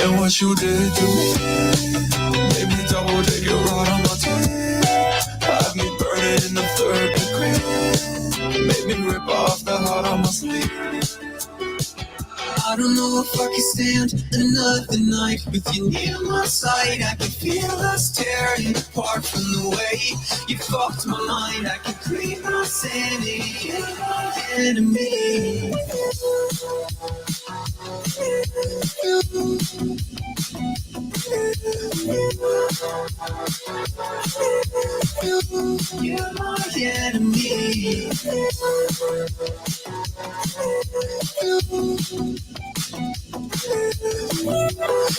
And what you did to me made me double take it right on my teeth. Had me burning in the third degree. Made me rip off the heart on my sleeve. I don't know if I can stand another night with you near my side. I can feel us tearing apart from the way you fucked my mind. I can create my sanity. You're my enemy. You're my enemy.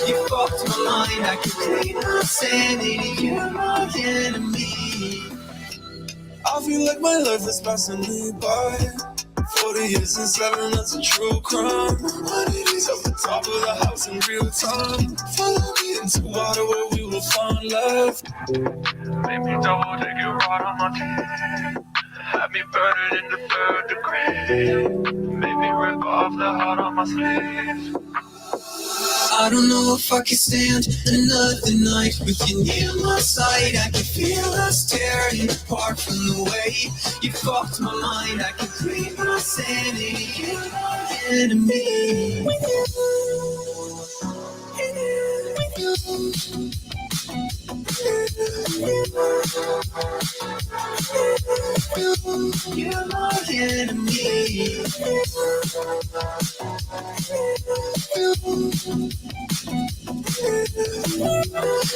You fucked my mind, I can create my sanity. You're my enemy. I feel like my life is passing me by. 40 years and 7, that's a true crime. My lady's at the top of the house in real time. Follow me into water where we will find love. Made me double take it right on my teeth. Had me burning in the third degree. Made me rip off the heart on my sleeve. I don't know if I can stand another night with you near my side. I can feel us tearing apart from the way you fucked my mind. I can create my sanity. You're my enemy. You're my enemy.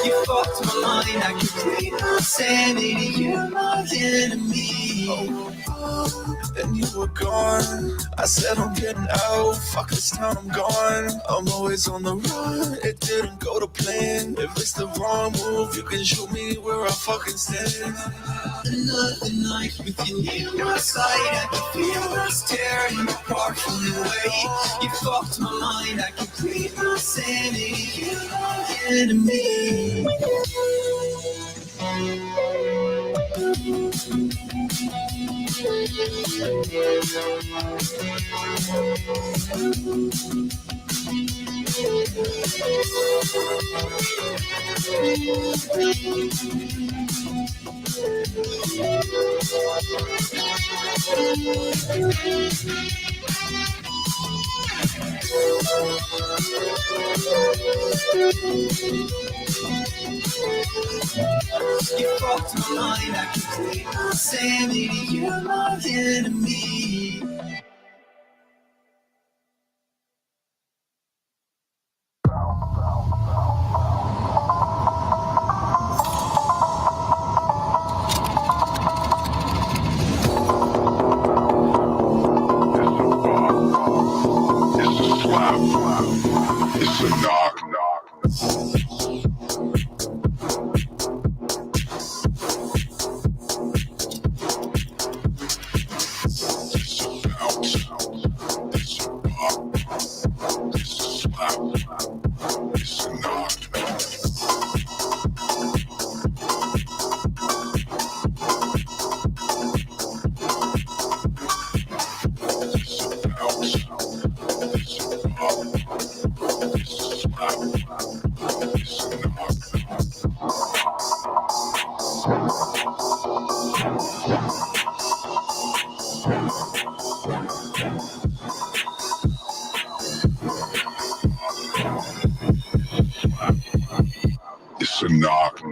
You fucked my mind, I can create my sanity. You're my enemy. Then you were gone. I said I'm getting out. Fuck this town, I'm gone. I'm always on the run. It didn't go to plan. If it's the wrong move, you can shoot me where I fucking stand. Another night with you near my side. I can feel us tearing apart from the way you fucked my mind. I can create my sanity. You're my enemy. You fucked my mind, I can create my sanity. You're my enemy. It's a knock. It's a knock.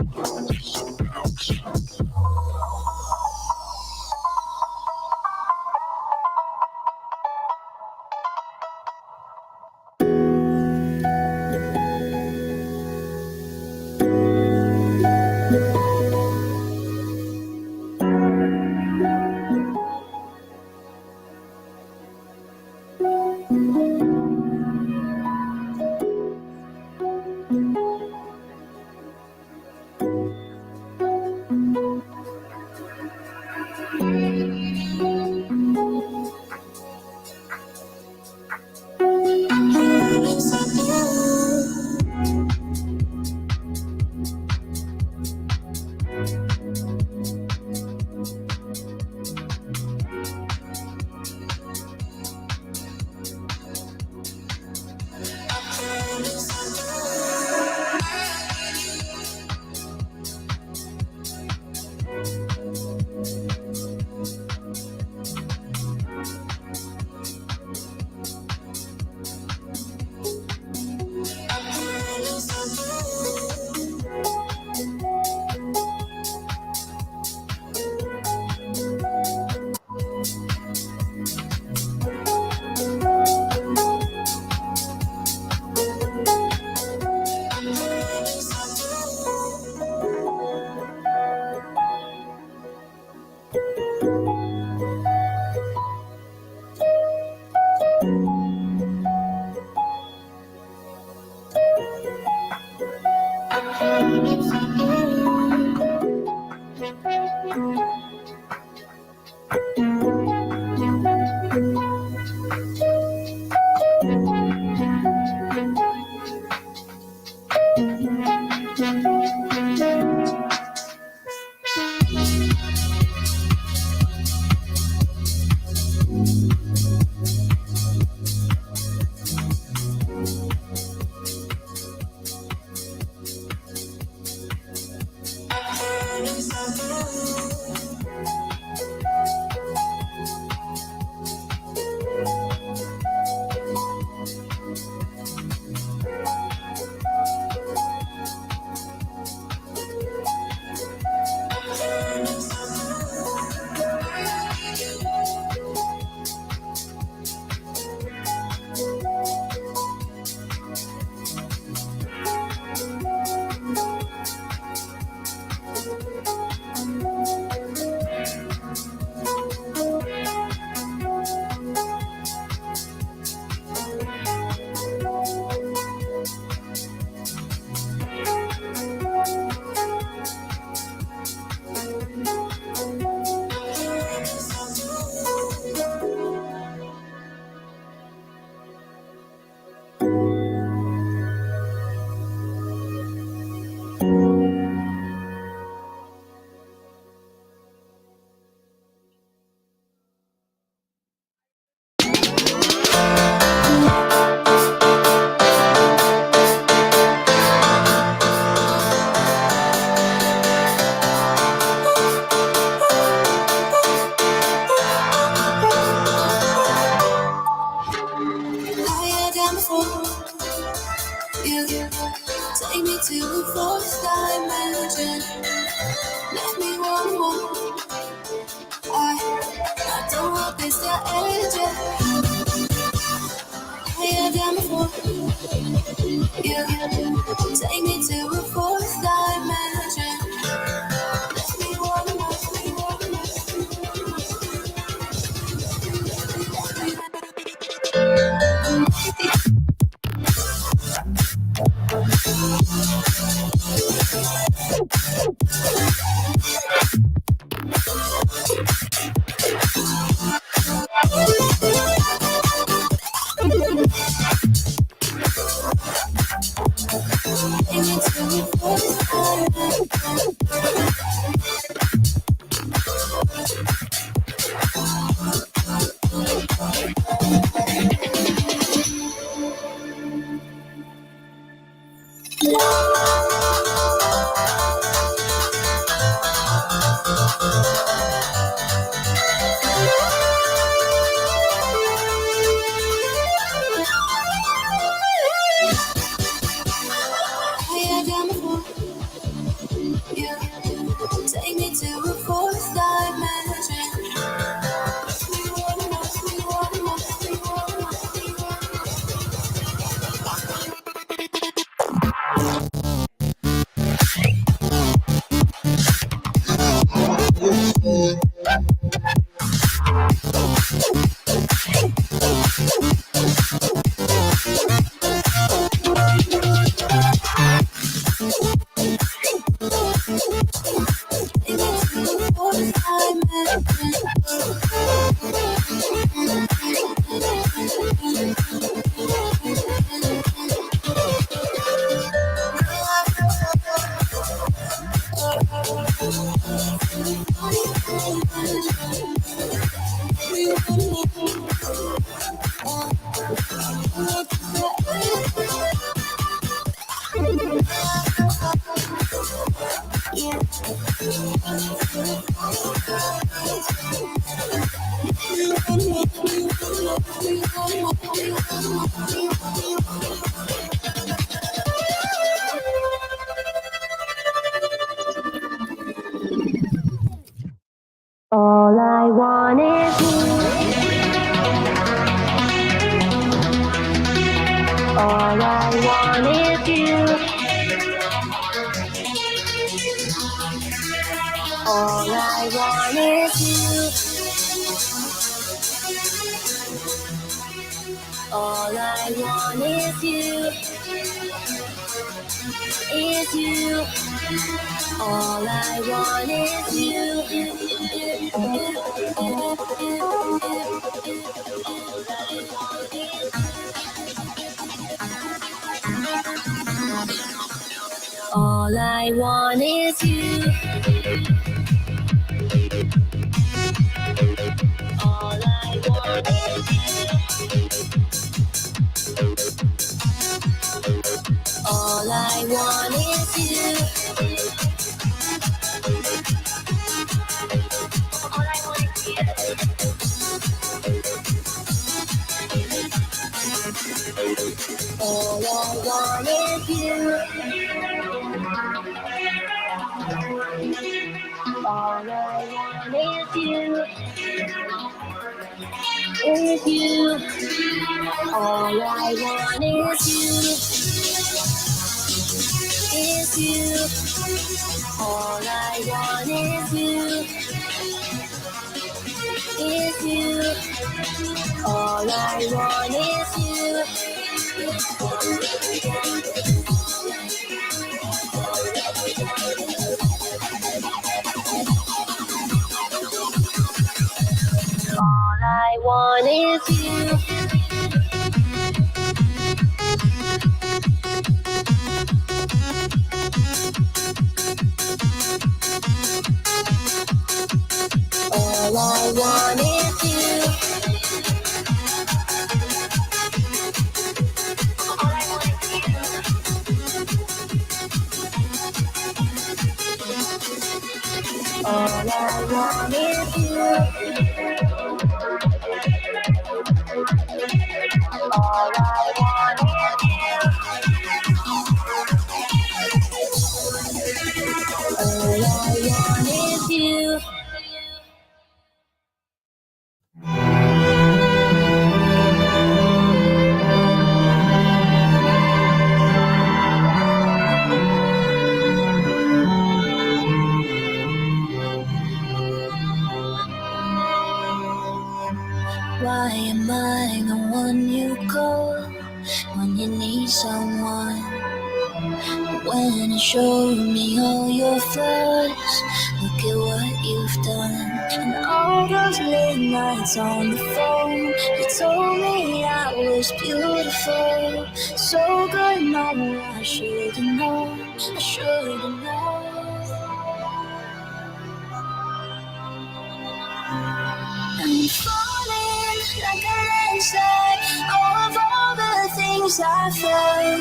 It's a before. You take me to a fourth dimension. Let me one more. I don't want this to end yet. Hey, I've done before. You take me to a fourth dimension. Let me one more. Take me to a fourth dimension. All I want is you. All I want is you. All I want is you. All I want is you. Is you. All I want is you. All I want is you. All I want is you. All I want is you. All I want is you. All I want is you. All I want is you. Is you. All I want is you. Is you. All I want is you. Is you. All I want is you. All I want is you. All I want is you. All I want is you. All I want is you. All I want you call when you need someone. When you show me all your flaws, look at what you've done. And all those late nights on the phone, you told me I was beautiful. So good, no, I should've known, I should've known. I'm falling like a landslide of all the things I felt.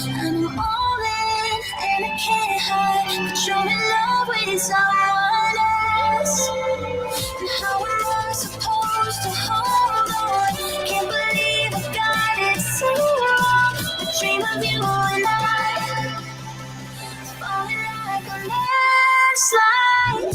And I'm all in and I can't hide, but you're in love with someone else. And how am I supposed to hold on? Can't believe I got it so wrong. I dream of you and I, falling like a landslide.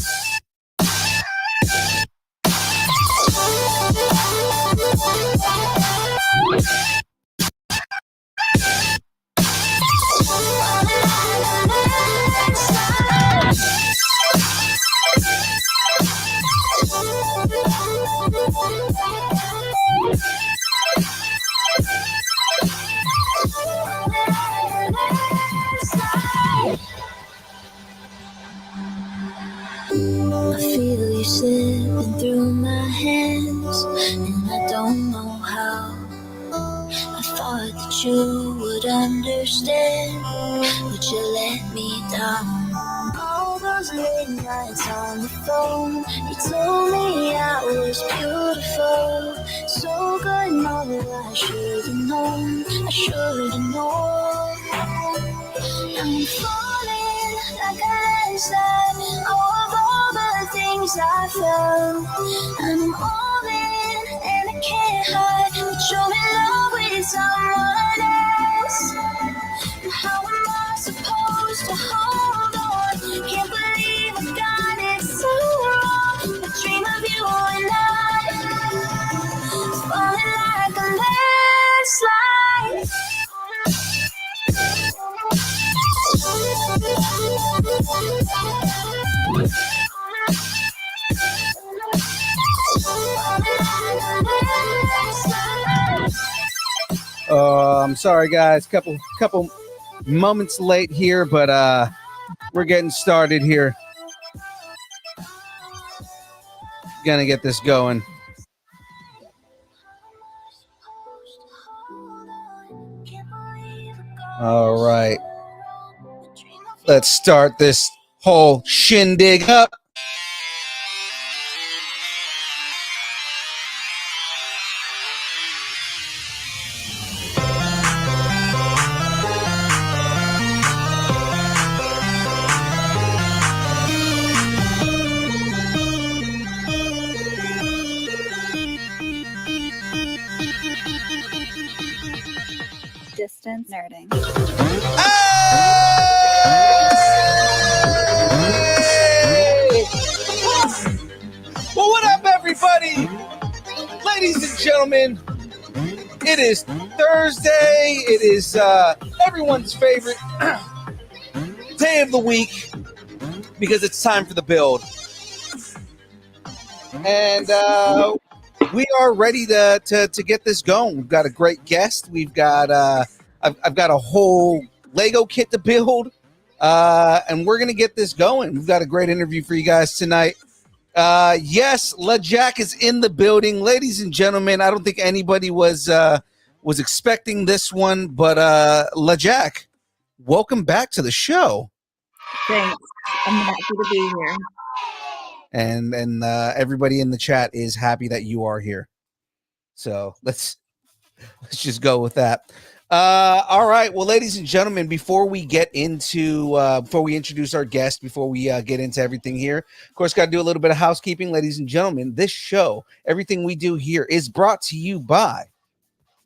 I feel you slipping through my hands, and I don't know how. I thought that you would understand, but you let me down. All those late nights on the phone, you told me I was beautiful. So good, no, I should've known, I should've known. I'm falling like a landslide of all the things I felt. And I'm all in and I can't hide, but you're in love with someone else. And how am I supposed to hold on? Can't believe I got it so wrong. I dream of you and I, falling like a landslide. I'm sorry, guys. Couple moments late here, but we're getting started here. Gonna get this going. All right. Let's start this whole shindig up. Distance nerding. Hey! Well, what up, everybody? Ladies and gentlemen, it is Thursday. It is everyone's favorite day of the week because it's time for the build. And we are ready to get this going. We've got a great guest. We've got I've got a whole Lego kit to build, and we're gonna get this going. We've got a great interview for you guys tonight. Yes, LeJack is in the building, ladies and gentlemen. I don't think anybody was expecting this one, but LeJack, welcome back to the show. Thanks. I'm happy to be here. And everybody in the chat is happy that you are here. So let's just go with that. All right. Well, ladies and gentlemen, before we get into before we introduce our guest, before we get into everything here, of course, got to do a little bit of housekeeping. Ladies and gentlemen, this show, everything we do here is brought to you by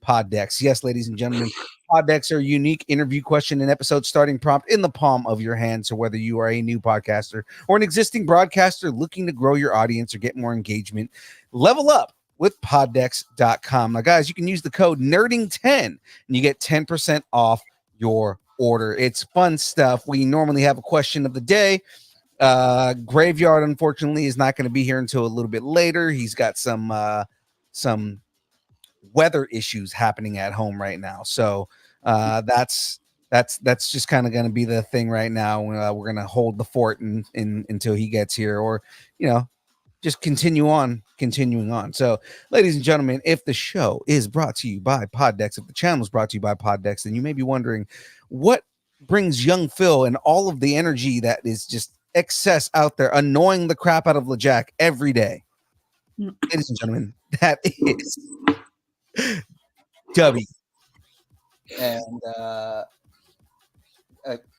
Poddex. Yes, ladies and gentlemen, Poddex are a unique interview question and episode starting prompt in the palm of your hand. So whether you are a new podcaster or an existing broadcaster looking to grow your audience or get more engagement, level up with poddex.com. Now, guys, you can use the code NERDING10 and you get 10% off your order. It's fun stuff. We normally have a question of the day. Graveyard, unfortunately, is not going to be here until a little bit later. He's got some weather issues happening at home right now. So that's just kind of going to be the thing right now. We're going to hold the fort until he gets here, or just continuing on. So, ladies and gentlemen, if the show is brought to you by Poddex, if the channel is brought to you by Poddex, then you may be wondering what brings young Phil and all of the energy that is just excess out there, annoying the crap out of LeJack every day. Ladies and gentlemen, that is Dubby. And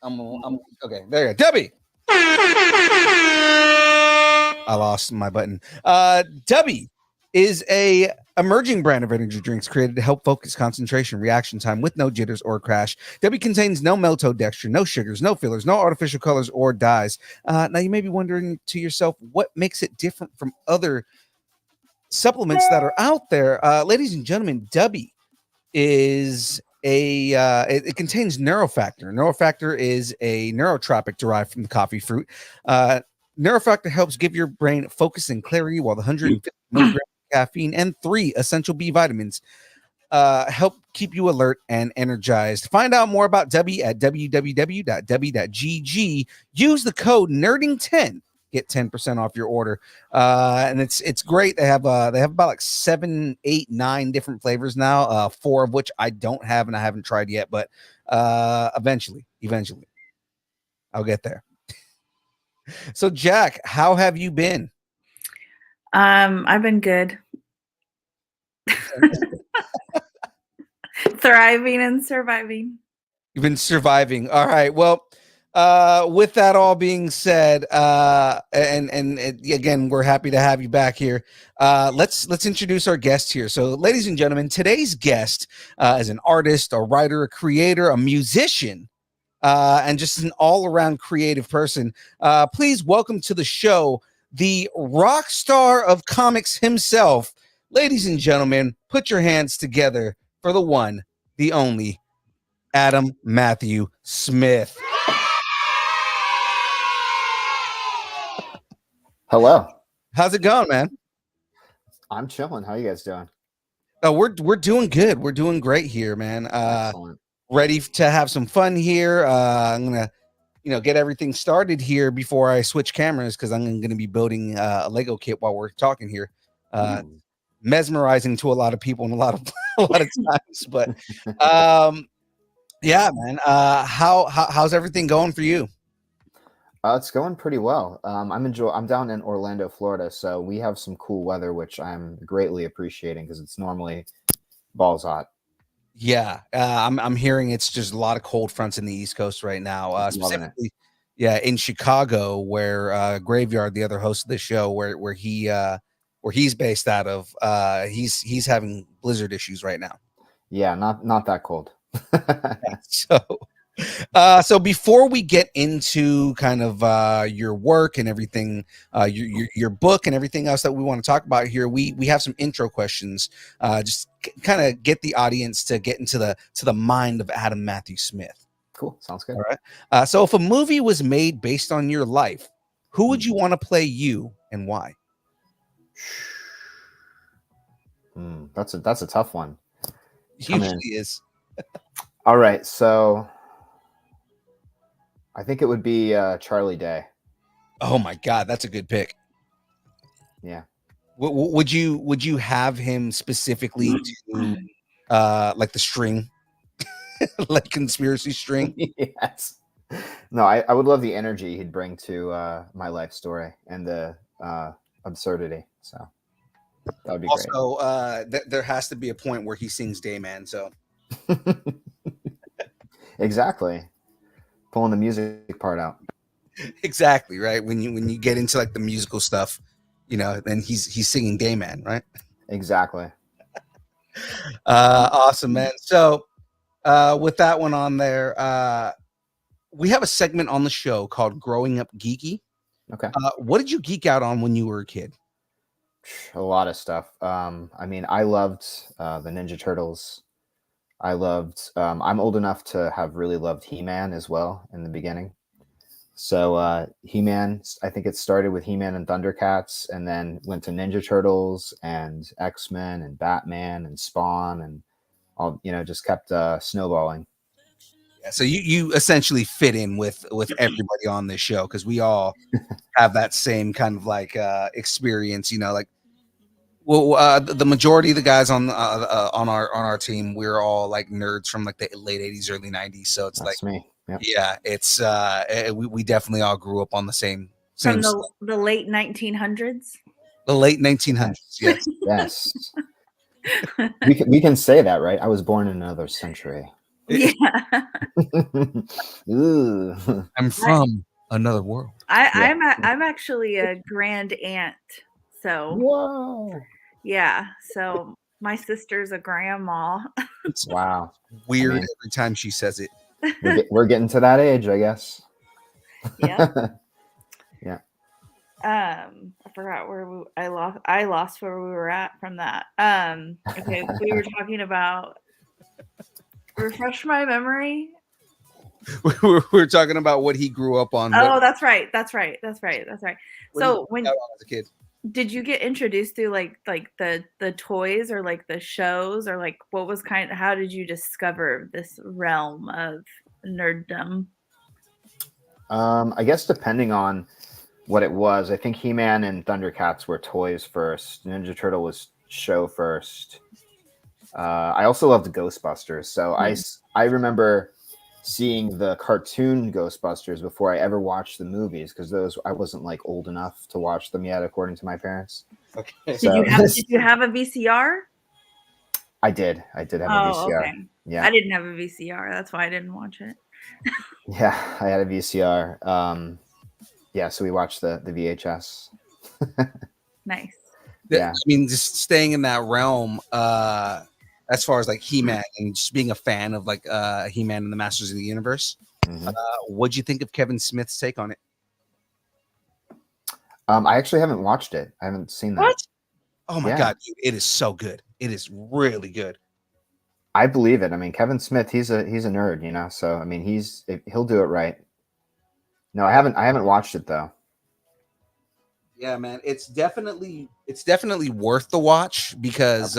I'm okay. There you go, Dubby. I lost my button. Dubby is a emerging brand of energy drinks created to help focus, concentration, reaction time with no jitters or crash. Dubby contains no maltodextrin, no sugars, no fillers, no artificial colors or dyes. Now you may be wondering to yourself, what makes it different from other supplements that are out there? Ladies and gentlemen, Dubby is it contains Neurofactor. Neurofactor is a neurotropic derived from the coffee fruit. Neurofactor helps give your brain focus and clarity, while the 150 milligrams of caffeine and 3 essential B vitamins help keep you alert and energized. Find out more about Dubby at www.dubby.gg. Use the code NERDING10. Get 10% off your order. And it's great. They have about like 7, 8, 9 different flavors now, 4 of which I don't have and I haven't tried yet, but eventually I'll get there. So Jack, how have you been? I've been good. Thriving and surviving. You've been surviving. All right. Well, with that all being said, and again, we're happy to have you back here. Let's introduce our guest here. So, ladies and gentlemen, today's guest is an artist, a writer, a creator, a musician, and just an all-around creative person. Please welcome to the show the rock star of comics himself. Ladies and gentlemen, put your hands together for the one, the only, Adam Matthew Smith. Hello. How's it going, man? I'm chilling. How you guys doing? We're doing good. We're doing great here, man. Excellent. Ready to have some fun here. I'm gonna, get everything started here before I switch cameras, because I'm gonna be building a Lego kit while we're talking here. Mesmerizing to a lot of people and a lot of times, but yeah, man. How's everything going for you? It's going pretty well. I'm down in Orlando, Florida, so we have some cool weather, which I'm greatly appreciating because it's normally balls hot. Yeah, I'm hearing it's just a lot of cold fronts in the East Coast right now. Specifically, in Chicago, where Graveyard, the other host of the show, where he's based out of, he's having blizzard issues right now. Yeah, not that cold. So before we get into kind of your work and everything, your book and everything else that we want to talk about here, we have some intro questions, just kind of get the audience to get into the mind of Adam Matthew Smith. Cool, sounds good. All right. So if a movie was made based on your life, who would you want to play you and why? That's a tough one. Usually is. All right, so I think it would be Charlie Day. Oh my God, that's a good pick. Yeah. Would you have him specifically to like the string, like conspiracy string? Yes. No, I would love the energy he'd bring to my life story and the absurdity. So that would be great. Also, there has to be a point where he sings Dayman. So exactly. Pulling the music part out. Exactly, right. When you get into like the musical stuff, then he's singing Dayman, right? Exactly. Awesome, man. So with that one on there, we have a segment on the show called Growing Up Geeky. Okay. What did you geek out on when you were a kid? A lot of stuff. I loved the Ninja Turtles. I loved, I'm old enough to have really loved He-Man as well in the beginning. So He-Man, I think it started with He-Man and Thundercats, and then went to Ninja Turtles and X-Men and Batman and Spawn, and all, just kept snowballing. Yeah, so you essentially fit in with everybody on this show because we all have that same kind of like experience. Like the majority of the guys on our team, we're all like nerds from like the late 80s, early 90s. So it's That's me. Yep. yeah, it's we definitely all grew up on the same From stuff. the late 1900s. The late 1900s. Yes. Yes. we can say that, right? I was born in another century. Yeah. Ooh. I'm from another world. I'm actually a grand aunt. So Whoa. yeah. So my sister's a grandma. Wow. Weird I mean, every time she says it. we're getting to that age, I guess. Yeah. Yeah. I forgot where I lost where we were at from that. Okay, we were talking about refresh my memory. We're talking about what he grew up on. Oh, that's right. So when as a kid, did you get introduced to like the toys or like the shows or like what was how did you discover this realm of nerddom? I guess depending on what it was, I think He-Man and Thundercats were toys first. Ninja Turtle was show first. I also loved Ghostbusters, so I remember seeing the cartoon Ghostbusters before I ever watched the movies because those I wasn't like old enough to watch them yet, according to my parents. Okay. Did you have a VCR? I did have a VCR. Okay. Yeah, I didn't have a VCR. That's why I didn't watch it. yeah, I had a VCR. Yeah, so we watched the VHS. Nice. Yeah. I mean, just staying in that realm, as far as like He-Man and just being a fan of like He-Man and the Masters of the Universe. Mhm. What'd you think of Kevin Smith's take on it? I actually haven't watched it. I haven't seen that. What? Oh my God, dude, it is so good. It is really good. I believe it. I mean, Kevin Smith, he's a nerd, so I mean, he'll do it right. No, I haven't watched it though. Yeah, man, it's definitely worth the watch because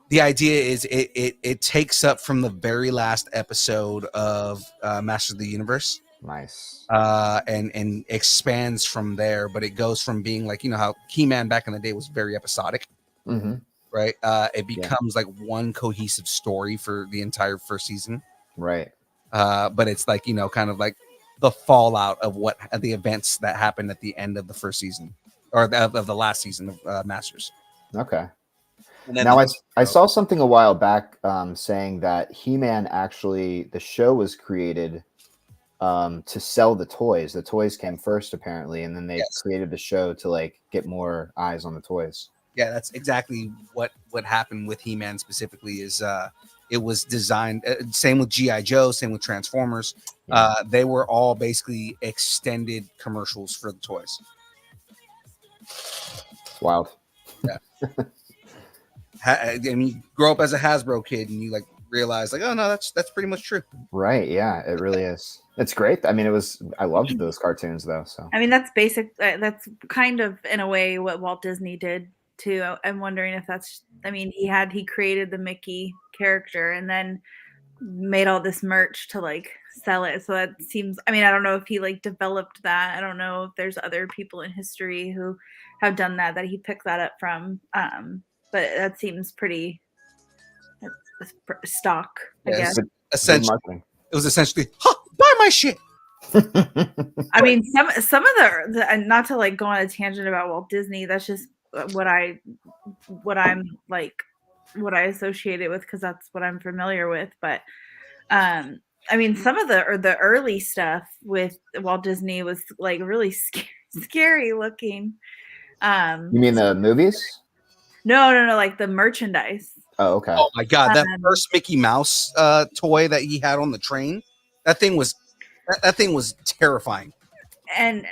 the idea is it takes up from the very last episode of Masters of the Universe. Nice. And expands from there, but it goes from being like, how He-Man back in the day was very episodic, Mm-hmm. right? It becomes like one cohesive story for the entire first season, right? But it's like, kind of like the fallout of the events that happened at the end of the first season or of the last season of Masters. Okay. And then now I saw something a while back saying that He-Man actually, the show was created to sell the toys. The toys came first apparently, and then they created the show to like get more eyes on the toys. Yeah, that's exactly what happened with He-Man specifically is it was designed same with G.I. Joe, same with Transformers. They were all basically extended commercials for the toys. It's wild. Yeah. I mean, you grow up as a Hasbro kid and you like realize like, oh no, that's pretty much true. Right. Yeah, it really is. It's great. I mean, I loved those cartoons though. So I mean, that's basic. That's kind of in a way what Walt Disney did too. I'm wondering if that's. I mean, he created the Mickey character and then made all this merch to like sell it. So that seems. I mean, I don't know if he like developed that. I don't know if there's other people in history who have done that he picked that up from. But that seems pretty stock. I guess. Essentially, it was essentially buy my shit. I mean, some of the not to like go on a tangent about Walt Disney. That's just what I'm like, what I associate it with because that's what I'm familiar with. But I mean, some of the early stuff with Walt Disney was like really scary looking. You mean the movies? No, like the merchandise. Oh, okay. Oh my God, that first Mickey Mouse toy that he had on the train, that thing was terrifying. And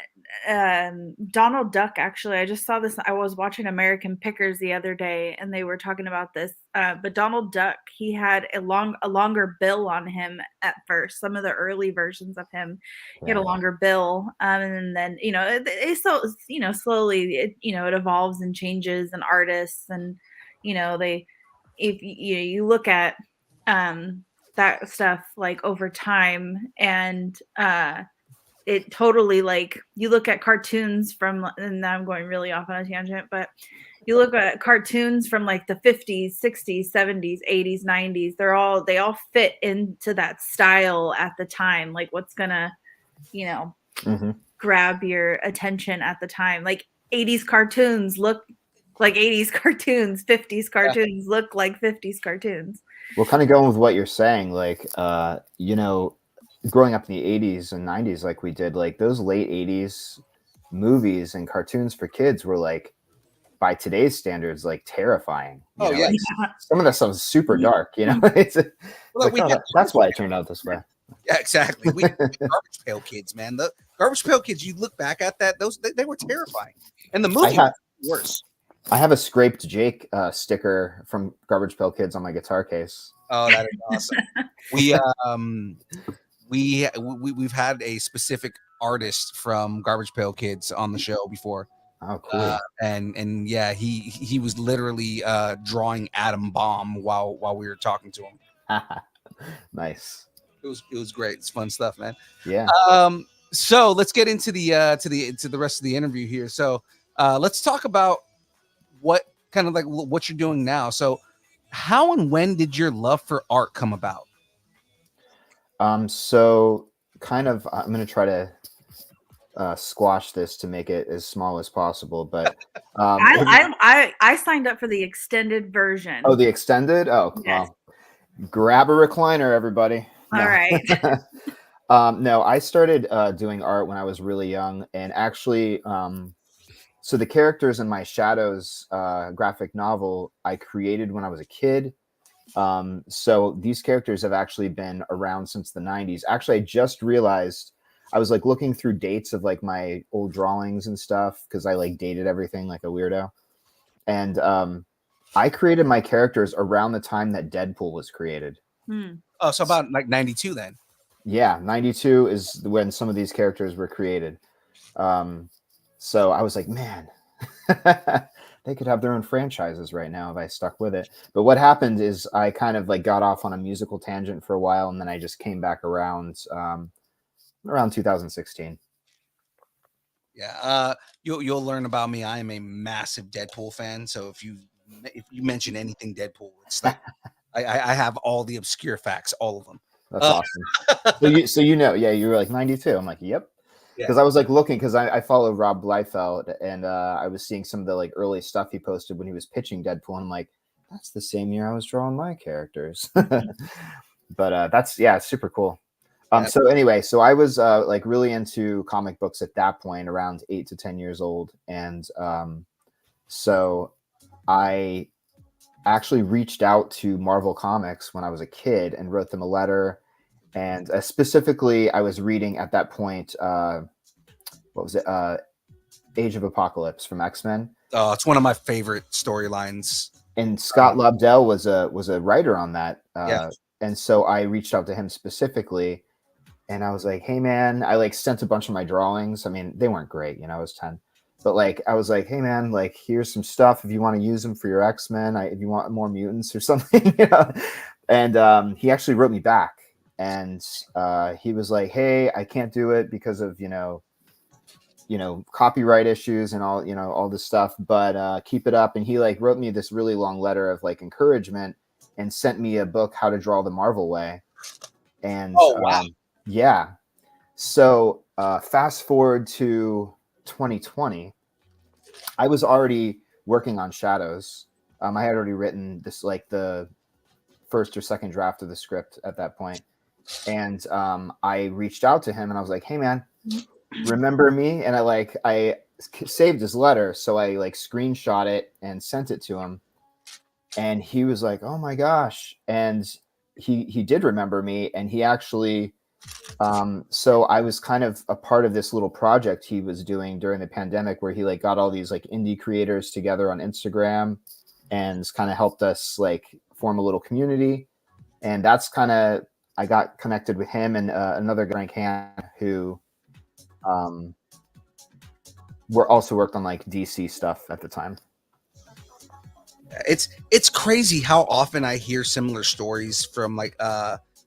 Donald Duck, actually, I just saw this. I was watching American Pickers the other day, and they were talking about this. But Donald Duck, he had a longer bill on him at first. Some of the early versions of him, he had a longer bill, and then slowly it it evolves and changes, and artists, and if you look at that stuff like over time, and it totally, like, you look at cartoons from, and now I'm going really off on a tangent, but you look at cartoons from like the 50s, 60s, 70s, 80s, 90s, they all fit into that style at the time, like what's gonna grab your attention at the time. Like 80s cartoons look like 80s cartoons, 50s cartoons look like 50s cartoons. Well, kind of going with what you're saying, like growing up in the 80s and 90s, like we did, like those late 80s movies and cartoons for kids were, like, by today's standards, like terrifying. Like, some of that stuff is super dark, it's that's why it turned out this way. Yeah, exactly. We Garbage Pail Kids, man. The Garbage Pail Kids, you look back at that, they were terrifying. And the movie was worse. I have a Scraped Jake sticker from Garbage Pail Kids on my guitar case. Oh, that is awesome. We've had a specific artist from Garbage Pail Kids on the show before. Oh, cool. And yeah, he was literally drawing Atom Bomb while we were talking to him. Nice. It was great. It's fun stuff, man. Yeah. So let's get into the rest of the interview here. So let's talk about what kind of like what you're doing now. So how and when did your love for art come about? So kind of, I'm going to try to squash this to make it as small as possible, but I signed up for the extended version. Oh, the extended? Oh, yes. Grab a recliner, everybody. All right. No, I started doing art when I was really young, and actually, so the characters in my Shadows graphic novel I created when I was a kid. So these characters have actually been around since the 90s. Actually, I just realized, I was like looking through dates of like my old drawings and stuff, because I like dated everything like a weirdo. And I created my characters around the time that Deadpool was created. Oh, so about like 92 then. Yeah, 92 is when some of these characters were created. So I was like, man, they could have their own franchises right now if I stuck with it. But what happened is I kind of like got off on a musical tangent for a while, and then I just came back around 2016. Yeah, you'll learn about me. I am a massive Deadpool fan. So if you mention anything Deadpool, it's like I have all the obscure facts, all of them. That's awesome. So you were like 92. I'm like, yep. Because I was like looking, because I follow Rob Liefeld, and I was seeing some of the like early stuff he posted when he was pitching Deadpool, and I'm like, that's the same year I was drawing my characters. But that's super cool. So anyway, so I was like really into comic books at that point, around 8 to 10 years old, and so I actually reached out to Marvel Comics when I was a kid and wrote them a letter. And specifically, I was reading at that point, what was it? Age of Apocalypse from X-Men. Oh, it's one of my favorite storylines. And Scott Lobdell was a writer on that. And so I reached out to him specifically, and I was like, hey, man, I like sent a bunch of my drawings. I mean, they weren't great, I was 10. But like, I was like, hey, man, like, here's some stuff if you want to use them for your X-Men, if you want more mutants or something. And he actually wrote me back. And he was like, hey, I can't do it because of, copyright issues and all this stuff, but keep it up. And he like wrote me this really long letter of like encouragement and sent me a book, How to Draw the Marvel Way. And yeah. So fast forward to 2020, I was already working on Shadows. I had already written this, like the first or second draft of the script at that point. And I reached out to him and I was like, hey, man, remember me? And I saved his letter. So I like screenshot it and sent it to him. And he was like, oh, my gosh. And he did remember me. And he actually So I was kind of a part of this little project he was doing during the pandemic, where he like got all these like indie creators together on Instagram, and kind of helped us like form a little community. And that's kind of, I got connected with him and another guy, Frank Han, who were also worked on like DC stuff at the time. It's crazy how often I hear similar stories from like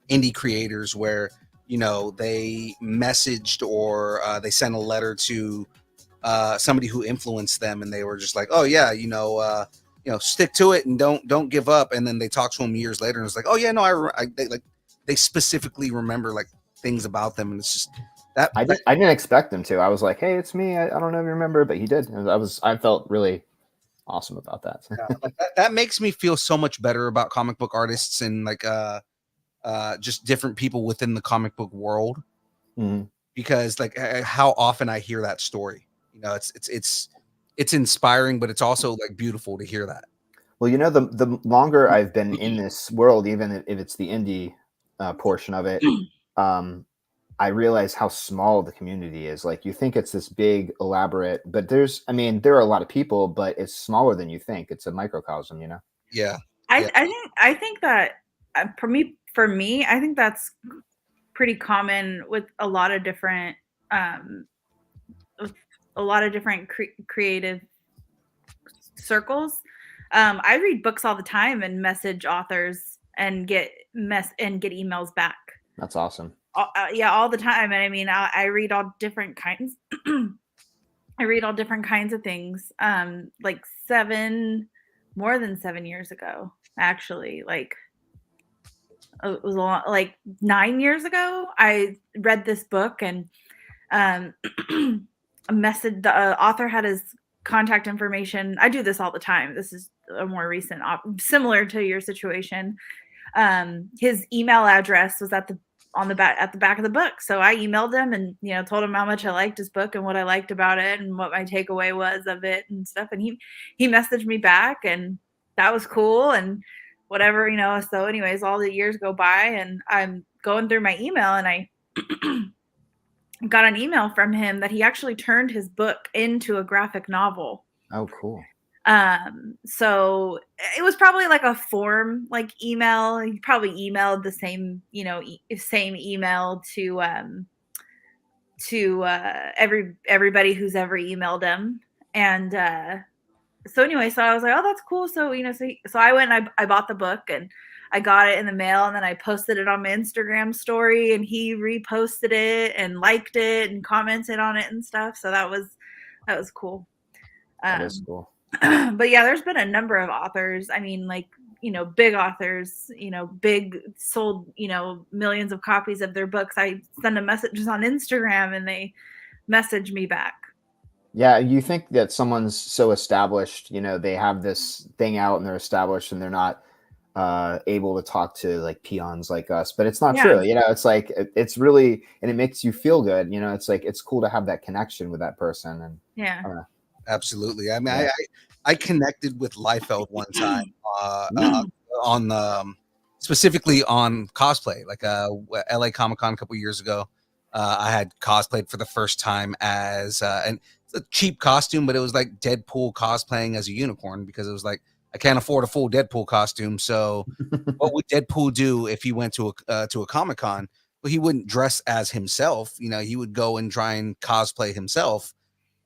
indie creators where, you know, they messaged or they sent a letter to somebody who influenced them, and they were just like, oh yeah, stick to it and don't give up. And then they talk to them years later, and it's like, oh yeah, no, they specifically remember like things about them, and it's just that I didn't expect him to. I was like, hey, it's me. I don't know if you remember, but he did. And I felt really awesome about that. like that makes me feel so much better about comic book artists and like just different people within the comic book world, because like how often I hear that story. You know, it's inspiring, but it's also like beautiful to hear that. Well, you know, the longer I've been in this world, even if it's the indie portion of it, I realize how small the community is. Like, you think it's this big, elaborate, but there are a lot of people, but it's smaller than you think. It's a microcosm, you know? Yeah. I think that for me, I think that's pretty common with a lot of different creative circles. I read books all the time and message authors and get emails back. That's awesome. All the time. And I mean, I read all different kinds. I read all different kinds of things. Like more than 7 years ago, actually, like it was a lot, like 9 years ago, I read this book, and a message, the author had his contact information. I do this all the time. This is a more recent, similar to your situation. His email address was at the back of the book. So I emailed him and, told him how much I liked his book and what I liked about it and what my takeaway was of it and stuff. And he messaged me back, and that was cool and whatever, So anyways, all the years go by, and I'm going through my email, and I got an email from him that he actually turned his book into a graphic novel. Oh, cool. So it was probably like a form, like email. He probably emailed the same, same email to everybody who's ever emailed him. And, so anyway, so I was like, oh, that's cool. So, so I went and I bought the book, and I got it in the mail, and then I posted it on my Instagram story, and he reposted it and liked it and commented on it and stuff. So that was cool. That is cool. But yeah, there's been a number of authors. I mean, like, big authors, big sold, millions of copies of their books. I send them messages on Instagram, and they message me back. Yeah, you think that someone's so established, they have this thing out and they're established, and they're not able to talk to like peons like us, but it's not true. It's like, it's really, and it makes you feel good. It's like, it's cool to have that connection with that person. And yeah. Absolutely. I mean, I connected with Liefeld one time on specifically on cosplay, like LA Comic-Con a couple years ago. I had cosplayed for the first time as and it's a cheap costume, but it was like Deadpool cosplaying as a unicorn, because it was like, I can't afford a full Deadpool costume. So what would Deadpool do if he went to a Comic-Con? Well, he wouldn't dress as himself. He would go and try and cosplay himself.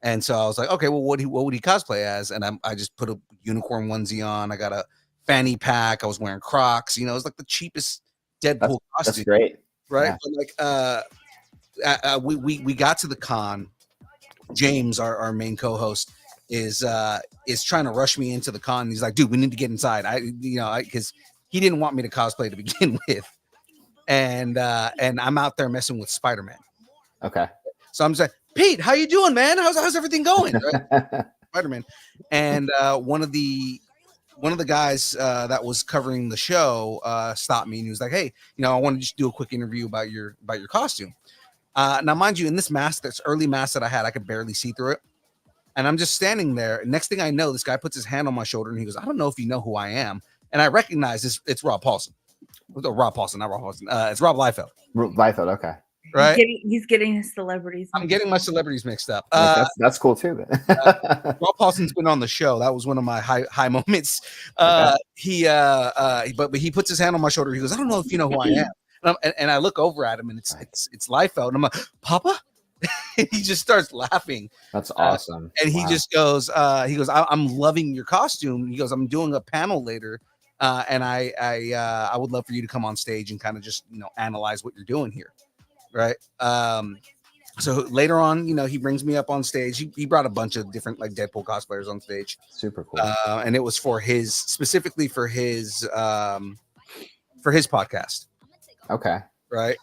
And so I was like, okay, well, what would he cosplay as? And I just put a unicorn onesie on. I got a fanny pack. I was wearing Crocs. It was like the cheapest Deadpool costume. That's great, right? Yeah. But like, we got to the con. James, our main co-host, is trying to rush me into the con. He's like, dude, we need to get inside. Because he didn't want me to cosplay to begin with, and I'm out there messing with Spider-Man. Okay. So I'm just like, Pete, how you doing, man? How's everything going? Right? Spider-Man. And one of the guys that was covering the show stopped me, and he was like, hey, I want to just do a quick interview about your costume. Now, mind you, in this mask, this early mask that I had, I could barely see through it. And I'm just standing there. Next thing I know, this guy puts his hand on my shoulder, and he goes, I don't know if you know who I am. And I recognize it's Rob Paulson. Rob Paulson, not Rob Paulson. It's Rob Liefeld. Liefeld, okay. right? He's getting his celebrities. I'm getting my celebrities mixed up. Like, that's cool too. Rob Paulson's been on the show. That was one of my high moments. Okay. But he puts his hand on my shoulder. He goes, I don't know if you know who I am. And I look over at him, and it's Liefeld. And I'm like, Papa? And he just starts laughing. That's awesome. And he just goes, I'm loving your costume. He goes, I'm doing a panel later. And I would love for you to come on stage and kind of just, analyze what you're doing here. Right. So later on, he brings me up on stage. He brought a bunch of different like Deadpool cosplayers on stage. Super cool. And it was specifically for his podcast. Okay. Right.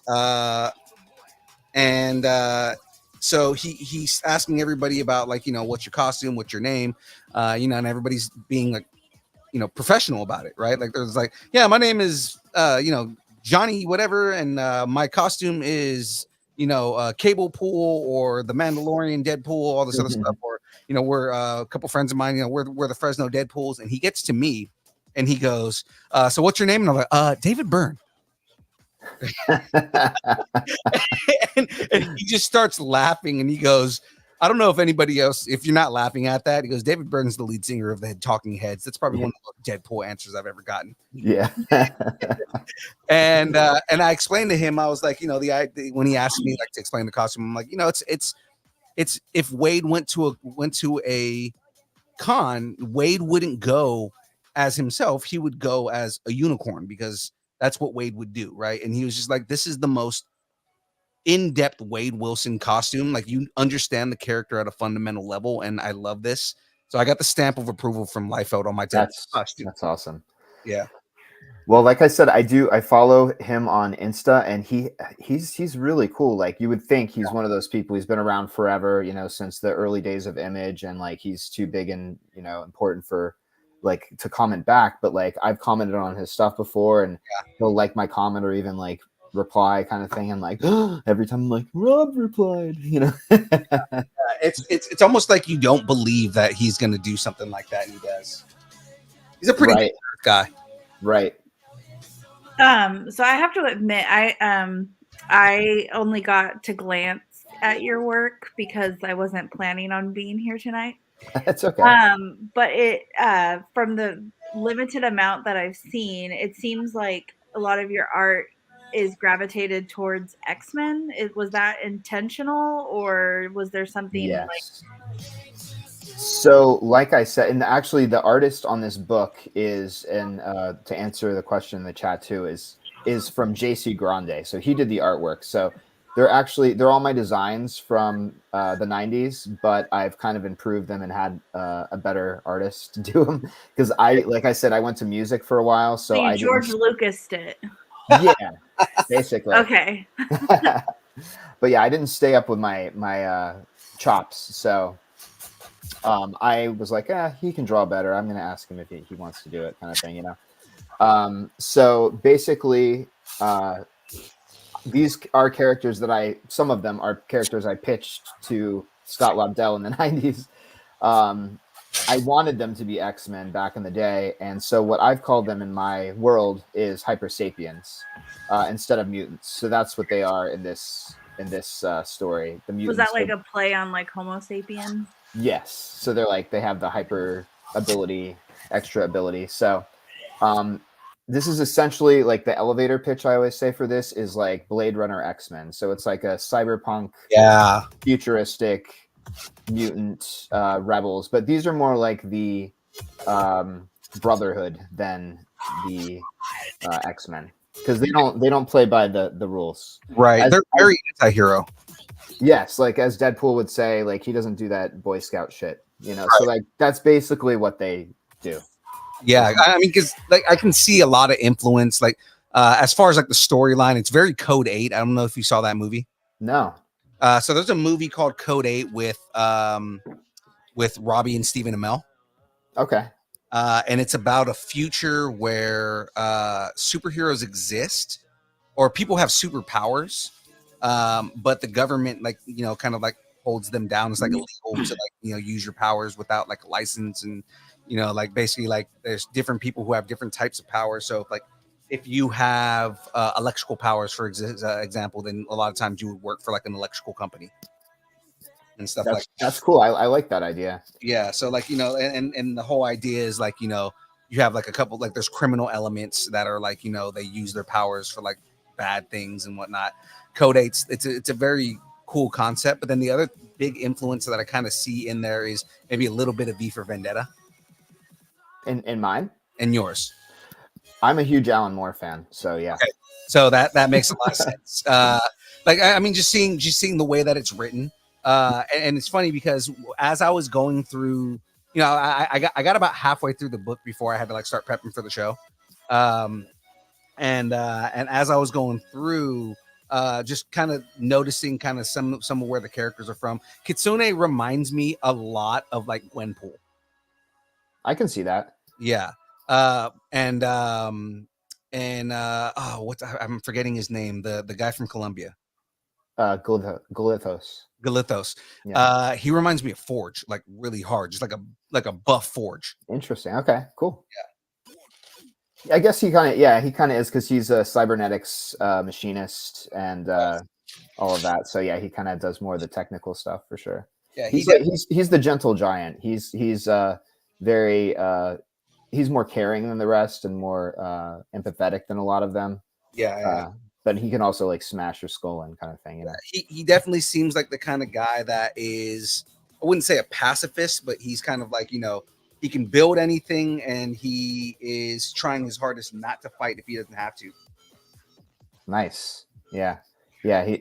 So he's asking everybody about like, what's your costume, what's your name, and everybody's being like, professional about it. Right. Like there's like, yeah, my name is, Johnny, whatever. And my costume is, Cable Pool or the Mandalorian Deadpool, all this other stuff. Or, we're a couple friends of mine, we're the Fresno Deadpools. And he gets to me and he goes, so what's your name? And I'm like, David Byrne. and he just starts laughing and he goes, I don't know if anybody else, if you're not laughing at that, he goes, David Byrne's the lead singer of the Talking Heads. That's probably one of the Deadpool answers I've ever gotten. Yeah. And I explained to him, I was like, when he asked me like to explain the costume, I'm like, it's if Wade went to a con, Wade wouldn't go as himself. He would go as a unicorn because that's what Wade would do. Right. And he was just like, this is the most in-depth Wade Wilson costume. Like you understand the character at a fundamental level. And I love this. So I got the stamp of approval from Liefeld on my costume. That's awesome. Yeah. Well, like I said, I follow him on Insta and he's really cool. Like you would think he's one of those people, he's been around forever, since the early days of Image, and like he's too big and, important for like to comment back. But like I've commented on his stuff before and he'll like my comment or even like reply kind of thing. And like every time I'm like, Rob replied, It's almost like you don't believe that he's going to do something like that. And he does. He's a pretty good guy. Right. So I have to admit, I only got to glance at your work because I wasn't planning on being here tonight. That's okay. But it from the limited amount that I've seen, it seems like a lot of your art is gravitated towards X-Men. Was that intentional, or was there something like? So, like I said, and actually, the artist on this book is, and to answer the question in the chat too, is from JC Grande. So he did the artwork. So they're all my designs from the 90s, but I've kind of improved them and had a better artist to do them because like I said, I went to music for a while. So I George Lucased it. Yeah, basically. Okay. But yeah, I didn't stay up with my chops. So I was like, he can draw better. I'm going to ask him if he wants to do it, kind of thing, So basically, these are characters that some of them are characters I pitched to Scott Lobdell in the 90s. I wanted them to be X-Men back in the day. And so what I've called them in my world is Hyper Sapiens instead of mutants. So that's what they are in this story. The mutants. Was that like a play on like Homo sapien? Yes. So they have the hyper ability, extra ability. So this is essentially like the elevator pitch I always say for this is like Blade Runner X-Men. So it's like a cyberpunk, futuristic mutant rebels, but these are more like the Brotherhood than the X-Men because they don't play by the rules. Right. They're very anti-hero. Yes, like as Deadpool would say, like he doesn't do that Boy Scout shit, Right. So like that's basically what they do. Yeah, I mean, because like I can see a lot of influence. Like as far as like the storyline, it's very Code 8. I don't know if you saw that movie. No. So there's a movie called Code 8 with Robbie and Stephen Amell. Okay. And it's about a future where superheroes exist or people have superpowers, but the government kind of like holds them down. It's like illegal to use your powers without like a license, and like basically like there's different people who have different types of powers. So if like if you have electrical powers, for example, then a lot of times you would work for like an electrical company and stuff like that. That's cool. I like that idea. Yeah, so like and the whole idea is like you have like a couple like there's criminal elements that are like they use their powers for like bad things and whatnot. Codates, it's a very cool concept, but then the other big influence that I kind of see in there is maybe a little bit of V for Vendetta. In mine and yours. I'm a huge Alan Moore fan, so yeah. Okay. So that makes a lot of sense. Like I mean, just seeing the way that it's written, and it's funny because as I was going through, I got about halfway through the book before I had to like start prepping for the show, and as I was going through, just kind of noticing kind of some of where the characters are from. Kitsune reminds me a lot of like Gwenpool. I can see that. Yeah. I'm forgetting his name, the guy from Colombia. Galithos. Yeah. He reminds me of Forge, like really hard, just like a buff Forge. Interesting. Okay, cool. Yeah. I guess he kind of is because he's a cybernetics machinist and all of that. So yeah, he kind of does more of the technical stuff for sure. Yeah, he's the gentle giant. He's very he's more caring than the rest and more empathetic than a lot of them. Yeah. But he can also like smash your skull in kind of thing. He definitely seems like the kind of guy that is, I wouldn't say a pacifist, but he's kind of like, he can build anything and he is trying his hardest not to fight if he doesn't have to. Nice. Yeah. I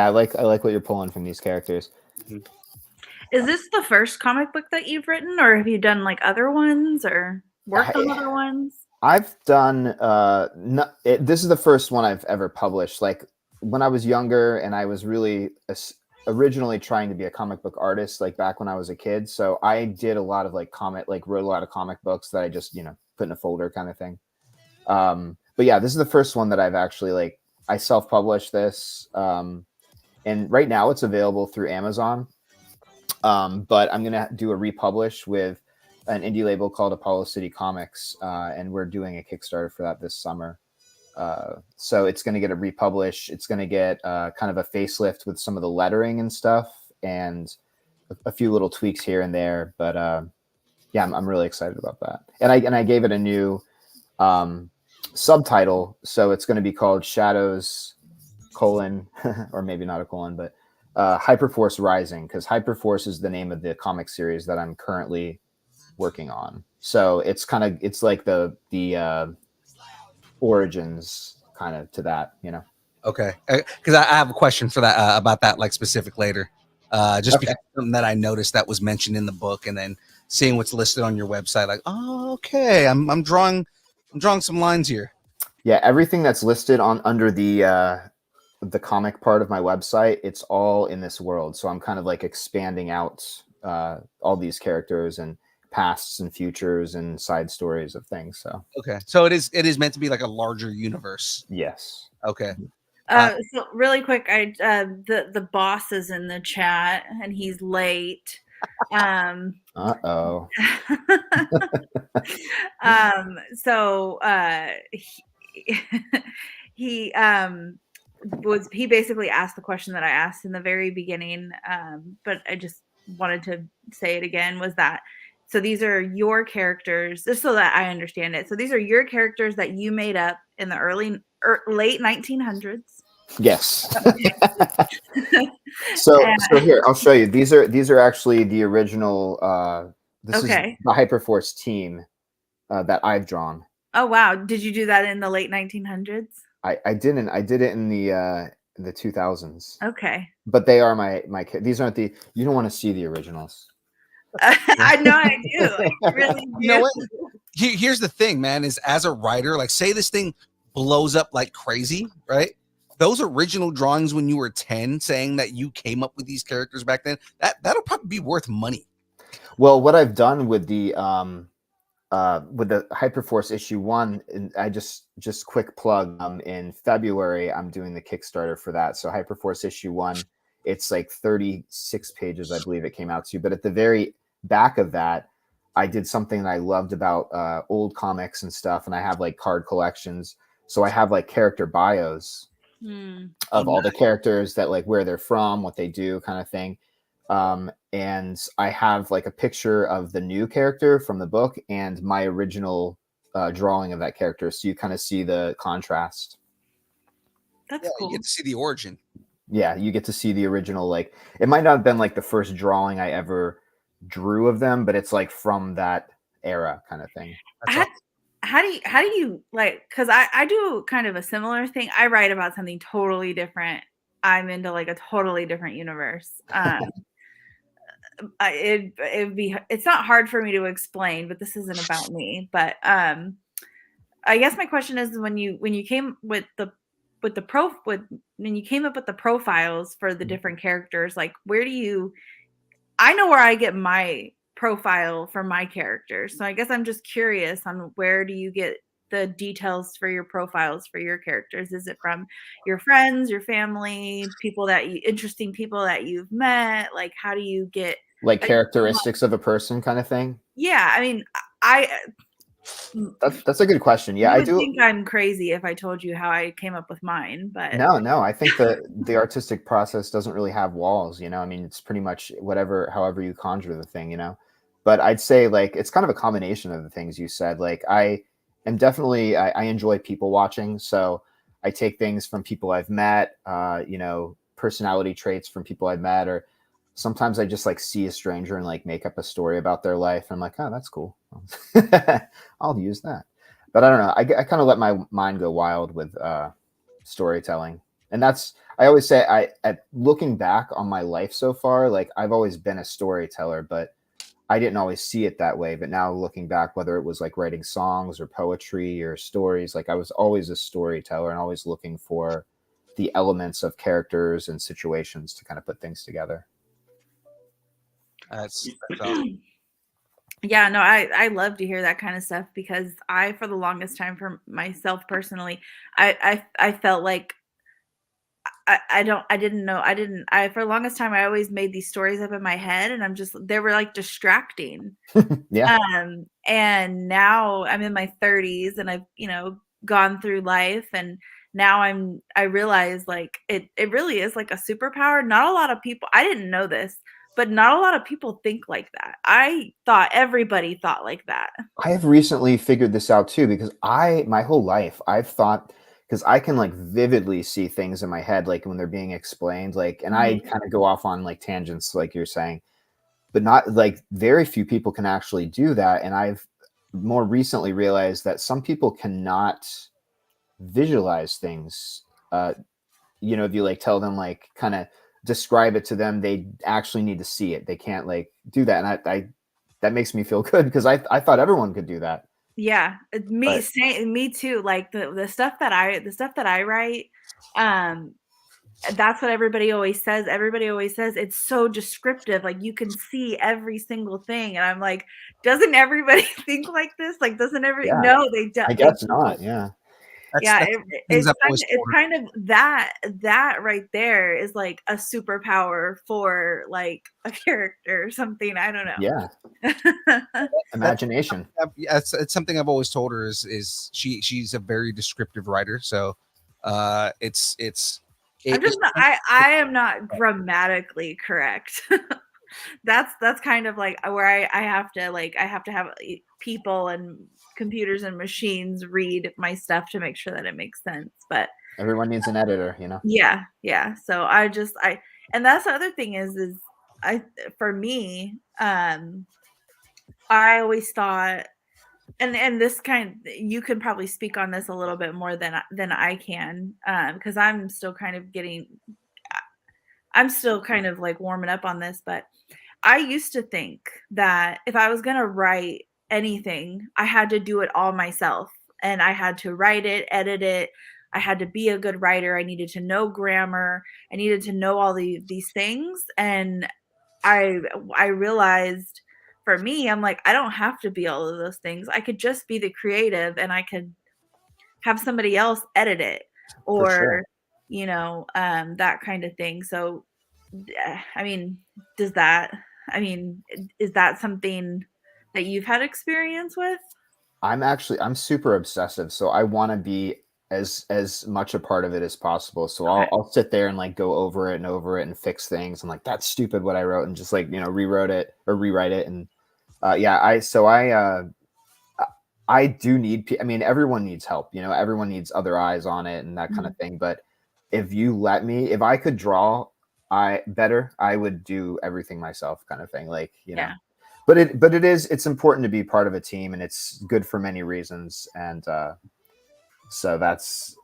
like what you're pulling from these characters. Mm-hmm. Is this the first comic book that you've written, or have you done like other ones or worked on other ones? I've done this is the first one I've ever published. Like when I was younger and I was really originally trying to be a comic book artist, like back when I was a kid. So I did a lot of wrote a lot of comic books that I just, put in a folder kind of thing. But yeah, this is the first one that I've actually I self-published this. And right now it's available through Amazon. But I'm going to do a republish with an indie label called Apollo City Comics. And we're doing a Kickstarter for that this summer. So it's going to get a republish. It's going to get kind of a facelift with some of the lettering and stuff and a few little tweaks here and there. But yeah, I'm really excited about that. And I gave it a new subtitle. So it's going to be called Shadows : or maybe not a colon, but Hyperforce Rising, because Hyperforce is the name of the comic series that I'm currently working on. So it's like the origins kind of to that, Okay, because I have a question for that about that like specific later. Just Okay. because something that I noticed that was mentioned in the book, and then seeing what's listed on your website, like, oh, okay, I'm drawing some lines here. Yeah, everything that's listed under the comic part of my website, it's all in this world. So I'm kind of like expanding out all these characters and pasts and futures and side stories of things. So Okay, so it is meant to be like a larger universe. yes. Okay. So really quick, the boss is in the chat and he's late. Uh-oh. So he basically asked the question that I asked in the very beginning, but I just wanted to say it again, was that, so these are your characters, just so that I understand it. So these are your characters that you made up in the late 1900s. Yes. So here, I'll show you. These are actually the original this is the Hyperforce team that I've drawn. Oh wow. Did you do that in the late 1900s? I didn't. I did it in the 2000s. Okay. But they are my these aren't you don't want to see the originals. I know I do. I really do. You know what? Here's the thing, man, is as a writer, like say this thing blows up like crazy, right? Those original drawings when you were 10 saying that you came up with these characters back then, that'll probably be worth money. Well, what I've done with the Hyperforce issue 1, and I just quick plug, in February I'm doing the Kickstarter for that. So Hyperforce issue 1, it's like 36 pages, I believe it came out to. But at the very back of that, I did something that I loved about old comics and stuff, and I have like card collections. So I have like character bios Hmm. of all the characters, that like where they're from, what they do, kind of thing. And I have like a picture of the new character from the book and my original drawing of that character, so you kind of see the contrast. That's Yeah, cool. you get to see the origin. Yeah, you get to see the original. Like, it might not have been like the first drawing I ever drew of them, but it's like from that era, kind of thing. That's How, awesome. how do you like, because I do kind of a similar thing. I write about something totally different. I'm into like a totally different universe. It's not hard for me to explain, but this isn't about me. But I guess my question is, when you came with the when you came up with the profiles for the different characters, like, where do you, I know where I get my profile for my characters. So I guess I'm just curious on, where do you get the details for your profiles for your characters? Is it from your friends, your family, interesting people that you've met? Like, how do you get, Like how do you come up- characteristics of a person, kind of thing. yeah, I mean, I That's a good question. Yeah, you I would do. think I'm crazy if I told you how I came up with mine, but No, I think the artistic process doesn't really have walls, I mean, it's pretty much whatever, however you conjure the thing, But I'd say like it's kind of a combination of the things you said. Like, I am definitely, I enjoy people watching, so I take things from people I've met, personality traits from people I've met, or sometimes I just like see a stranger and like make up a story about their life. And I'm like, oh, that's cool. I'll use that. But I don't know. I kind of let my mind go wild with storytelling. And that's, I always say, at looking back on my life so far, like, I've always been a storyteller, but I didn't always see it that way. But now looking back, whether it was like writing songs or poetry or stories, like, I was always a storyteller and always looking for the elements of characters and situations to kind of put things together. That's awesome. yeah, no, I love to hear that kind of stuff, because I, for the longest time, for myself personally, I felt like I didn't know, for the longest time, I always made these stories up in my head, and they were like distracting. Yeah. And now I'm in my 30s, and I've, gone through life, and now I realize, like, it really is like a superpower. Not a lot of people, I didn't know this, but not a lot of people think like that. I thought everybody thought like that. I have recently figured this out too, because my whole life I've thought, because I can like vividly see things in my head, like when they're being explained, like, and I kind of go off on like tangents, like you're saying, but not like, very few people can actually do that. And I've more recently realized that some people cannot visualize things. If you like tell them, like, kind of describe it to them, they actually need to see it. They can't like do that. And I that makes me feel good, because I thought everyone could do that. Yeah, me too. Like, the stuff that I write, that's what everybody always says. Everybody always says it's so descriptive. Like, you can see every single thing, and I'm like, doesn't everybody think like this? Like, doesn't Yeah. No, they don't. I guess not. Yeah. It's kind of that right there is like a superpower for like a character or something. I don't know. Yeah. Imagination. It's something I've always told her is she's a very descriptive writer. So I am not grammatically correct. That's kind of like where I have to have people and computers and machines read my stuff to make sure that it makes sense. But everyone needs an editor, Yeah. So and that's the other thing is for me, I always thought, and this you can probably speak on this a little bit more than I can, because I'm still kind of like warming up on this. But I used to think that if I was going to write anything, I had to do it all myself, and I had to write it, edit it. I had to be a good writer. I needed to know grammar. I needed to know all these things. And I realized, for me, I'm like, I don't have to be all of those things. I could just be the creative, and I could have somebody else edit it, or, that kind of thing. So, I mean, is that something that you've had experience with? I'm super obsessive. So I want to be as much a part of it as possible. So Okay. I'll sit there and like go over it and fix things. I'm like, that's stupid what I wrote, and just like, rewrote it or rewrite it. And I do need, I mean, everyone needs help, everyone needs other eyes on it and that kind of thing. But if you let me, if I could draw I would do everything myself, kind of thing. Like, Yeah. but it's important to be part of a team, and it's good for many reasons. And so that's,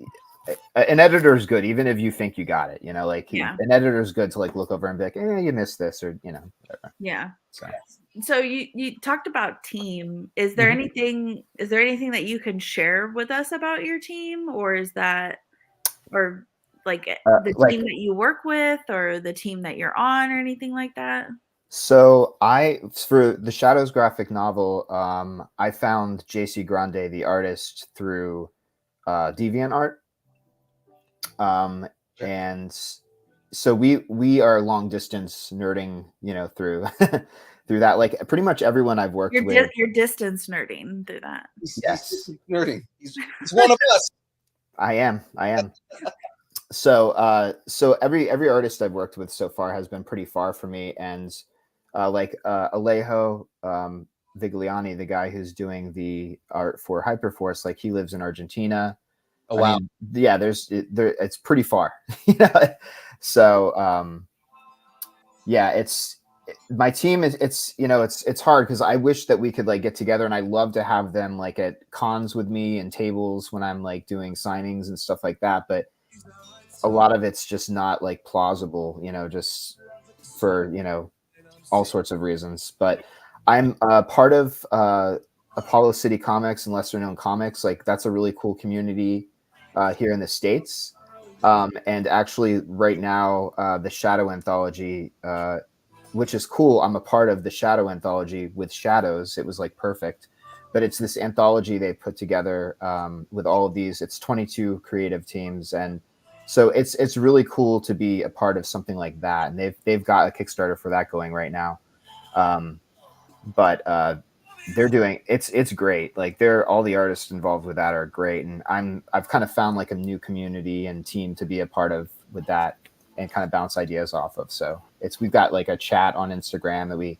an editor is good, even if you think you got it, like Yeah. an editor is good to like look over and be like, you missed this, or, whatever. Yeah. So So you talked about team. Is there anything that you can share with us about your team, or is that, or like the team that you work with, or the team that you're on, or anything like that? So for the Shadows graphic novel, I found JC Grande, the artist, through DeviantArt. And so we are long distance nerding, through through that. Like pretty much everyone I've worked with. You're distance nerding through that. Yes. He's nerding. He's one of us. I am. So every artist I've worked with so far has been pretty far for me. And Alejo Vigliani, the guy who's doing the art for Hyperforce, like he lives in Argentina. Oh wow. I mean, yeah, it's pretty far. So yeah, it's my team is it's hard because I wish that we could like get together, and I love to have them like at cons with me and tables when I'm like doing signings and stuff like that, but a lot of it's just not like plausible, just for all sorts of reasons. But I'm part of Apollo City Comics and Lesser Known Comics. Like that's a really cool community here in the States. And actually right now the Shadow Anthology, which is cool. I'm a part of the Shadow Anthology with Shadows. It was like perfect. But it's this anthology they put together with all of these. It's 22 creative teams, and so it's really cool to be a part of something like that. And they've got a Kickstarter for that going right now. But they're doing it's great. Like all the artists involved with that are great, and I've kind of found like a new community and team to be a part of with that and kind of bounce ideas off of. So we've got like a chat on Instagram that we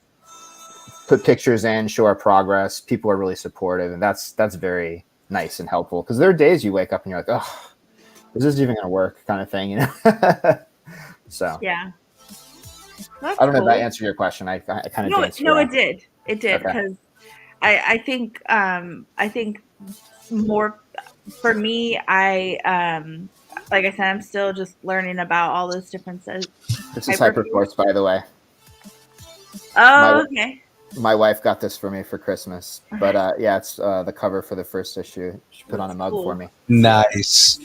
put pictures in, show our progress. People are really supportive, and that's very nice and helpful, because there are days you wake up and you're like, oh, is this even gonna work, kind of thing, So yeah. That's I don't know cool. if that answered your question. I kind of No, it did. It did, Okay. because I think more for me, like I said, I'm still just learning about all those different This is Hyperforce, by the way. Oh, okay. My wife got this for me for Christmas, but yeah, it's the cover for the first issue. She put on a mug for me. Nice.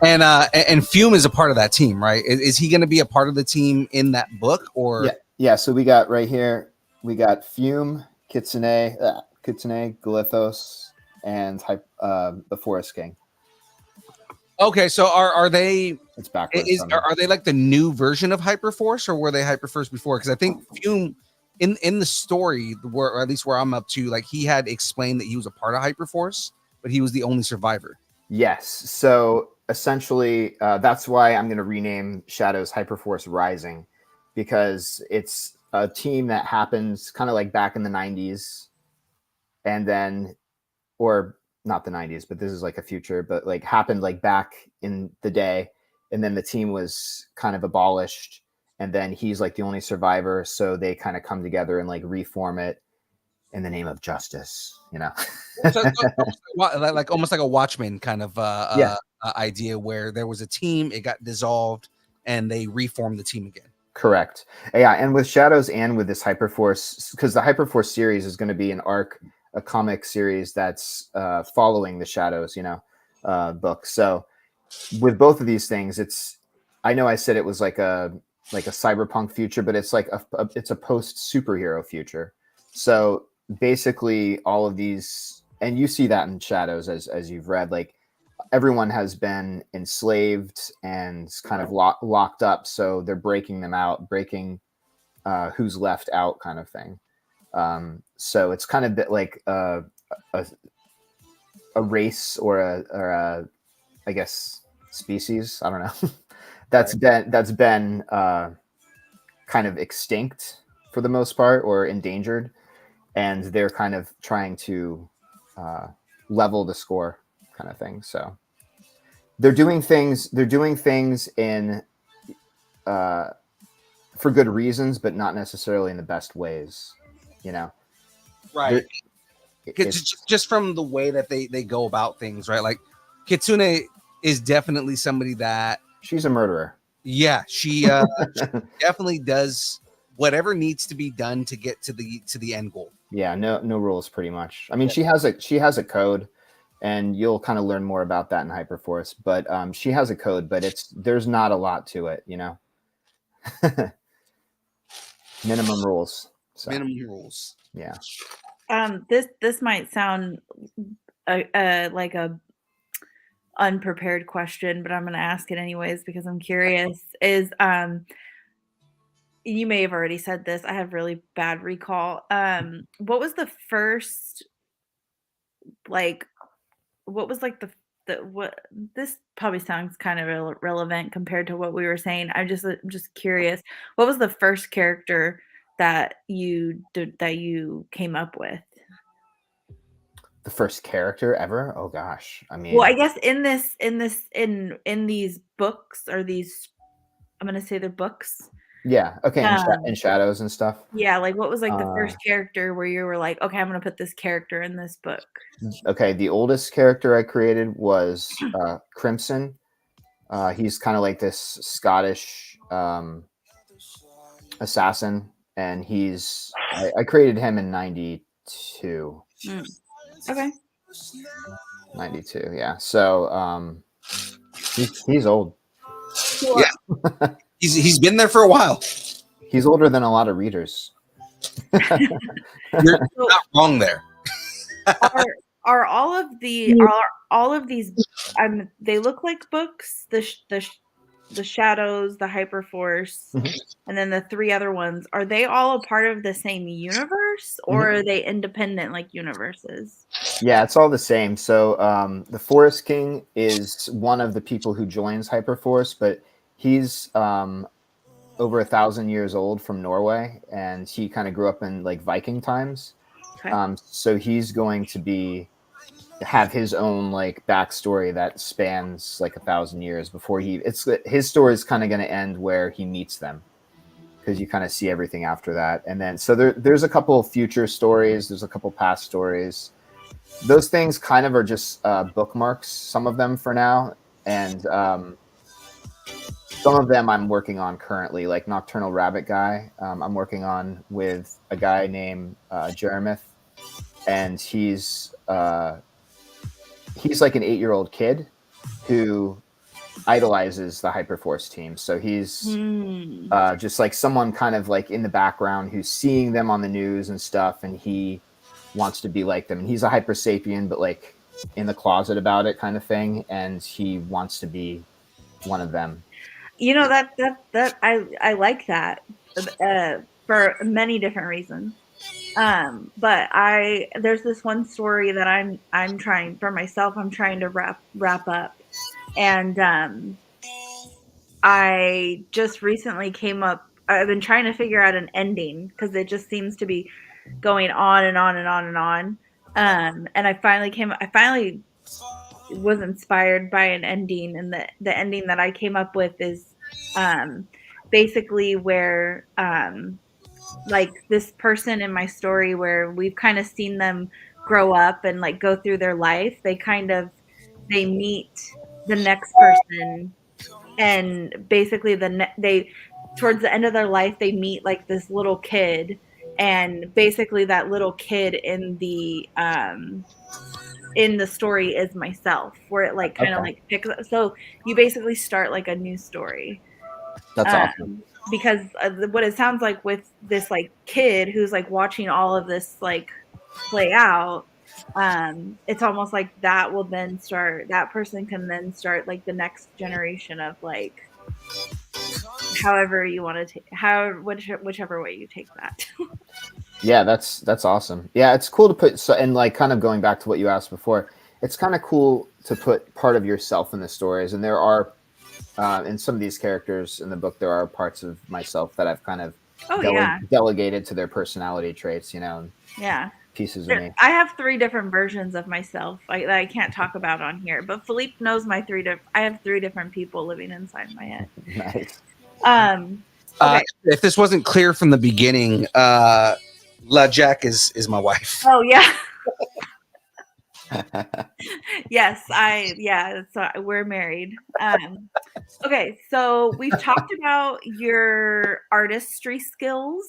And Fume is a part of that team, right? Is he going to be a part of the team in that book, or? Yeah. So we got right here, we got Fume, Kitsune, Galithos, and the Forest King. Okay, so are they? It's backwards. Are they like the new version of Hyperforce, or were they Hyperforce before? Because I think Fume, in the story, or at least where I'm up to, like he had explained that he was a part of Hyperforce, but he was the only survivor. Yes. So essentially, that's why I'm going to rename Shadows Hyperforce Rising, because it's a team that happens kind of like back in the 90s, and then, or not the 90s, but this is like a future, but like happened like back in the day, and then the team was kind of abolished, and then he's like the only survivor, so they kind of come together and like reform it in the name of justice, So, like almost like a Watchmen kind of idea, where there was a team, it got dissolved, and they reformed the team again. Correct. Yeah, and with Shadows and with this Hyperforce, because the Hyperforce series is going to be a comic series that's following the Shadows, book. So with both of these things, I know I said it was like a cyberpunk future, but it's like it's a post superhero future. So basically all of these, and you see that in Shadows as you've read, like everyone has been enslaved and kind of locked up. So they're breaking them out, breaking who's left out, kind of thing. So it's kind of bit like a race or a I guess, species. I don't know. that's been kind of extinct for the most part, or endangered, and they're kind of trying to level the score, kind of thing. So they're doing things. They're doing things in for good reasons, but not necessarily in the best ways. You know, Right. It's, Just from the way that they go about things, right? Like Kitsune is definitely somebody that, she's a murderer. yeah, she definitely does whatever needs to be done to get to the end goal. Yeah, no rules, pretty much. I mean, she has a code, and you'll kind of learn more about that in Hyperforce. But she has a code, but there's not a lot to it, you know. Minimum rules. So, Minimum rules. yeah. This might sound like a unprepared question, but I'm going to ask it anyways because I'm curious. Is you may have already said this. I have really bad recall. What was the first, like, what was like the what? This probably sounds kind of irrelevant compared to what we were saying. I'm just curious. What was the first character that you came up with? The first character ever? Oh gosh. I mean, Well, I guess in these books, or these, I'm gonna say they're books. yeah. Okay. In shadows and stuff. Yeah, like what was like the first character where you were like, okay, I'm gonna put this character in this book? Okay. The oldest character I created was Crimson. He's kind of like this Scottish assassin, and I created him in 92. Okay. 92, yeah. So he's old. Yeah. He's been there for a while. He's older than a lot of readers. You're not wrong there. Are all of these they look like books, the Shadows, the Hyperforce, and then the three other ones, are they all a part of the same universe, or are they independent like universes? Yeah, it's all the same. So the Forest King is one of the people who joins Hyperforce, but he's over 1,000 years old from Norway, and he kind of grew up in like Viking times. Okay. So he's going to have his own like backstory that spans like 1,000 years before his story is kind of going to end where he meets them, because you kind of see everything after that. And then so there's a couple of future stories, there's a couple past stories. Those things kind of are just bookmarks, some of them for now, and some of them I'm working on currently, like Nocturnal Rabbit Guy. I'm working on with a guy named Jeremith, and he's like an 8-year-old kid who idolizes the Hyperforce team. So he's just like someone kind of like in the background who's seeing them on the news and stuff, and he wants to be like them. And he's a Hyper Sapien, but like in the closet about it, kind of thing. And he wants to be one of them. You know, that I like that for many different reasons. But there's this one story that I'm trying for myself. I'm trying to wrap up, and I just recently came up. I've been trying to figure out an ending because it just seems to be going on and on and on and on. And I finally was inspired by an ending, and the ending that I came up with is basically where like this person in my story, where we've kind of seen them grow up and like go through their life, they meet the next person, and basically they towards the end of their life they meet like this little kid, and basically that little kid in the story is myself, where it like kind of like picks up. So you basically start like a new story. That's awesome. Because what it sounds like with this like kid who's like watching all of this like play out, it's almost like that person can then start like the next generation of like however you want to take, whichever way you take that. Yeah, that's awesome. Yeah, it's cool to put and like kind of going back to what you asked before, it's kind of cool to put part of yourself in the stories, and there are in some of these characters in the book, there are parts of myself that I've kind of Oh yeah, delegated to their personality traits, you know, and yeah. pieces of me. I have 3 different versions of myself that I can't talk about on here, but Philippe knows my 3 different. I have 3 different people living inside my head. Nice. Okay. If this wasn't clear from the beginning, La Jack is my wife. Oh yeah. Yes, so we're married. Okay, so we've talked about your artistry skills,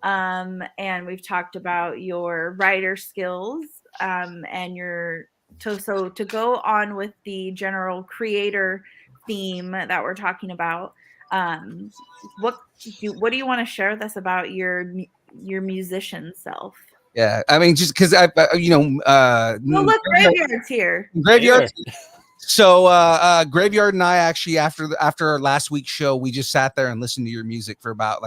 and we've talked about your writer skills, and so to go on with the general creator theme that we're talking about, what do you want to share with us about your musician self? Yeah, I mean, just because Oh, look, Graveyard's here. Graveyard. So Graveyard and I actually after last week's show, we just sat there and listened to your music for about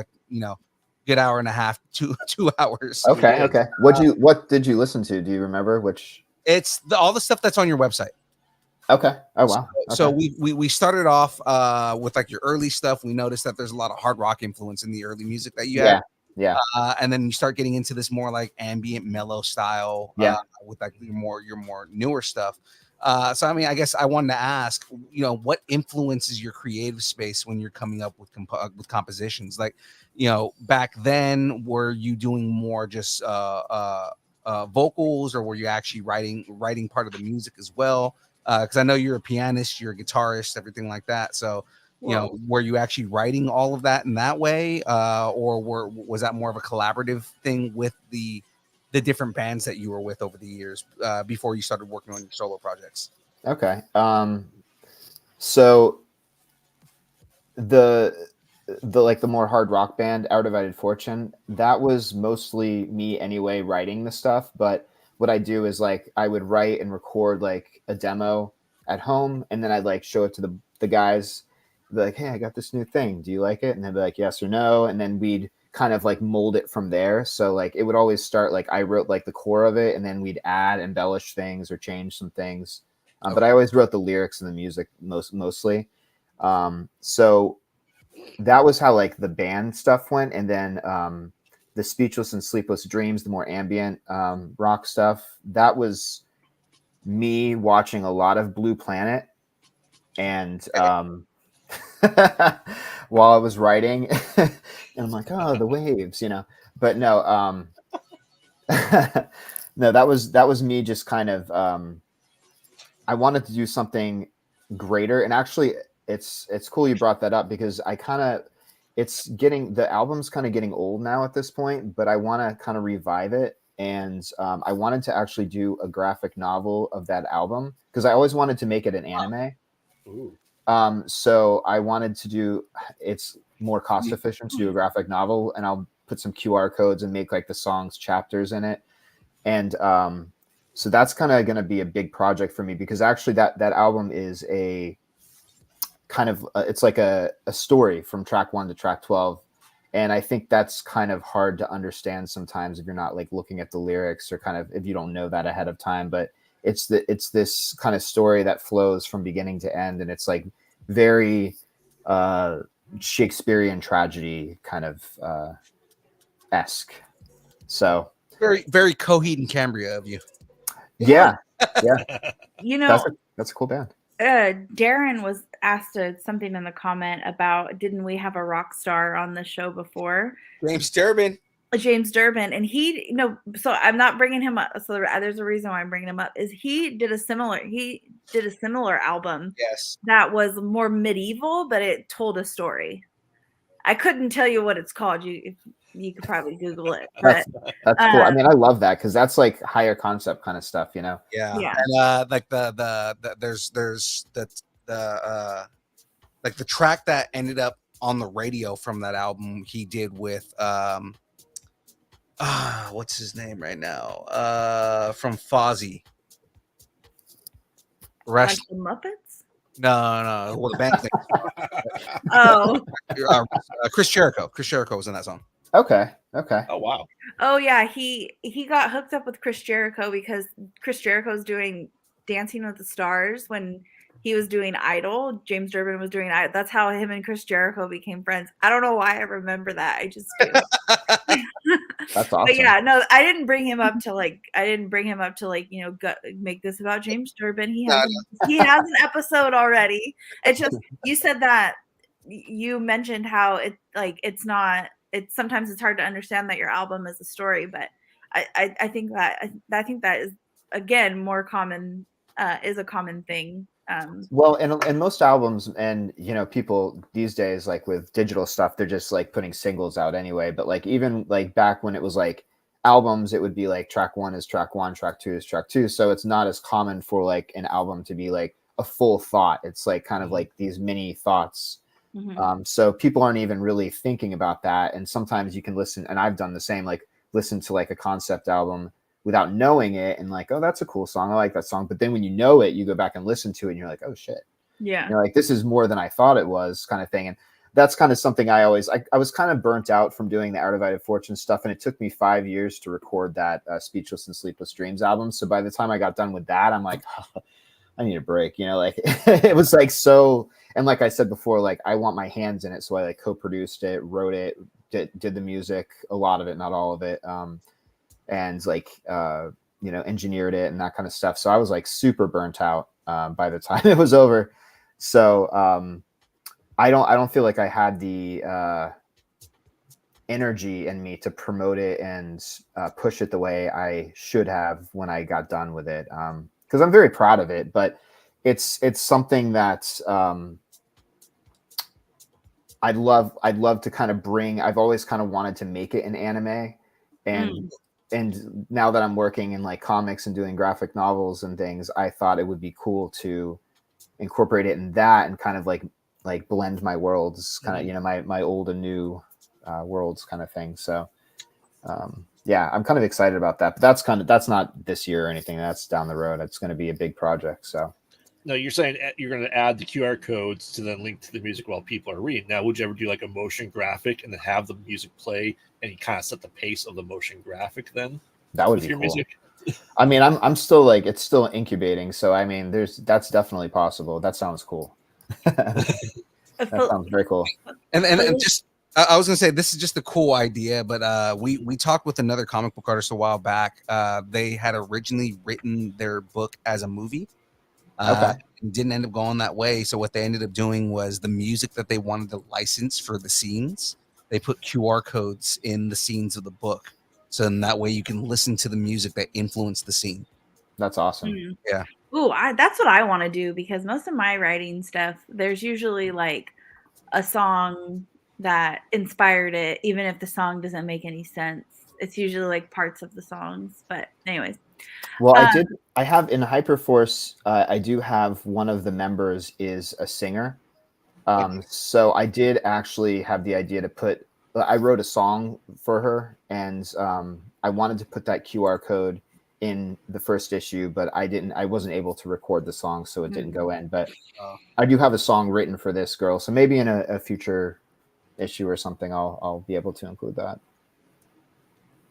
good hour and a half, 2 hours. Okay. What did you listen to? Do you remember which? It's all the stuff that's on your website. Okay. Oh wow. So we started off with like your early stuff. We noticed that there's a lot of hard rock influence in the early music that you had. Yeah. And then you start getting into this more like ambient mellow style with like your more newer stuff. So I mean, I guess I wanted to ask, what influences your creative space when you're coming up with compositions? Like, back then, were you doing more just vocals, or were you actually writing part of the music as well? Because I know you're a pianist, you're a guitarist, everything like that. So, were you actually writing all of that in that way, or was that more of a collaborative thing with the different bands that you were with over the years before you started working on your solo projects? Okay. So the more hard rock band, Our Divided Fortune, that was mostly me anyway, writing the stuff. But what I do is like I would write and record like a demo at home, and then I'd like show it to the guys. Be like, hey, I got this new thing. Do you like it? And they'd be like, yes or no. And then we'd kind of like mold it from there. So like it would always start like I wrote like the core of it, and then we'd embellish things or change some things. But I always wrote the lyrics and the music mostly. So that was how like the band stuff went. And then the Speechless and Sleepless Dreams, the more ambient rock stuff, that was me watching a lot of Blue Planet. And while I was writing, and I'm like, oh, the waves, but no, no, that was me just kind of, I wanted to do something greater. And actually it's cool you brought that up, because the album's kind of getting old now at this point, but I want to kind of revive it. And I wanted to actually do a graphic novel of that album, because I always wanted to make it an anime. Ooh. So I wanted to do, it's more cost efficient to do a graphic novel, and I'll put some QR codes and make like the songs chapters in it. And so that's kind of going to be a big project for me, because actually that album is a kind of, it's like a story from track 1 to track 12. And I think that's kind of hard to understand sometimes if you're not like looking at the lyrics, or kind of if you don't know that ahead of time. But it's this kind of story that flows from beginning to end, and it's like very Shakespearean tragedy kind of esque. So very, very Coheed and Cambria of you. Yeah. That's a cool band. Darren was asked something in the comment about, didn't we have a rock star on the show before? James Durbin, and he, so I'm not bringing him up. So there's a reason why I'm bringing him up, is he did a similar album. Yes. That was more medieval, but it told a story. I couldn't tell you what it's called. You could probably Google it. But, that's cool. I mean, I love that, because that's like higher concept kind of stuff, Yeah. Yeah. And like there's like the track that ended up on the radio from that album he did with what's his name right now? From Fozzy. Like the Muppets? No. Well, the band thing. Oh. Chris Jericho. Chris Jericho was in that song. Okay. Oh wow. Oh yeah, he got hooked up with Chris Jericho because Chris Jericho's doing Dancing with the Stars when he was doing Idol. James Durbin was doing Idol. That's how him and Chris Jericho became friends. I don't know why I remember that. I just do. That's But awesome. yeah, no, I didn't bring him up to like make this about James Durbin. He has an episode already. It's just you said that you mentioned how it's not sometimes it's hard to understand that your album is a story, but I think that is again more common is a common thing. Well, and most albums, and people these days, like with digital stuff, they're just like putting singles out anyway. But like even like back when it was like albums, it would be like track 1 is track 1, track 2 is track 2. So it's not as common for like an album to be like a full thought. It's like kind of like these mini thoughts. So people aren't even really thinking about that. And sometimes you can listen, and I've done the same, like listen to like a concept album without knowing it and like, oh, that's a cool song. I like that song. But then when you know it, you go back and listen to it and you're like, oh shit. Yeah. Like this is more than I thought it was, kind of thing. And that's kind of something I was kind of burnt out from doing the Artivated Fortune stuff. And it took me 5 years to record that Speechless and Sleepless Dreams album. So by the time I got done with that, I'm like, oh, I need a break, like it was like so. And like I said before, like I want my hands in it. So I like co-produced it, wrote it, did the music, a lot of it, not all of it. And like, engineered it and that kind of stuff. So I was like super burnt out by the time it was over. So I don't feel like I had the energy in me to promote it and push it the way I should have when I got done with it. Because I'm very proud of it, but it's something that I'd love to kind of bring. I've always kind of wanted to make it an anime, and now that I'm working in like comics and doing graphic novels and things, I thought it would be cool to incorporate it in that and kind of like blend my worlds, kind of my old and new worlds kind of thing. So yeah, I'm kind of excited about that. But that's not this year or anything. That's down the road. It's going to be a big project. So. No, you're saying you're going to add the QR codes to then link to the music while people are reading. Now, would you ever do like a motion graphic and then have the music play and you kind of set the pace of the motion graphic then? That would be cool. Music? I mean, I'm still like, it's still incubating. So, I mean, that's definitely possible. That sounds cool. That sounds very cool. And just, I was going to say, this is just a cool idea, but we talked with another comic book artist a while back. They had originally written their book as a movie. And didn't end up going that way. So what they ended up doing was the music that they wanted to license for the scenes, they put QR codes in the scenes of the book. So in that way you can listen to the music that influenced the scene. That's awesome. Yeah. Ooh, that's what I want to do, because most of my writing stuff, there's usually like a song that inspired it, even if the song doesn't make any sense. It's usually like parts of the songs. But anyways. Well, I have in Hyperforce, I do have one of the members is a singer. So I did actually have the idea to I wrote a song for her, and I wanted to put that QR code in the first issue, but I wasn't able to record the song, so it didn't go in. But I do have a song written for this girl. So maybe in a future issue or something, I'll be able to include that.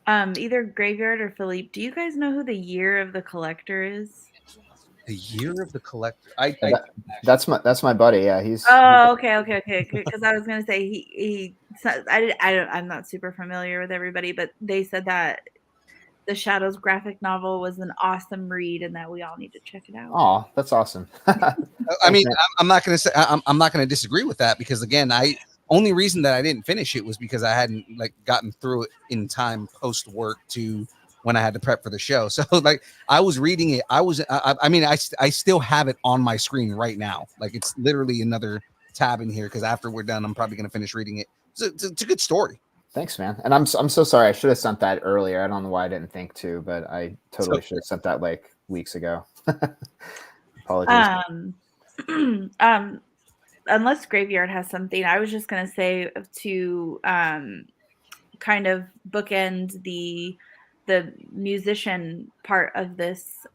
Either Graveyard or Philippe, do you guys know who the Year of the Collector is? The Year of the Collector. That's my buddy. Yeah, he's. Oh, okay. Because I was gonna say I'm not super familiar with everybody, but they said that the Shadows graphic novel was an awesome read, and that we all need to check it out. Oh, that's awesome. I mean, I'm not gonna say I'm not gonna disagree with that, because again, only reason that I didn't finish it was because I hadn't like gotten through it in time post work to when I had to prep for the show. So like I was reading it. I still have it on my screen right now. Like it's literally another tab in here, because after we're done, I'm probably going to finish reading it. It's a good story. Thanks, man. And I'm so sorry. I should have sent that earlier. I don't know why I didn't think to, but I totally should have sent that like weeks ago. Apologies. Unless Graveyard has something, I was just going to say to kind of bookend the musician part of this.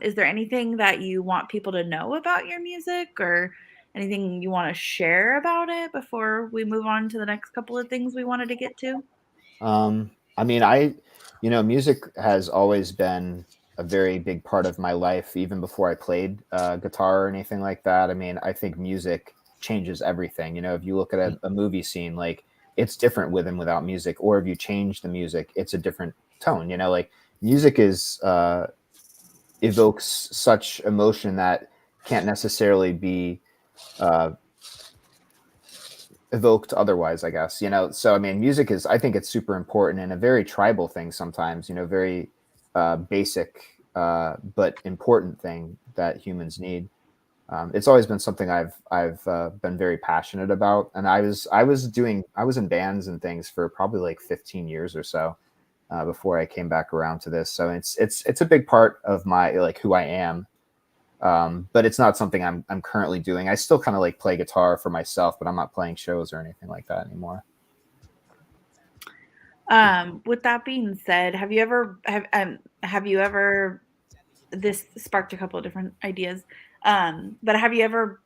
Is there anything that you want people to know about your music, or anything you want to share about it before we move on to the next couple of things we wanted to get to? I mean, music has always been a very big part of my life, even before I played guitar or anything like that. I mean, I think music changes everything. You know, if you look at a movie scene, like it's different with and without music, or if you change the music, it's a different tone. You know, like music is evokes such emotion that can't necessarily be evoked otherwise, I guess, you know. So I mean, music is, I think it's super important and a very tribal thing sometimes, you know, very basic but important thing that humans need. It's always been something I've been very passionate about, and I was in bands and things for probably like 15 years or so before I came back around to this. So it's a big part of my, like, who I am. But it's not something I'm currently doing. I still kind of like play guitar for myself, but I'm not playing shows or anything like that anymore. With that being said, have you ever this sparked a couple of different ideas. But have you ever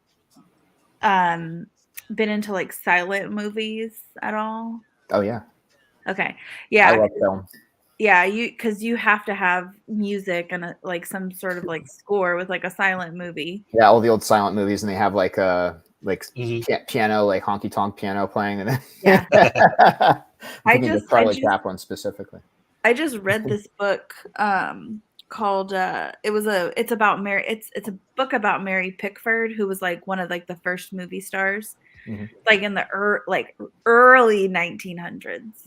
been into like silent movies at all? Oh yeah. Okay. Yeah. I love film. Yeah, because you have to have music and like some sort of like score with like a silent movie. Yeah, all the old silent movies, and they have like a piano, like honky tonk piano playing, and then yeah. I just that one specifically. I just read this book called it's about Mary. It's a book about Mary Pickford, who was like one of like the first movie stars, like in the early 1900s.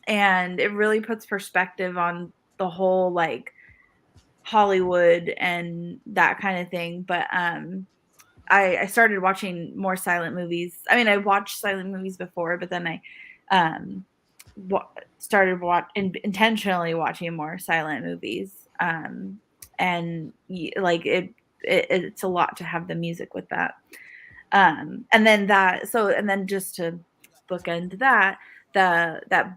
And it really puts perspective on the whole like Hollywood and that kind of thing. But I started watching more silent movies. I mean, I watched silent movies before, but then I started intentionally watching more silent movies. And like it's a lot to have the music with that. And then just to bookend that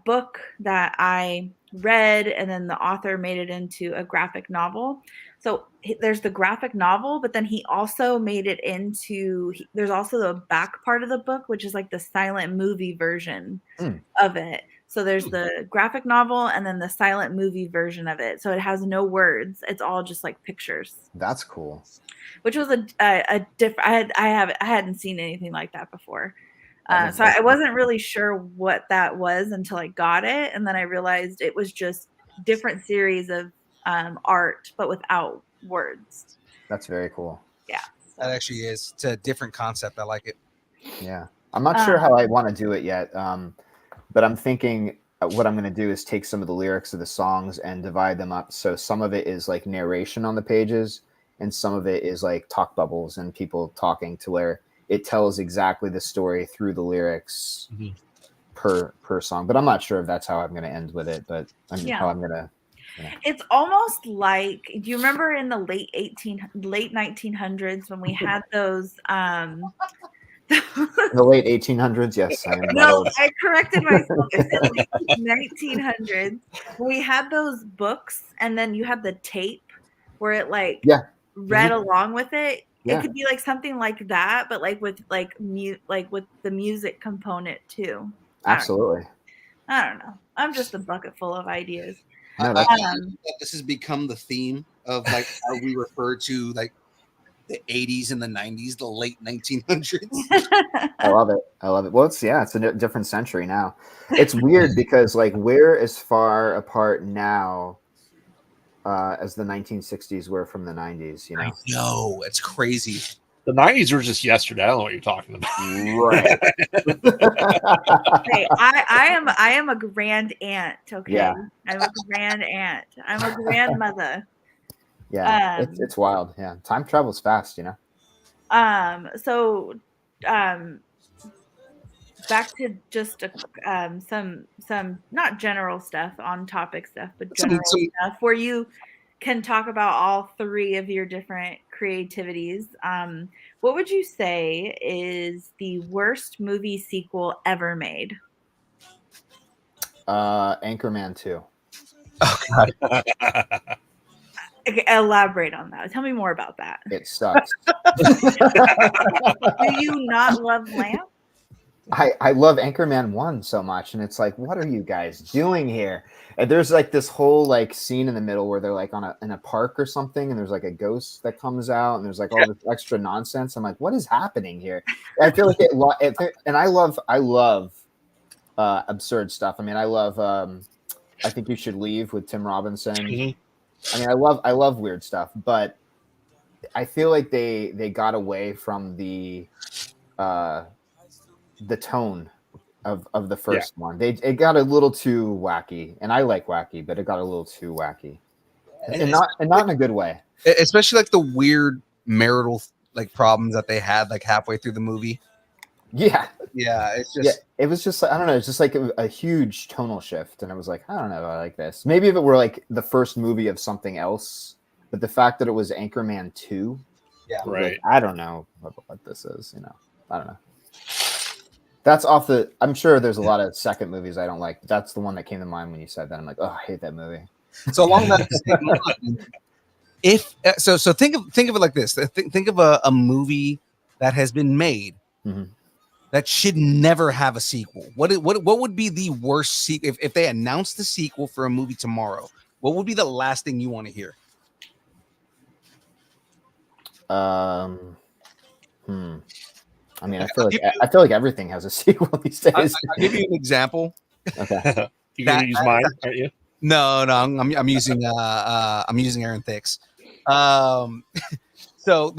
book that I read, and then the author made it into a graphic novel. So there's the graphic novel, but then he also made it into, there's also the back part of the book, which is like the silent movie version of it. So there's the graphic novel and then the silent movie version of it. So it has no words. It's all just like pictures. That's cool. Which was a different, I hadn't seen anything like that before. So I wasn't really sure what that was until I got it. And then I realized it was just different series of art, but without words. That's very cool. Yeah. That actually is. It's a different concept. I like it. Yeah. I'm not sure how I want to do it yet. But I'm thinking what I'm going to do is take some of the lyrics of the songs and divide them up. So some of it is like narration on the pages, and some of it is like talk bubbles and people talking, to where it tells exactly the story through the lyrics per song. But I'm not sure if that's how I'm going to end with it, but how I'm going to. It's almost like, do you remember in the late 1900s when we had those the late 1800s? Yes. I corrected myself. It's the late 1900s. We had those books, and then you had the tape where it read along with it. Yeah. It could be like something like that, but like with with the music component too. Absolutely. I don't know. I'm just a bucket full of ideas. No, this has become the theme of like how we refer to like the 80s and the 90s, the late 1900s. I love it. Well, it's a different century now. It's weird because like we're as far apart now as the 1960s were from the 90s, you know? I know, it's crazy. The 90s were just yesterday. I don't know what you're talking about. Right. Okay, I am a grand aunt, okay? Yeah. I'm a grand aunt. I'm a grandmother. Yeah, it's wild. Yeah, time travels fast, you know. So back to just some not general stuff, on topic stuff, but general stuff where you can talk about all three of your different creativities. What would you say is the worst movie sequel ever made? Anchorman 2. Oh God. Okay, elaborate on that. Tell me more about that. It sucks. Do you not love Lamp? I love Anchorman 1 so much, and it's like, what are you guys doing here? And there's like this whole like scene in the middle where they're like in a park or something, and there's like a ghost that comes out, and there's like all this extra nonsense. I'm like, what is happening here? I feel like and I love absurd stuff. I mean, I love I Think You Should Leave with Tim Robinson. Mhm. I mean, I love weird stuff, but I feel like they got away from the tone of the first one. It got a little too wacky, and I like wacky, but it got a little too wacky, and not in a good way. Especially like the weird marital like problems that they had like halfway through the movie. Yeah, It's just it was just I don't know. It's just like a huge tonal shift, and I was like, I don't know, I like this. Maybe if it were like the first movie of something else, but the fact that it was Anchorman 2, Right. like, I don't know what this is. I don't know. That's off the. I'm sure there's a lot of second movies I don't like. But that's the one that came to mind when you said that. I'm like, oh, I hate that movie. so along that same line, if so think of it like this. Think of a movie that has been made Mhm. that should never have a sequel. What would be the worst sequel if they announced the sequel for a movie tomorrow? What would be the last thing you want to hear? I mean, I feel like everything has a sequel these days. I'll give you an example. Okay. You're gonna use mine, aren't you? No, I'm using Aaron Thicks. So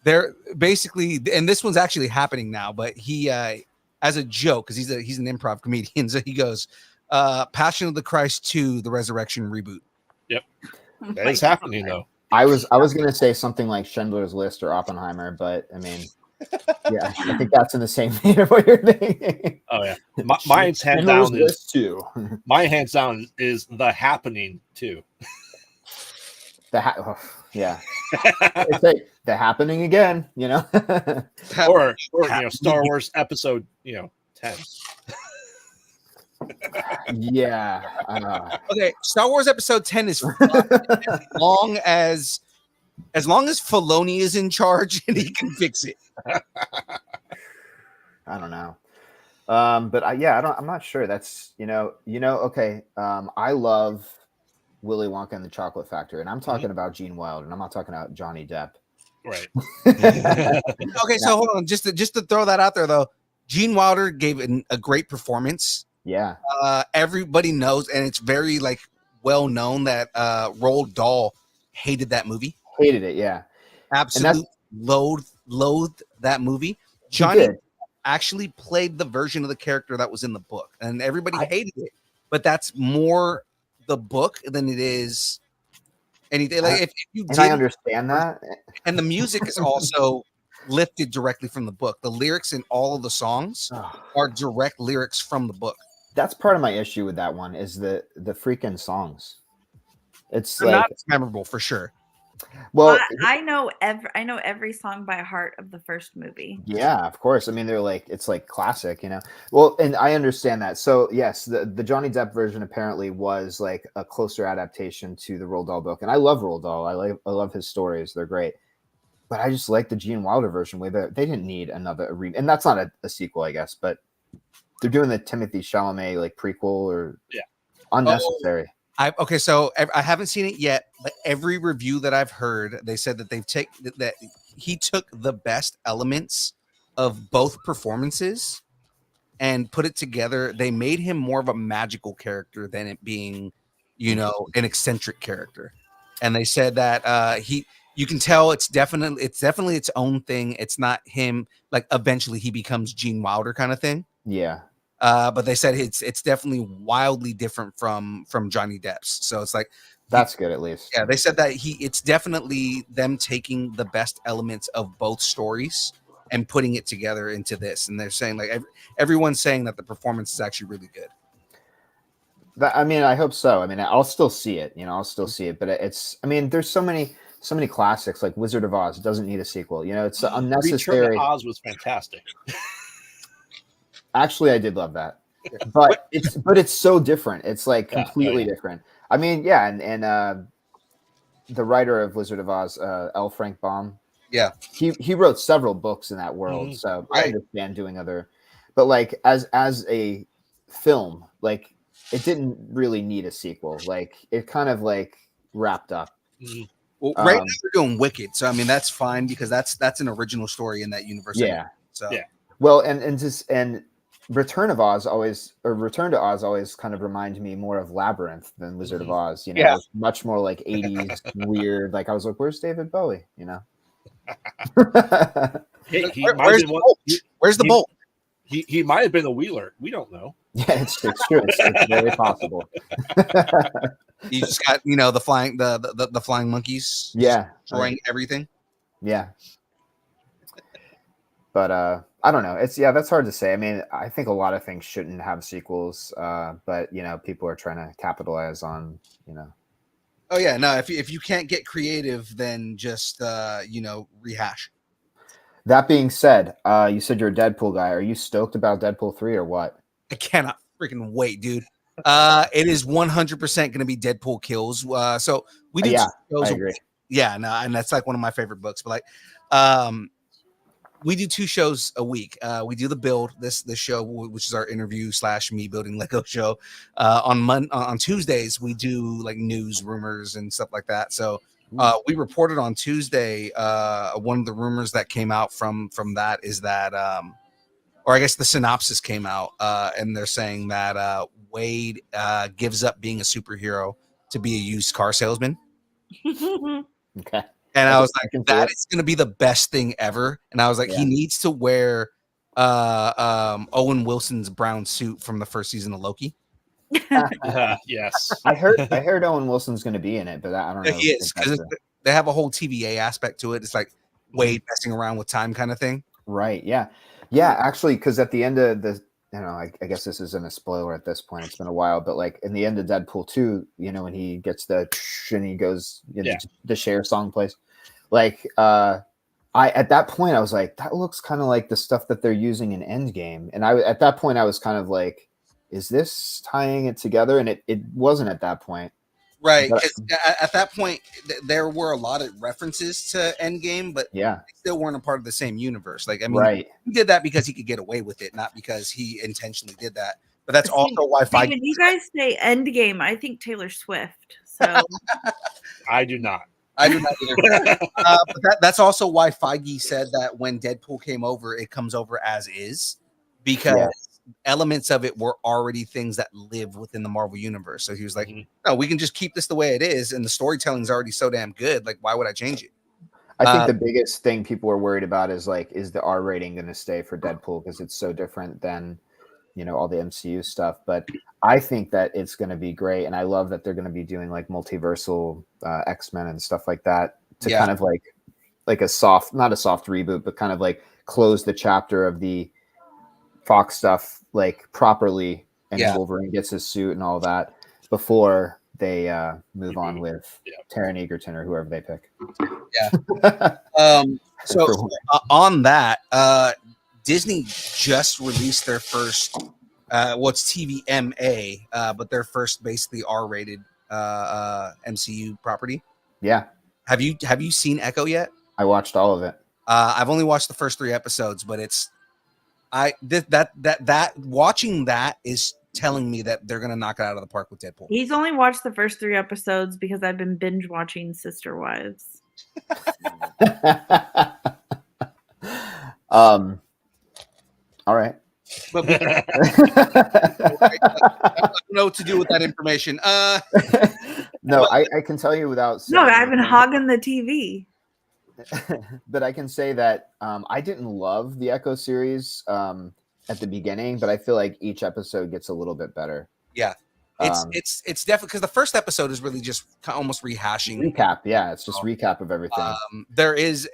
they're basically, and this one's actually happening now, but he as a joke, because he's an improv comedian, so he goes, Passion of the Christ 2, the Resurrection reboot. Yep. That is happening though. I was gonna say something like Schindler's List or Oppenheimer, but I mean, yeah, I think that's in the same vein of what you're thinking. Oh yeah. Mine's hands Schindler's down is List too. my hands down is The Happening too. Yeah, it's like the happening again, Or Star Wars episode 10. Yeah. Okay, Star Wars Episode 10 is as long as Filoni is in charge and he can fix it. I don't know. But I'm not sure. That's okay. I love Willy Wonka and the Chocolate Factory, and I'm talking about Gene Wilder, and I'm not talking about Johnny Depp. Right. Okay, so hold on, just to throw that out there though, Gene Wilder gave a great performance. Yeah. Everybody knows, and it's very like well known that Roald Dahl hated that movie. Hated it, yeah. Absolutely loathed that movie. Johnny actually played the version of the character that was in the book, and everybody hated it. But that's more the book than it is anything. Like if you did, I understand that. And the music is also lifted directly from the book. The lyrics in all of the songs are direct lyrics from the book. That's part of my issue with that one is the freaking songs. It's They're not as memorable for sure. Well, I know every song by heart of the first movie. Yeah, of course. I mean, it's like classic, Well, and I understand that. So yes, the Johnny Depp version apparently was like a closer adaptation to the Roald Dahl book, and I love Roald Dahl. I love his stories; they're great. But I just like the Gene Wilder version way better. They didn't need another and that's not a sequel, I guess. But they're doing the Timothy Chalamet like prequel or unnecessary. Okay, so I haven't seen it yet, but every review that I've heard, they said that that he took the best elements of both performances and put it together. They made him more of a magical character than it being, an eccentric character. And they said that you can tell it's definitely its own thing. It's not him. Like eventually he becomes Gene Wilder kind of thing. Yeah. But they said it's definitely wildly different from Johnny Depp's. So it's like that's good at least. Yeah, they said that it's definitely them taking the best elements of both stories and putting it together into this. And they're saying like everyone's saying that the performance is actually really good. I mean, I hope so. I mean, I'll still see it. I'll still see it. But there's so many classics like Wizard of Oz. It doesn't need a sequel. It's unnecessary. Return to Oz was fantastic. Actually, I did love that, but it's so different. It's like completely different. I mean, yeah, and the writer of Wizard of Oz, L. Frank Baum, yeah, he wrote several books in that world, so I understand doing other. but like as a film, like it didn't really need a sequel. Like it kind of like wrapped up. Mhm. Well, right now they're doing Wicked, so I mean that's fine because that's an original story in that universe. Yeah. anyway. So Yeah. Well, and Return to Oz always kind of reminds me more of Labyrinth than Wizard of Oz. You know, Yeah. it's much more like 80s weird. Like I was like, where's David Bowie? You know. Hey, he Where- might where's, have the been bolt? Where's the he- bolt? he might have been a Wheeler. We don't know. Yeah, it's true. It's very possible. You just got the flying the flying monkeys. Yeah. destroying everything. Yeah. But I don't know. That's hard to say. I mean, I think a lot of things shouldn't have sequels, but people are trying to capitalize on, Oh yeah, no. If you can't get creative, then just rehash. That being said, you said you're a Deadpool guy. Are you stoked about Deadpool 3 or what? I cannot freaking wait, dude. It is 100% going to be Deadpool kills. So we do. Yeah, two shows I a agree. week. Yeah, no, and that's like one of my favorite books. But we do 2 shows a week. We do the build this show, which is our interview / me building Lego show. On Tuesdays we do like news, rumors, and stuff like that. So we reported on Tuesday. One of the rumors that came out from that is that, or I guess the synopsis came out, and they're saying that Wade gives up being a superhero to be a used car salesman. Okay. And I was I can like, see that it. is going to be the best thing ever. And I was like, Yeah. he needs to wear Owen Wilson's brown suit from the first season of Loki. Yes. I heard Owen Wilson's going to be in it, but I don't know. He is, because they have a whole TVA aspect to it. It's like Wade messing around with time kind of thing. Right. Yeah. Yeah. Actually, because at the end of the, I guess this isn't a spoiler at this point. It's been a while, but like in the end of Deadpool 2, when he gets the and he goes, the Cher song plays. Like, at that point I was like, that looks kind of like the stuff that they're using in Endgame. And at that point I was kind of like, is this tying it together? And it wasn't at that point. Right. But- 'Cause at that point, there were a lot of references to Endgame, but Yeah. they still weren't a part of the same universe. Like, I mean, Right. he did that because he could get away with it, not because he intentionally did that. But that's also why When you guys say Endgame, I think Taylor Swift. So I do not. I do not either. But that's also why Feige said that when Deadpool came over, it comes over as is, because elements of it were already things that live within the Marvel universe. So he was like, no, we can just keep this the way it is, and the storytelling is already so damn good. Like, why would I change it? I think the biggest thing people are worried about is like, is the R rating going to stay for Deadpool because it's so different than, all the MCU stuff. But I think that it's going to be great, and I love that they're going to be doing like multiversal X-Men and stuff like that to kind of like a soft, not a soft reboot, but kind of like close the chapter of the Fox stuff like properly, and Wolverine gets his suit and all that before they move on with Taron Egerton or whoever they pick. So on that, Disney just released their first, it's TVMA, but their first basically R-rated MCU property. Yeah. Have you seen Echo yet? I watched all of it. I've only watched the first 3 episodes, but watching that is telling me that they're gonna knock it out of the park with Deadpool. he's only watched the first 3 episodes because I've been binge watching Sister Wives. All right. But I don't know what to do with that information. No, I can tell you without No, saying I've been anything, hogging the TV. but I can say that I didn't love the Echo series at the beginning, but I feel like each episode gets a little bit better. Yeah. It's definitely because the first episode is really just almost rehashing Recap, yeah, it's just recap of everything. There is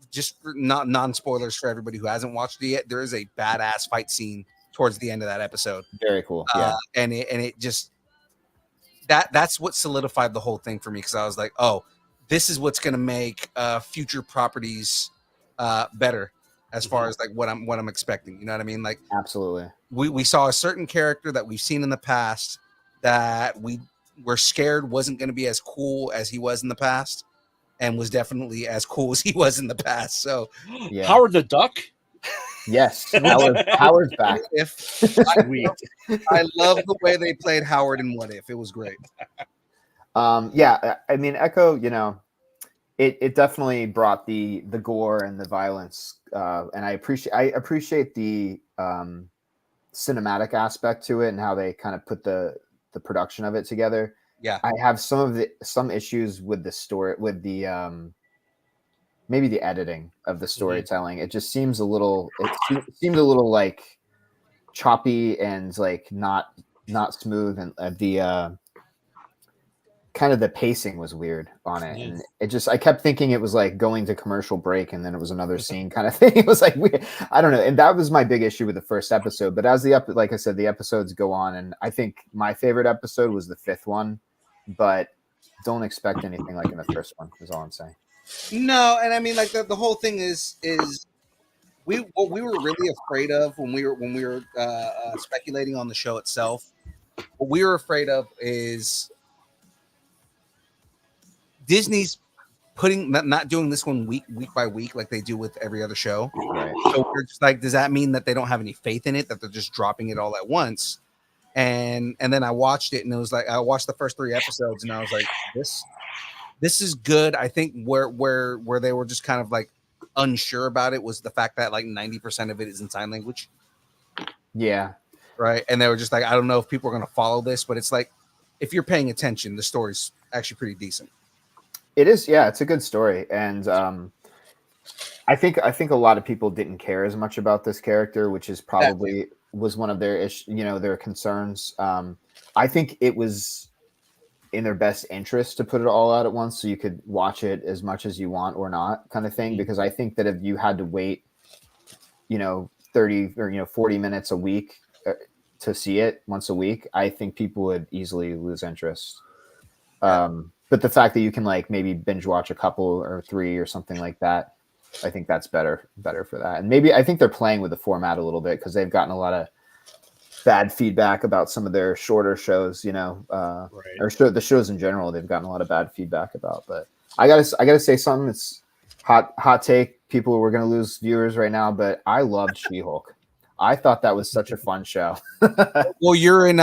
just not non-spoilers for everybody who hasn't watched it yet. There is a badass fight scene towards the end of that episode. Very cool. Yeah. And it just that's what solidified the whole thing for me, because I was like, oh, this is what's gonna make future properties better as far as like what I'm expecting. You know what I mean? Like, absolutely. We saw a certain character that we've seen in the past that we were scared wasn't going to be as cool as he was in the past, and was definitely as cool as he was in the past. So Yeah. Howard the Duck. Yes, Howard's back. If Sweet. I love the way they played Howard in What If. It was great. Yeah, I mean, Echo, you know, it definitely brought the gore and the violence, and I appreciate the cinematic aspect to it and how they kind of put the production of it together. Yeah. I have some issues with the story, with the maybe the editing of the storytelling. It just seemed a little like choppy and like not smooth, and the kind of the pacing was weird on it. And it just, I kept thinking it was like going to commercial break and then it was another scene kind of thing. It was like weird. I don't know. And that was my big issue with the first episode. But as like I said, the episodes go on, and I think my favorite episode was the 5th one, but don't expect anything like in the first one is all I'm saying. No, and I mean, like the whole thing is what we were really afraid of when we were speculating on the show itself. What we were afraid of is Disney's not doing this one week by week like they do with every other show. Right. So we're just like, does that mean that they don't have any faith in it, that they're just dropping it all at once? And then I watched it, and it was like, I watched the first 3 episodes, and I was like, this is good. I think where they were just kind of like unsure about it was the fact that like 90% of it is in sign language. Yeah. Right. And they were just like, I don't know if people are going to follow this, but it's like, if you're paying attention, the story's actually pretty decent. It is, yeah, it's a good story, and I think a lot of people didn't care as much about this character, which is probably was one of their their concerns. I think it was in their best interest to put it all out at once, so you could watch it as much as you want or not, kind of thing. Because I think that if you had to wait, 30 or 40 minutes a week to see it once a week, I think people would easily lose interest. But the fact that you can like maybe binge watch a couple or 3 or something like that, I think that's better for that. And maybe I think they're playing with the format a little bit because they've gotten a lot of bad feedback about some of their shorter shows, or the shows in general. They've gotten a lot of bad feedback about. But I gotta say something. It's hot take. People, we're gonna lose viewers right now, but I loved She-Hulk. I thought that was such a fun show. Well, you're in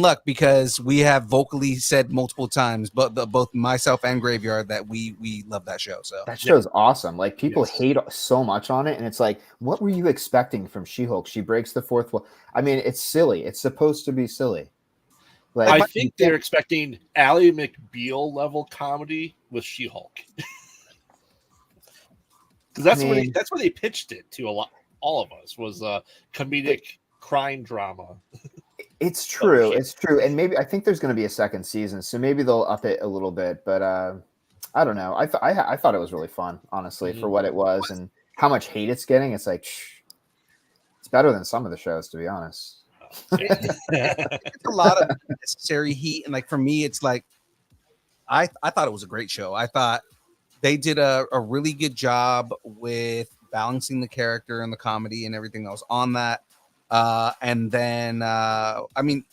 luck because we have vocally said multiple times, but both myself and Graveyard, that we love that show. So that show's awesome. Like people hate so much on it, and it's like, what were you expecting from She-Hulk? She breaks the fourth wall. I mean, it's silly. It's supposed to be silly. Like, I think they're expecting Ally McBeal level comedy with She-Hulk. Because that's where they pitched it to all of us, was a comedic crime drama. It's true. It's true. And maybe I think there's going to be a second season, so maybe they'll up it a little bit. But I don't know. I thought it was really fun, honestly, for what it was and how much hate it's getting. It's like it's better than some of the shows, to be honest. It's a lot of necessary heat, and like for me, it's like I thought it was a great show. I thought they did a really good job with balancing the character and the comedy and everything that was on that. And then, I mean,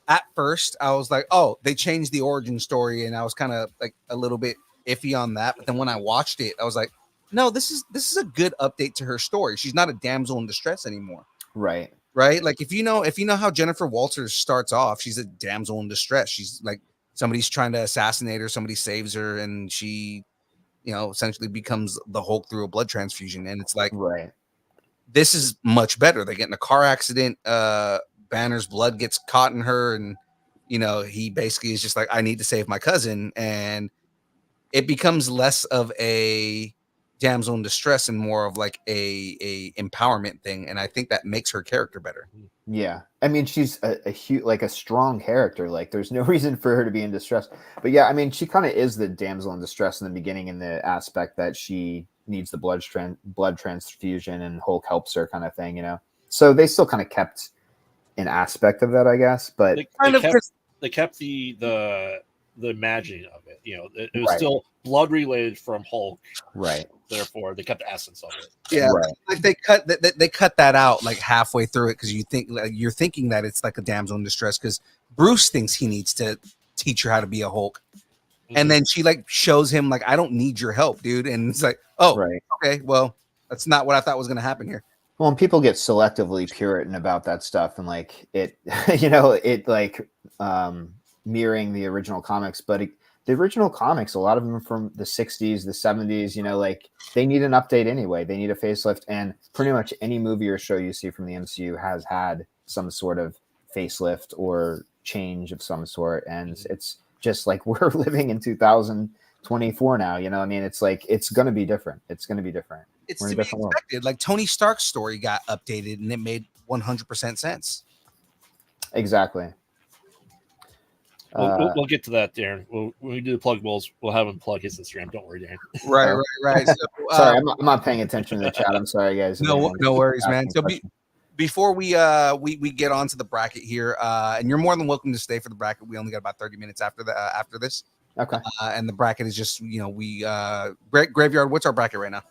at first I was like, oh, they changed the origin story. And I was kind of like a little bit iffy on that. But then when I watched it, I was like, no, this is a good update to her story. She's not a damsel in distress anymore. Right. Right. Like if you know how Jennifer Walters starts off, she's a damsel in distress. She's like, somebody's trying to assassinate her. Somebody saves her and she, essentially becomes the Hulk through a blood transfusion. And it's like, right. This is much better. They get in a car accident. Banner's blood gets caught in her. And, he basically is just like, I need to save my cousin. And it becomes less of a damsel in distress and more of like a empowerment thing. And I think that makes her character better. Yeah. I mean, she's a huge, like a strong character. Like there's no reason for her to be in distress. But yeah, I mean, she kind of is the damsel in distress in the beginning, in the aspect that she needs the blood transfusion and Hulk helps her, kind of thing, So they still kind of kept an aspect of that, I guess. But they kept the imagining of it. It was right. Still blood related from Hulk. Right. Therefore, they kept the essence of it. Yeah, right. Like they cut that out like halfway through it because you're thinking that it's like a damsel in distress because Bruce thinks he needs to teach her how to be a Hulk, and then she like shows him like, I don't need your help, dude, and it's like, oh, right. Okay, well, that's not what I thought was going to happen here. Well, and people get selectively Puritan about that stuff, and like it, you know, it like mirroring the original comics, but the original comics, a lot of them from the 60s, the 70s, you know, like they need an update anyway. They need a facelift, and pretty much any movie or show you see from the MCU has had some sort of facelift or change of some sort, and it's just like we're living in 2024 now. You know, I mean, it's like it's going to be different. It's going to be different. It's We're in to a be different world. expected. Like Tony Stark's story got updated and it made 100% sense. Exactly. We'll get to that, Darren. When we do the pluggables, we'll have him plug his Instagram. Don't worry, Darren. Right. So, Sorry, I'm not paying attention to the chat. I'm sorry, guys. no worries, man. Asking So questions. before we get onto the bracket here, and you're more than welcome to stay for the bracket. We only got about 30 minutes after this, Okay. and the bracket is just we Graveyard. What's our bracket right now?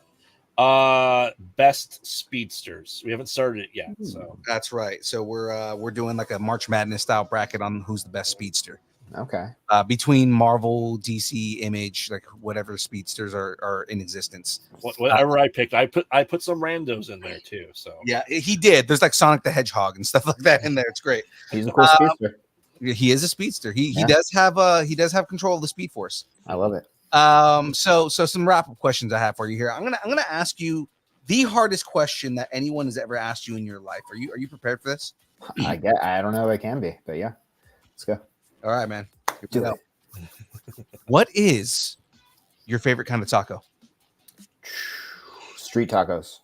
Best speedsters. We haven't started it yet, so That's right. So we're doing like a March Madness style bracket on who's the best speedster. Okay. Between Marvel, DC, Image, like whatever speedsters are in existence. whatever I picked, I put some randos in there too. So Yeah, he did. There's like Sonic the Hedgehog and stuff like that in there. It's great. He's a cool speedster. He is a speedster. He Yeah. does have control of the Speed Force. I love it. So some wrap up questions I have for you here. I'm gonna ask you the hardest question that anyone has ever asked you in your life. Are you prepared for this? I don't know if I can be, but yeah, let's go. All right, man. Here we Do go. it. What is your favorite kind of taco? Street tacos.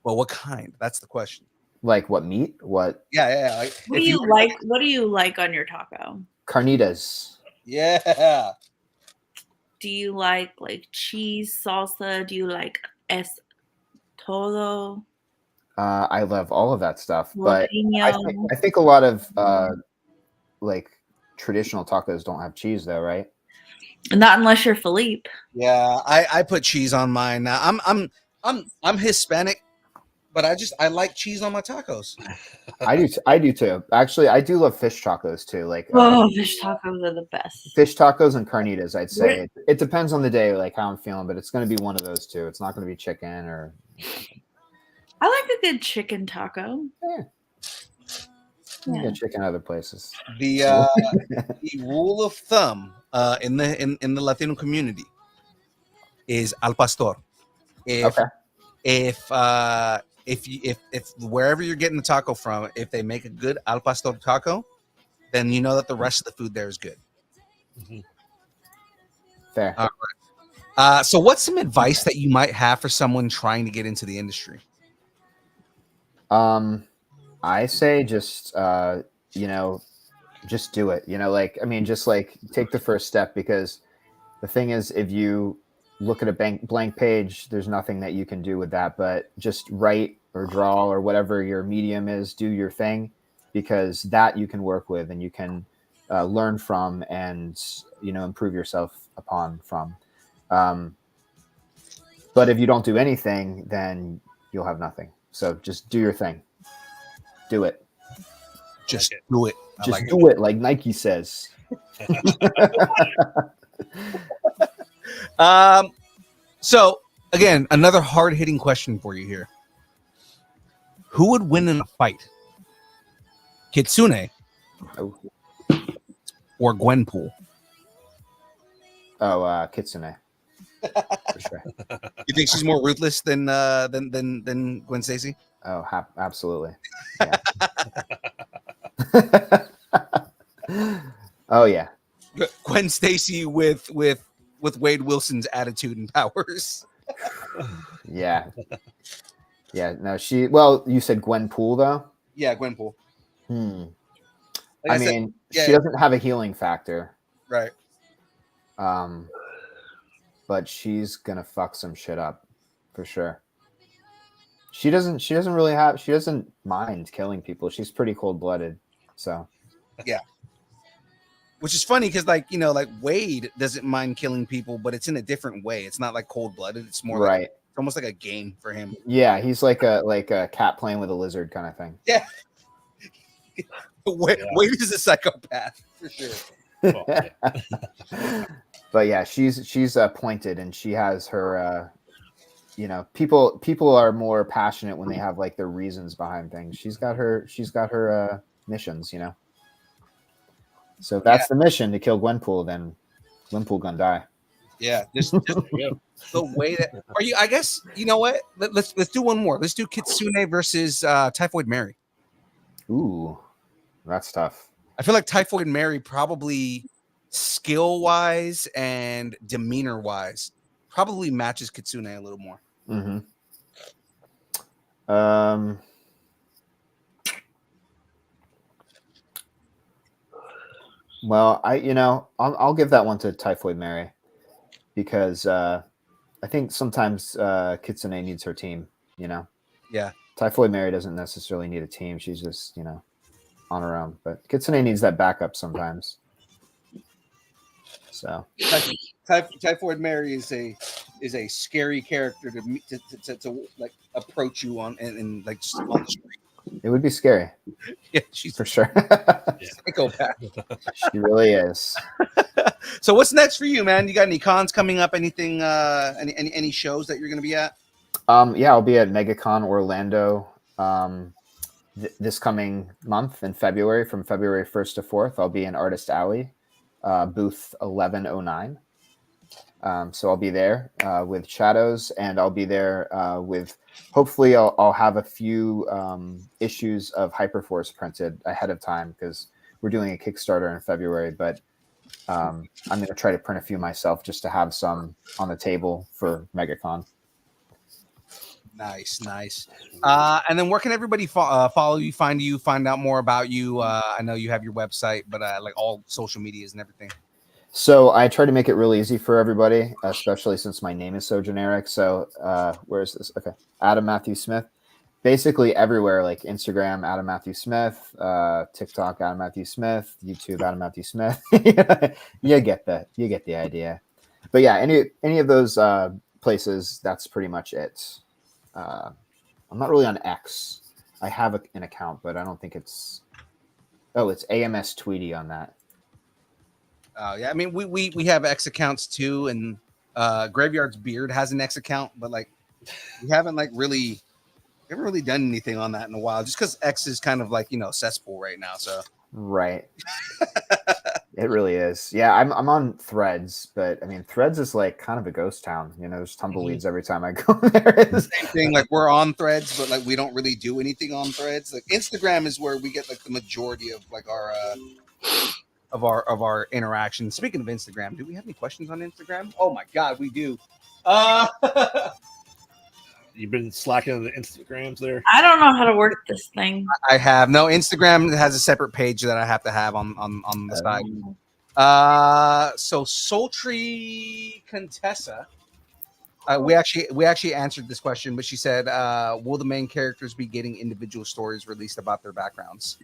Well, what kind? That's the question. Like what meat? What Yeah. Like, What do if you were- like? What do you like on your taco? carnitas? Yeah. Do you like cheese salsa? Do you like es todo? I love all of that stuff, but Jalapeno? I think a lot of like traditional tacos don't have cheese though, right? Not unless you're Philippe. Yeah, I put cheese on mine. Now I'm Hispanic, but I like cheese on my tacos. I do too. Actually, I do love fish tacos too. Like Oh, fish tacos are the best. fish tacos and carnitas. I'd say it depends on the day, like how I'm feeling, but it's going to be one of those two. It's not going to be chicken or. I like a good chicken taco. You Yeah. get chicken other places. The the rule of thumb in the Latino community is al pastor. If if wherever you're getting the taco from, if they make a good al pastor taco, then you know that the rest of the food there is good. Fair. So what's some advice that you might have for someone trying to get into the industry? I say just just do it. Just like take the first step, because the thing is, if you look at a blank page, there's nothing that you can do with that, but just write or draw or whatever your medium is, do your thing, because that you can work with and you can learn from and improve yourself from. But if you don't do anything, then you'll have nothing. So just do your thing. Do it. Just do it. Just do it, like Nike says. So again, another hard-hitting question for you here. Who would win in a fight? Kitsune Oh, or Gwenpool? Kitsune. For sure. You think she's more ruthless than Gwen Stacy? Oh, absolutely. Yeah. Oh yeah. Gwen Stacy with Wade Wilson's attitude and powers. Yeah. Yeah. No, well, you said Gwenpool though. Yeah, Gwenpool. Like I I said, mean, yeah. she doesn't have a healing factor. Right. But she's gonna fuck some shit up for sure. She doesn't mind killing people. She's pretty cold-blooded. So Which is funny because Wade doesn't mind killing people, but it's in a different way. It's not like cold-blooded. It's more like right. it's almost like a game for him. Yeah, he's like a cat playing with a lizard kind of thing. Yeah. Wade is a psychopath for sure. Well, yeah. But yeah, she's pointed, and she has her you know, people are more passionate when they have like their reasons behind things. She's got her missions, you know. So if that's the mission, to kill Gwenpool, then Gwenpool gonna die. Yeah, just Yeah. the way that are you. I guess you know what. Let's do one more. Let's do Kitsune versus Typhoid Mary. Ooh, that's tough. I feel like Typhoid Mary probably skill wise and demeanor wise probably matches Kitsune a little more. Mm-hmm. Well, I'll give that one to Typhoid Mary because I think sometimes Kitsune needs her team. You know. Yeah. Typhoid Mary doesn't necessarily need a team. She's just on her own. But Kitsune needs that backup sometimes. So Typhoid Mary is a scary character to like approach you on and like just on the street. It would be scary. Yeah, she's for sure. Psychopath. She really is. So what's next for you, man? You got any cons coming up? Anything? Any shows that you're going to be at? Yeah, I'll be at MegaCon Orlando this coming month in February, from February 1st to 4th. I'll be in Artist Alley, booth 1109. So I'll be there with Shadows, and I'll be there with, hopefully I'll have a few issues of Hyperforce printed ahead of time, because we're doing a Kickstarter in February, but I'm going to try to print a few myself just to have some on the table for MegaCon. Nice. And then where can everybody follow you, find out more about you? I know you have your website, but like all social medias and everything. So I try to make it really easy for everybody, especially since my name is so generic. So where is this? Okay. Adam Matthew Smith. Basically everywhere, like Instagram, Adam Matthew Smith, TikTok, Adam Matthew Smith, YouTube, Adam Matthew Smith. You get the idea. But yeah, any of those places, that's pretty much it. I'm not really on X. I have an account, but I don't think it's AMS Tweety on that. Yeah, I mean we have X accounts too, and Graveyard's Beard has an X account, but like we haven't really done anything on that in a while, just because X is kind of like cesspool right now. So right. It really is. Yeah, I'm on Threads, but I mean Threads is like kind of a ghost town. There's tumbleweeds every time I go there. Same thing. Like we're on Threads, but like we don't really do anything on Threads. Like Instagram is where we get like the majority of like our interaction. Speaking of Instagram, do we have any questions on Instagram? Oh my God, we do. You've been slacking on the Instagrams there. I don't know how to work this thing. I have no. Instagram has a separate page that I have to have on the side. So Sultry Contessa, we actually answered this question, but she said, "Will the main characters be getting individual stories released about their backgrounds?"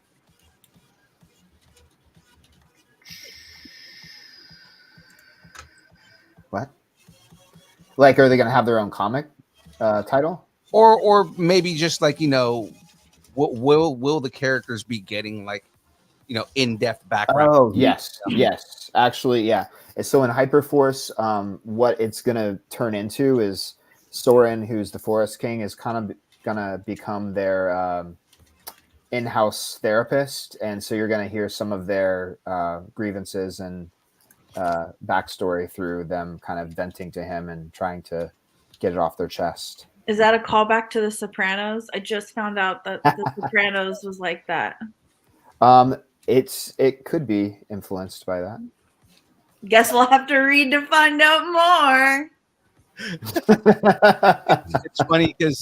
What? Like, are they going to have their own comic title? Or maybe just like what will the characters be getting like in-depth background? Oh yes. Actually, yeah. So in Hyperforce, what it's gonna turn into is Soren, who's the Forest King, is kind of gonna become their in-house therapist, and so you're gonna hear some of their grievances and backstory through them kind of venting to him and trying to get it off their chest. Is that a callback to The Sopranos? I just found out that The Sopranos was like that. It could be influenced by that. Guess we'll have to read to find out more. It's funny because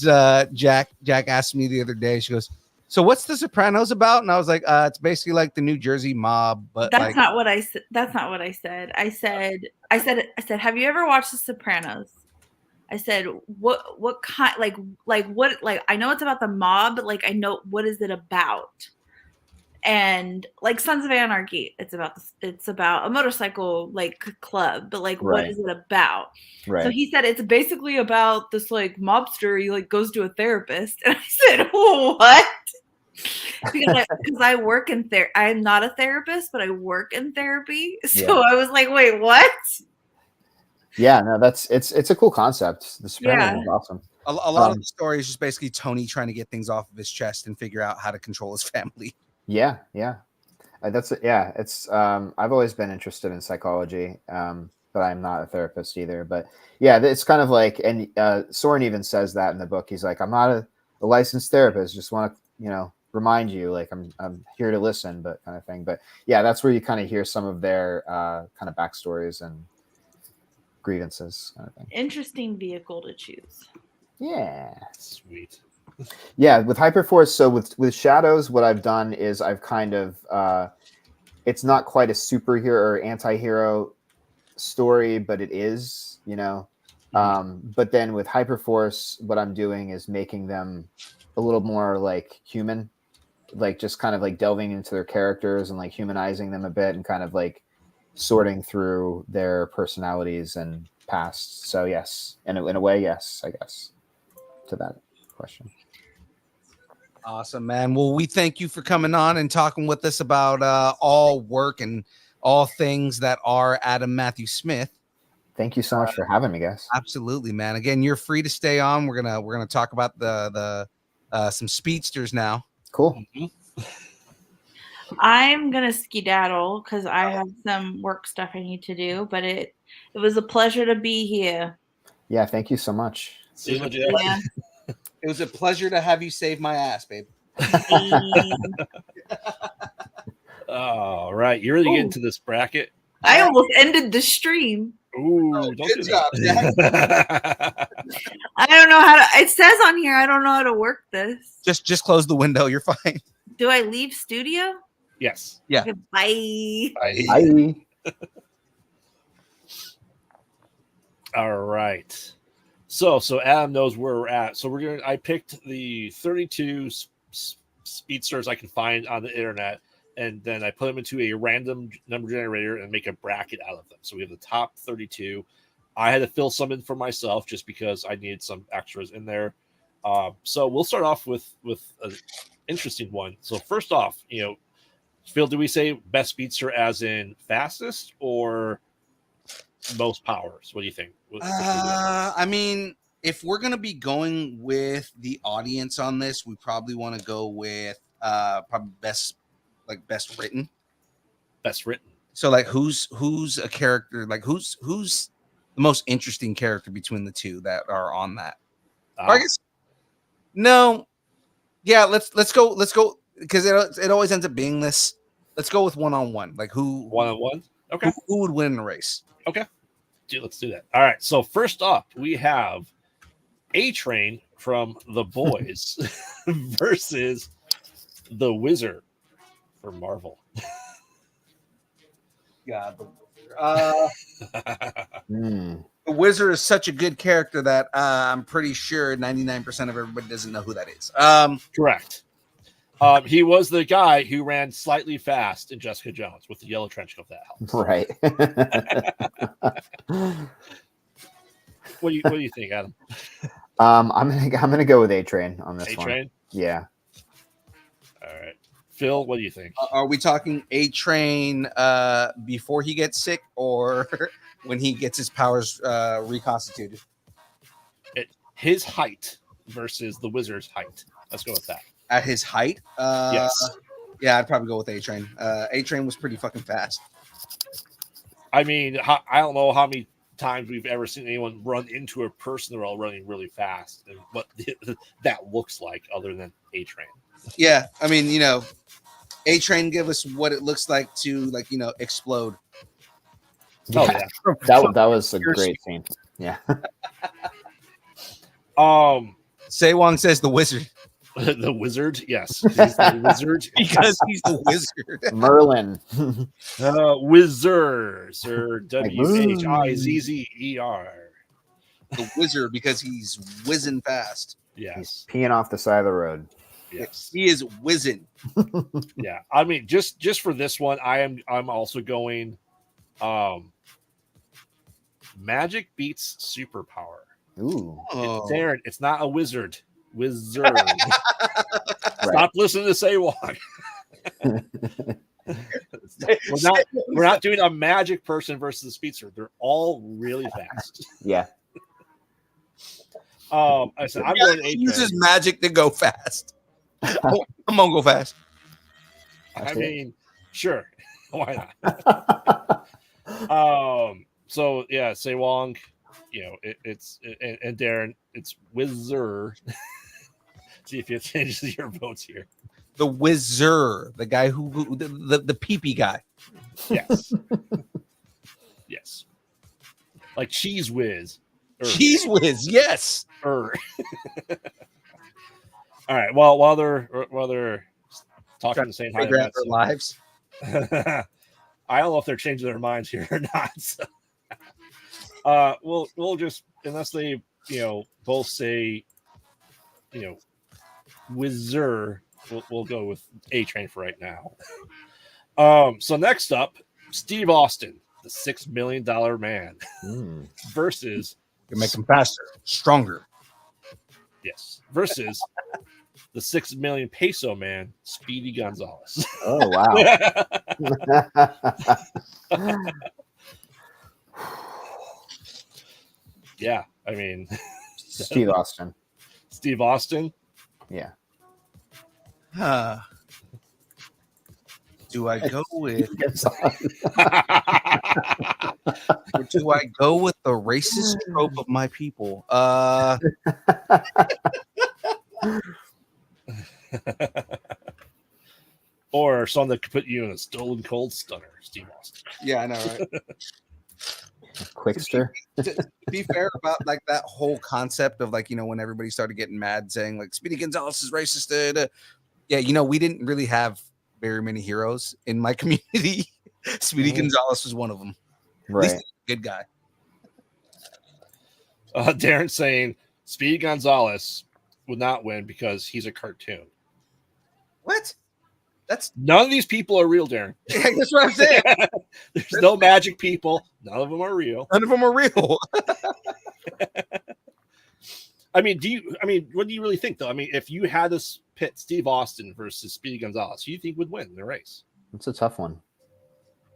Jack asked me the other day. She goes, "So what's The Sopranos about?" And I was like, "It's basically like the New Jersey mob." But that's not what I said. That's not what I said. I said, have you ever watched The Sopranos? I said, what kind, like what, like, I know it's about the mob, but like, I know, what is it about? And like Sons of Anarchy, it's about a motorcycle like club, but like, what is it about? Right. So he said, it's basically about this like mobster. He like goes to a therapist. And I said, what? Because I work in therapy. I'm not a therapist, but I work in therapy. So I was like, wait, what? Yeah, no, it's a cool concept. The Sopranos Yeah. is awesome. A lot of Um, the story is just basically Tony trying to get things off of his chest and figure out how to control his family. Yeah, yeah. It's I've always been interested in psychology, but I'm not a therapist either. But yeah, it's kind of like, and Soren even says that in the book. He's like, I'm not a licensed therapist. Just want to, remind you, like I'm here to listen, but kind of thing. But yeah, that's where you kind of hear some of their kind of backstories and grievances, kind of thing. Interesting vehicle to choose. Yeah. Sweet. Yeah, with Hyperforce, so with Shadows, what I've done is I've kind of it's not quite a superhero or anti-hero story, but it is, but then with Hyperforce, what I'm doing is making them a little more like human, like just kind of like delving into their characters and like humanizing them a bit and kind of like sorting through their personalities and past. So yes, in a way, yes, I guess, to that question. Awesome, man. Well, we thank you for coming on and talking with us about all work and all things that are Adam Matthew Smith. Thank you so much for having me, guys. Absolutely, man. Again, you're free to stay on. We're gonna talk about the some speedsters now. Cool. I'm gonna skedaddle because I have some work stuff I need to do. But it was a pleasure to be here. Yeah, thank you so much. See you later. Yeah. It was a pleasure to have you save my ass, babe. All right, you ready to get into this bracket? I almost ended the stream. Ooh, don't good do job, that. I don't know how to. It says on here I don't know how to work this. Just close the window. You're fine. Do I leave studio? Yes. Yeah. Okay, bye. Bye. All right. So Adam knows where we're at. So I picked the 32 speedsters I can find on the internet, and then I put them into a random number generator and make a bracket out of them. So we have the top 32. I had to fill some in for myself just because I needed some extras in there. So we'll start off with an interesting one. So first off, Phil, do we say best speedster as in fastest or most powers? What do you think? I mean, if we're gonna be going with the audience on this, we probably want to go with probably best written. Best written. So like who's a character, like who's the most interesting character between the two that are on that? I guess no. Yeah, let's go because it always ends up being this. Let's go with one-on-one. Like who one-on-one? Okay. Who would win in the race? Okay. Let's do that. All right. So first up, we have A-Train from The Boys versus the Wizard for Marvel. God, the Wizard is such a good character that I'm pretty sure 99% of everybody doesn't know who that is. Correct. He was the guy who ran slightly fast in Jessica Jones with the yellow trench coat. That helps. Right. What do you think, Adam? I'm gonna go with A-Train on this A-Train? one. Yeah. All right. Phil, what do you think? Are we talking A-Train before he gets sick or when he gets his powers reconstituted? His height versus the Wizard's height. Let's go with that. At his height? Yes. Yeah, I'd probably go with A-Train. A-Train was pretty fucking fast. I mean, I don't know how many times we've ever seen anyone run into a person they're all running really fast and what that looks like other than A-Train. Yeah, I mean, A-Train give us what it looks like to explode. Oh, Yeah. yeah. That was a great scene. Yeah. Sewong says the Wizard. The Wizard, yes. He's the Wizard. Because he's the Wizard. Merlin. Wizard, Sir Wizzer. The Wizard because he's whizzing fast. Yes. He's peeing off the side of the road. Yes. He is whizzing. Yeah. I mean, just for this one, I'm also going magic beats superpower. Ooh. It's Darren. It's not a wizard. Wizard. Stop listening to Saywalk. It's We're not doing a magic person versus the speedster. They're all really fast. Yeah. I said I'm going to He A-Train. uses magic to go fast. I'm gonna go fast. I mean, sure. Why not? So yeah, Say Wong, you know, and Darren, it's Wizard. See if it changes your votes here. The Wizard, the guy who the peepee guy. Yes. Yes. Like Cheese Whiz. Cheese Whiz, yes. All right. Well, while they're talking and saying hi, Figure out their lives. I don't know if they're changing their minds here or not. So. We'll just, unless they both say Wizard, we'll go with A-Train for right now. So next up, Steve Austin, the $6 Million Man, versus You make them faster, stronger. Yes, versus the 6 million peso man, Speedy Gonzalez. Oh wow. Yeah, I mean, Steve Austin. Steve Austin. Yeah. Do I go with? Or do I go with the racist trope of my people? Or something that could put you in a stolen cold stunner, Steve Austin. Yeah, I know, right? Quickster. To be fair about like that whole concept of like, when everybody started getting mad saying like Speedy Gonzalez is racist. Yeah, we didn't really have very many heroes in my community. Speedy Gonzalez was one of them. Right. At least a good guy. Darren saying Speedy Gonzalez would not win because he's a cartoon. What? None of these people are real, Darren. That's what I'm saying. There's no magic people. None of them are real. None of them are real. I mean, what do you really think, though? I mean, if you had this pit Steve Austin versus Speedy Gonzalez, who do you think would win the race? It's a tough one.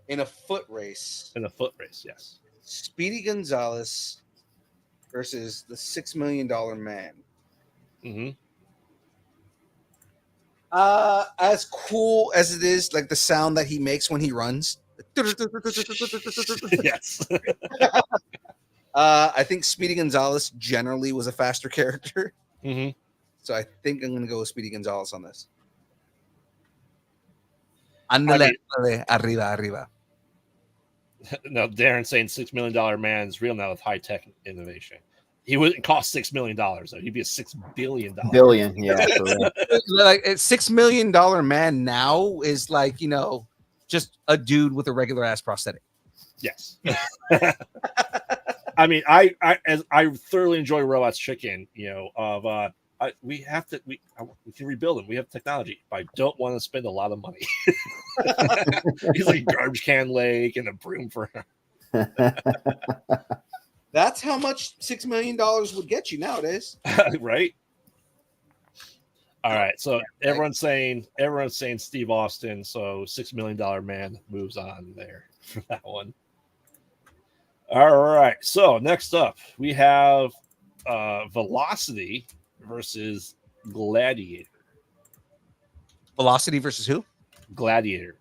In a foot race. In a foot race, yes. Speedy Gonzalez versus the $6 Million Man. Mm-hmm. As cool as it is, like the sound that he makes when he runs. Yes. I think Speedy Gonzalez generally was a faster character. Mm-hmm. So I think I'm going to go with Speedy Gonzalez on this. Andale, arriba. No, Darren saying $6 Million Man is real now with high tech innovation. He wouldn't cost $6 million though. He'd be a $6 billion. Billion, yeah. For real. Like a $6 million man now is like, just a dude with a regular ass prosthetic. Yes. I mean, I thoroughly enjoy Robots Chicken. We can rebuild them. We have technology, but I don't want to spend a lot of money. He's like a garbage can leg and a broom for him. That's how much $6 million would get you nowadays. Right? All right. So everyone's saying Steve Austin. So $6 Million Man moves on there for that one. All right. So next up, we have Velocity versus Gladiator. Velocity versus who? Gladiator.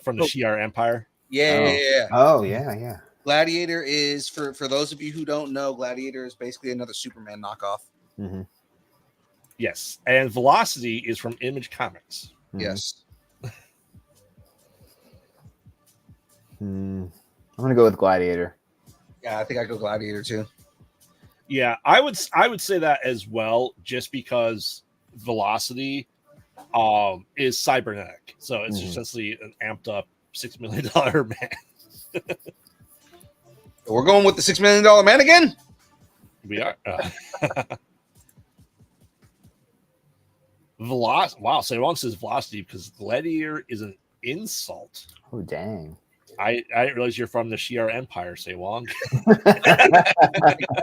From the Shi'ar Empire. Yeah. Oh, yeah. Gladiator is, for those of you who don't know, Gladiator is basically another Superman knockoff. Mm-hmm. Yes. And Velocity is from Image Comics. Mm-hmm. Yes. I'm going to go with Gladiator. Yeah, I think I go Gladiator too. Yeah, I would say that as well, just because Velocity is cybernetic. So it's essentially an amped up $6 million man. We're going with the $6 million man again? We are. Velocity. Wow, so Wong says Velocity because Gladiator is an insult. Oh, dang. I didn't realize you're from the Shi'ar Empire, Say Wong. Gladiator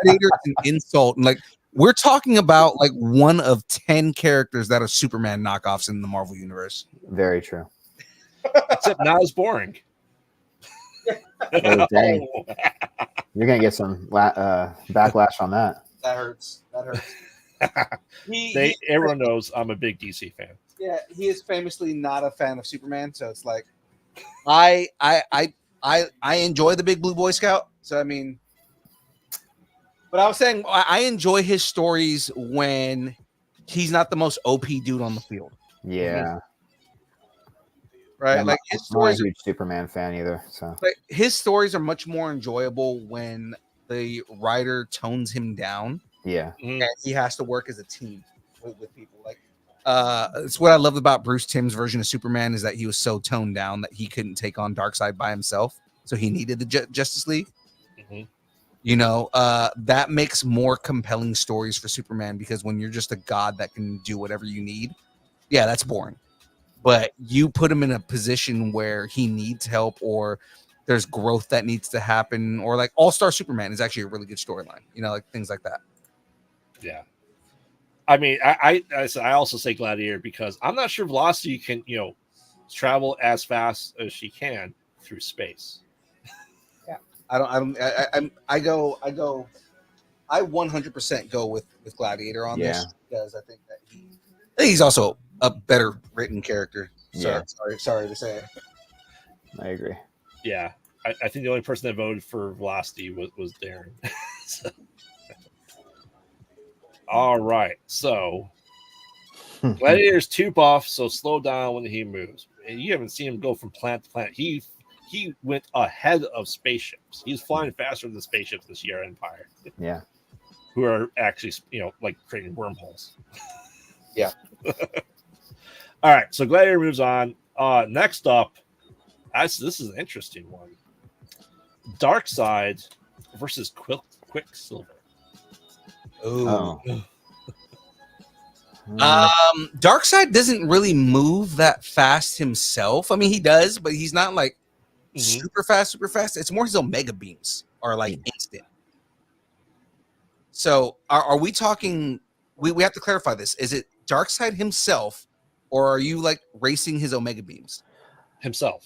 is an insult. And like, we're talking about like one of 10 characters that are Superman knockoffs in the Marvel universe. Very true. except not as boring. Oh, dang. You're gonna get some backlash on that. That hurts. That hurts. Everyone knows I'm a big DC fan. Yeah, he is famously not a fan of Superman, so it's like I enjoy the Big Blue Boy Scout. So I mean, but I was saying I enjoy his stories when he's not the most OP dude on the field, Yeah. right? I'm Like not, his I'm not a stories, huge Superman fan either. So like his stories are much more enjoyable when the writer tones him down yeah. Mhm. and he has to work as a team with people. Like, it's what I loved about Bruce Timm's version of Superman is that he was so toned down that he couldn't take on Darkseid by himself, so he needed the Justice League. Mhm. You know, that makes more compelling stories for Superman because when you're just a god that can do whatever you need, yeah, that's boring. But you put him in a position where he needs help or there's growth that needs to happen, or like All-Star Superman is actually a really good storyline, you know, like things like that. Yeah. I mean, I also say Gladiator because I'm not sure Velocity can, travel as fast as she can through space. I 100% go with Gladiator on Yeah. this because I think he's also a better written character. Yeah. Sorry to say it. I agree. Yeah. I think the only person that voted for Velocity was Darren. So. All right. So Gladiator's too buff, so slow down when he moves. And you haven't seen him go from planet to planet. He went ahead of spaceships. He's flying faster than spaceships this year, Empire. Yeah. Who are actually, like creating wormholes. Yeah. All right. So Gladiator moves on. Next up, this is an interesting one. Darkseid versus Quicksilver. Oh. Darkseid doesn't really move that fast himself. I mean, he does, but he's not like super fast. It's more his Omega beams are like instant. So are we talking? We have to clarify this. Is it Darkseid himself, or are you like racing his Omega beams? Himself.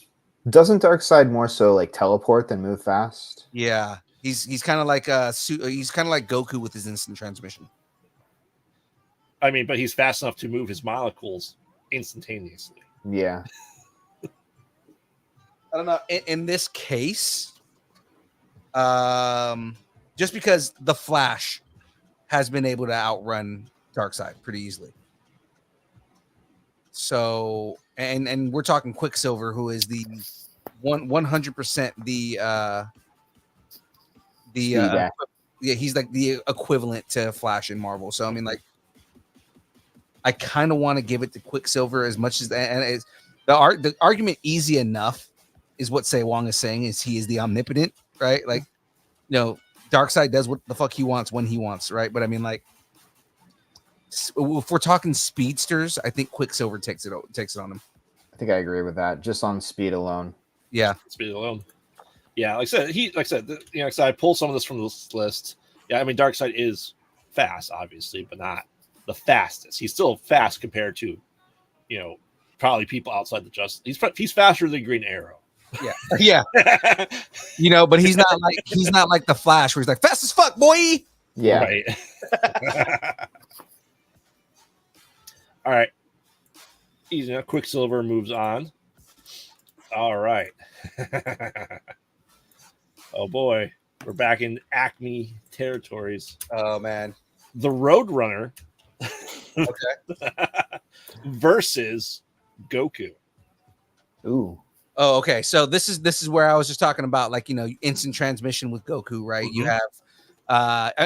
Doesn't Darkseid more so like teleport than move fast? Yeah, he's kind of like he's kind of like Goku with his instant transmission. I mean, but he's fast enough to move his molecules instantaneously. Yeah. I don't know. In this case, just because the Flash has been able to outrun Darkseid pretty easily. So, and we're talking Quicksilver, who is the 100% yeah, he's like the equivalent to Flash in Marvel. So I mean, like, I kind of want to give it to Quicksilver as much as the argument easy enough is what Say Wong is saying is he is the omnipotent, right? Like, Darkseid does what the fuck he wants when he wants, right? But I mean, like, if we're talking speedsters, I think Quicksilver takes it on him. I think I agree with that. Just on speed alone. Yeah, speed alone. Yeah, like I said, I pulled some of this from this list. Yeah, I mean, Darkseid is fast, obviously, but not the fastest. He's still fast compared to, probably people outside the Justice. He's faster than Green Arrow. Yeah, but he's not like the Flash where he's like fast as fuck, boy. Yeah. Right. All right. Easy. Quicksilver moves on. All right. Oh boy, we're back in Acme territories. Oh man, the Roadrunner. Okay. Versus Goku. Ooh. Oh, okay. So this is where I was just talking about, like, instant transmission with Goku, right? Mm-hmm. You have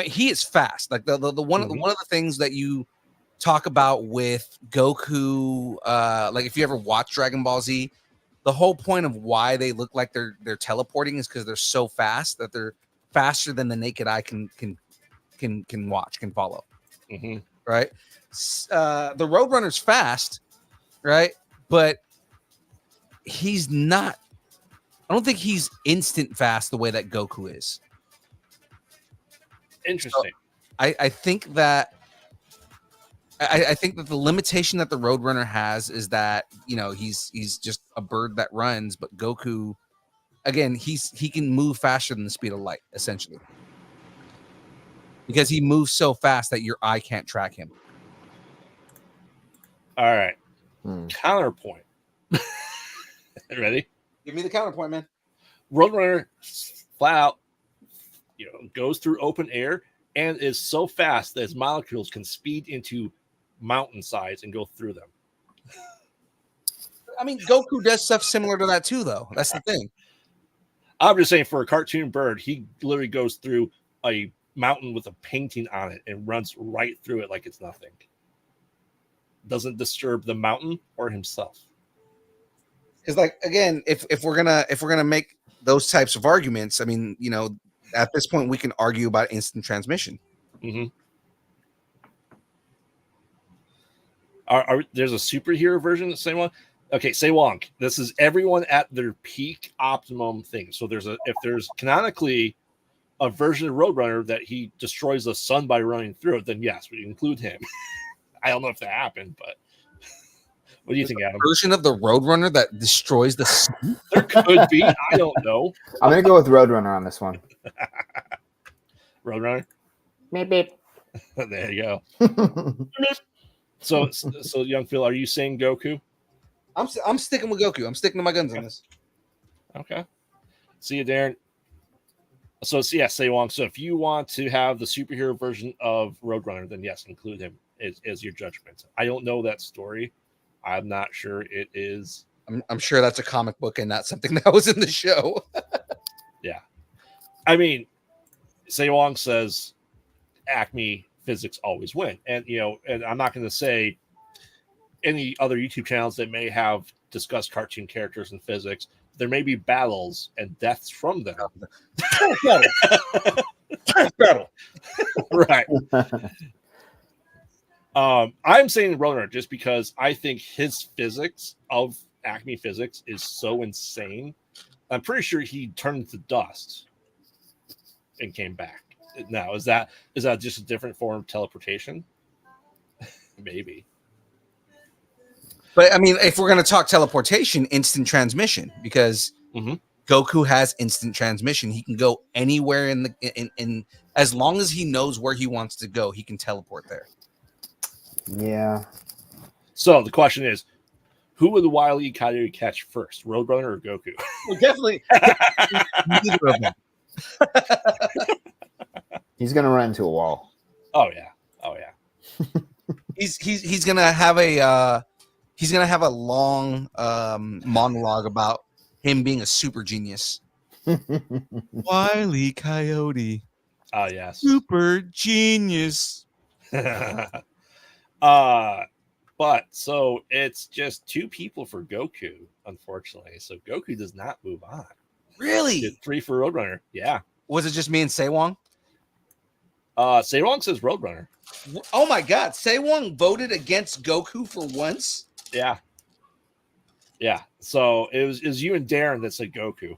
he is fast. Like the one of the things that you talk about with Goku, like if you ever watch Dragon Ball Z, the whole point of why they look like they're teleporting is because they're so fast that they're faster than the naked eye can follow. Mm-hmm. Right? The Roadrunner's fast, right? But he's not. I don't think he's instant fast the way that Goku is. Interesting. So I think that I think that the limitation that the Roadrunner has is that he's just a bird that runs, but Goku, again, he can move faster than the speed of light, essentially, because he moves so fast that your eye can't track him. All right. Hmm. Counterpoint. Ready? Give me the counterpoint, man. Roadrunner flat out, goes through open air and is so fast that his molecules can speed into mountainsides and go through them. I mean, Goku does stuff similar to that too, though. That's the thing. I'm just saying, for a cartoon bird, he literally goes through a mountain with a painting on it and runs right through it like it's nothing. Doesn't disturb the mountain or himself. Because, like, again, if we're gonna make those types of arguments, I mean, at this point we can argue about instant transmission. Mm-hmm. There's a superhero version of Sewong? Okay, Sewong. This is everyone at their peak optimum thing. So if there's canonically a version of Roadrunner that he destroys the sun by running through it, then yes, we include him. I don't know if that happened, but what do you think, Adam? Version of the Roadrunner that destroys the sun? There could be. I don't know. I'm gonna go with Roadrunner on this one. Roadrunner? Beep, beep. There you go. So young Phil, are you saying Goku? I'm sticking with Goku. I'm sticking to my guns on this. Okay. See you, Darren. So Sewong. So if you want to have the superhero version of Roadrunner, then yes, include him as your judgment. I don't know that story. I'm not sure it is. I'm sure that's a comic book and not something that was in the show. Yeah. I mean, Sewong says Acme physics always win. And, and I'm not going to say any other YouTube channels that may have discussed cartoon characters and physics. There may be battles and deaths from them. Battle. Right. I'm saying Roadrunner just because I think his physics of Acme physics is so insane. I'm pretty sure he turned to dust and came back. Now, is that just a different form of teleportation? Maybe. But I mean, if we're going to talk teleportation, instant transmission, because Goku has instant transmission. He can go anywhere in as long as he knows where he wants to go, he can teleport there. Yeah. So the question is, who would the Wile E. Coyote catch first, Roadrunner or Goku? Well, definitely neither of them. He's gonna run into a wall. Oh yeah. He's gonna have a long monologue about him being a super genius. Wile E. Coyote, Oh yes. super genius. But so it's just 2 people for Goku, unfortunately. So Goku does not move on. Really? Did 3 for Roadrunner. Yeah. Was it just me and Sewong? Sewong says Roadrunner. Oh my God! Sewong voted against Goku for once. Yeah. Yeah. So it was you and Darren that said Goku.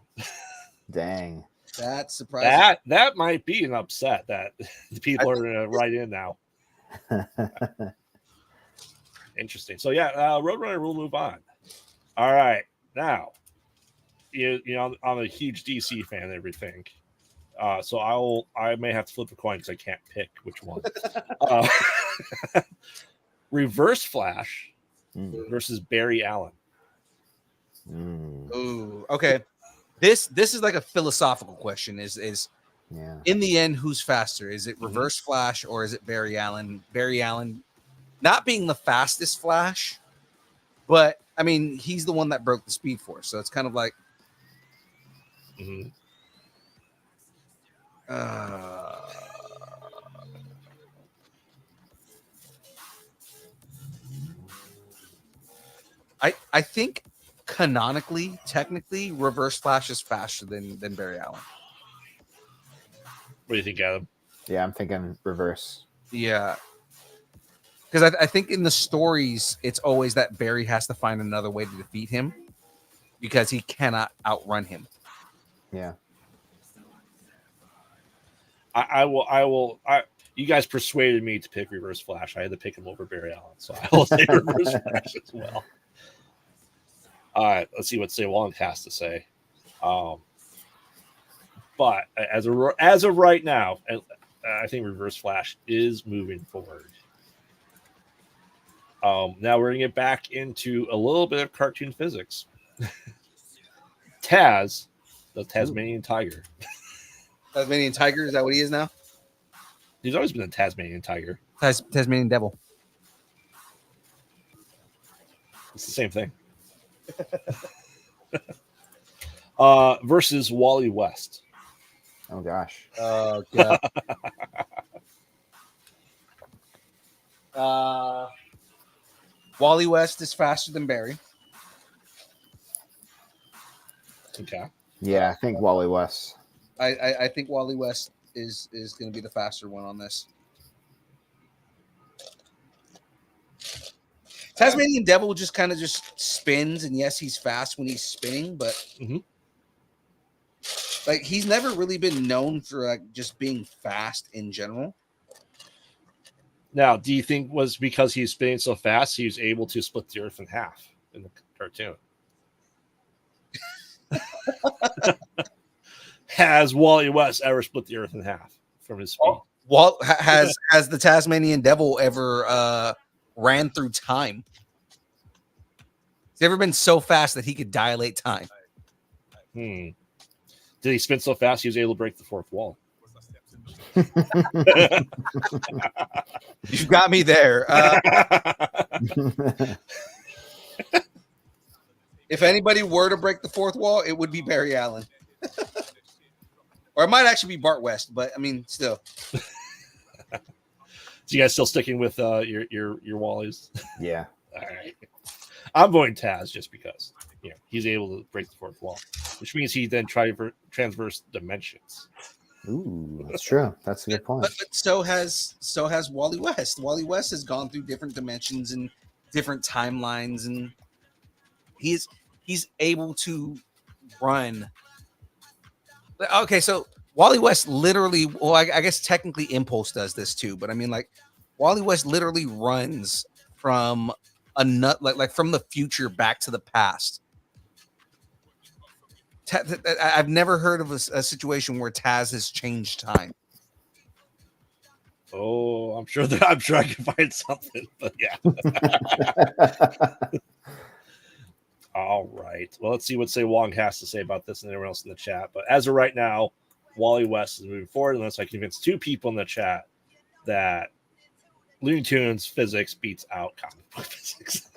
Dang. That's surprising. That might be an upset that the people are going to write in now. Interesting. So yeah, Roadrunner will move on. All right. Now, I'm a huge DC fan and everything. So I may have to flip a coin because I can't pick which one. Reverse Flash versus Barry Allen. Ooh, okay. This is like a philosophical question. Is Yeah. in the end, who's faster? Is it Reverse Flash or is it Barry Allen? Barry Allen not being the fastest Flash, but I mean, he's the one that broke the Speed Force. So it's kind of like, I think canonically, technically, Reverse Flash is faster than Barry Allen. What do you think, Adam? Yeah, I'm thinking reverse. Yeah. Because I think in the stories, it's always that Barry has to find another way to defeat him because he cannot outrun him. Yeah. I will. you guys persuaded me to pick Reverse Flash. I had to pick him over Barry Allen, so I will say Reverse Flash as well. All right, let's see what Say Wong has to say. But as of right now, I think Reverse Flash is moving forward. Now we're going to get back into a little bit of cartoon physics. Taz, the Tasmanian Tiger. Tasmanian Tiger, is that what he is now? He's always been a Tasmanian Tiger. Tasmanian Devil. It's the same thing. Versus Wally West. Oh gosh. Oh god. Wally West is faster than Barry. Okay. Yeah, I think Wally West. I think Wally West is going to be the faster one on this. Tasmanian Devil just kind of just spins, and yes, he's fast when he's spinning, but like he's never really been known for like just being fast in general. Now, do you think was because he's spinning so fast he was able to split the earth in half in the cartoon? Has Wally West ever split the earth in half from his speed? Has the Tasmanian Devil ever ran through time? He's ever been so fast that he could dilate time. Did he spin so fast he was able to break the fourth wall? You got me there. If anybody were to break the fourth wall, it would be Barry Allen. Or it might actually be Bart West, but I mean, still. So you guys still sticking with your Wallies? Yeah. All right. I'm going Taz just because he's able to break the fourth wall, which means he then transverse dimensions. Ooh, that's true. That's a good point. But so has Wally West. Wally West has gone through different dimensions and different timelines, and he's able to run. Okay, so Wally West literally, well, I guess technically Impulse does this too, but I mean, like Wally West literally runs from like from the future back to the past. I've never heard of a situation where Taz has changed time. Oh, I'm sure I can find something, but yeah. All right. Well, let's see what Say Wong has to say about this and everyone else in the chat. But as of right now, Wally West is moving forward unless I convince two people in the chat that Looney Tunes physics beats out comic book physics.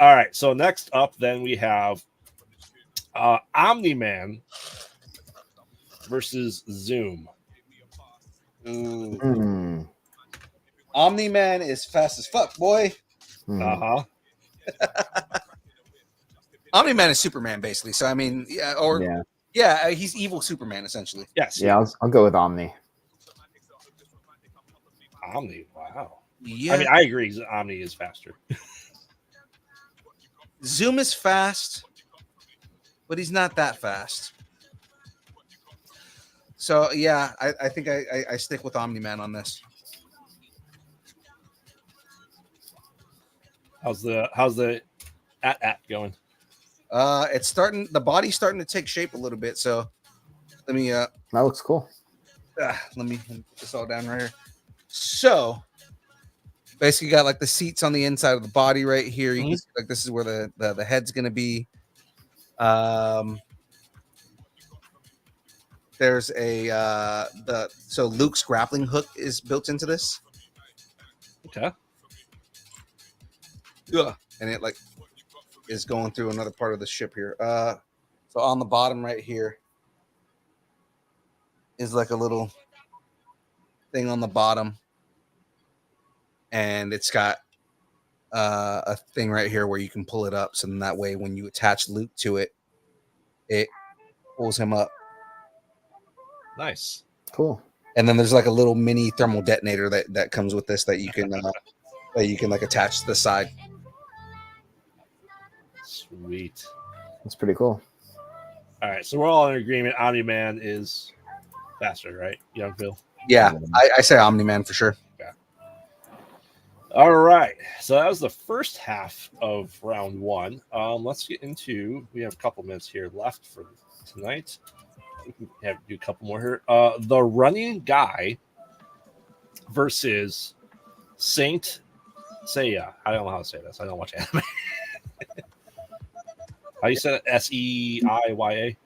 All right. So next up, then we have Omni-Man versus Zoom. Omni-Man is fast as fuck, boy. Uh-huh. Omni-Man is Superman, basically. So I mean, he's evil Superman, essentially. Yes. Yeah, I'll go with Omni. Omni. Wow. Yeah. I mean, I agree. Omni is faster. Zoom is fast, but he's not that fast. So yeah, I think I stick with Omni-Man on this. How's the at going? It's starting. The body's starting to take shape a little bit. So let me That looks cool. let me put this all down right here. So basically, got like the seats on the inside of the body right here. You can see, like this is where the head's gonna be. There's so Luke's grappling hook is built into this. Okay. Yeah, and it like is going through another part of the ship here. So on the bottom right here is like a little thing on the bottom, and it's got a thing right here where you can pull it up. So then that way, when you attach Luke to it, it pulls him up. Nice. Cool. And then there's like a little mini thermal detonator that comes with this that you can like attach to the side. Sweet. That's pretty cool. All right, so we're all in agreement. Omni-Man is faster, right, young Phil? Yeah, I say Omni-Man for sure. All right, so that was the first half of round one. Let's get into. We have a couple minutes here left for tonight. We can do a couple more here. The Running Guy versus Saint Seiya. I don't know how to say this. I don't watch anime. How you said it? Seiya.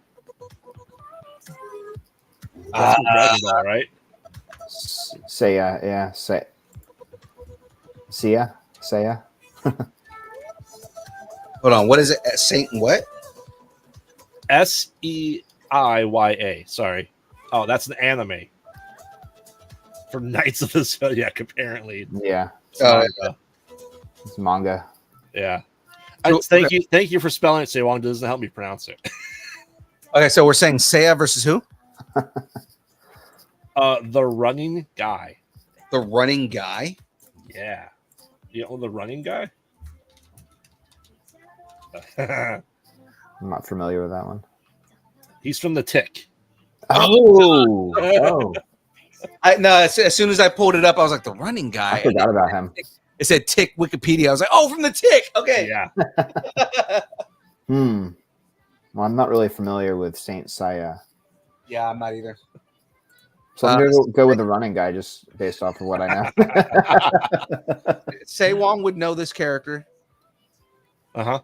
That's from Dragon Ball, right? Seiya, yeah. Seiya. Hold on, what is it? Saint what? Seiya. Sorry. Oh, that's an anime from Knights of the Zodiac. Apparently, Yeah, It's manga. it's manga. Yeah. So- Thank you for spelling it. Sewong doesn't help me pronounce it. Okay, so we're saying Seiya versus who? The Running Guy. The Running Guy. Yeah. You know the Running Guy? I'm not familiar with that one. He's from The Tick. Oh, oh, As soon as I pulled it up, I was like, the Running Guy. I forgot about him. It said Tick Wikipedia. I was like, oh, from the Tick. Okay. Yeah. Well, I'm not really familiar with Saint Seiya, Yeah, I'm not either. so I'm gonna go with the Running Guy just based off of what I know. Sei Wong would know this character. Uh-huh.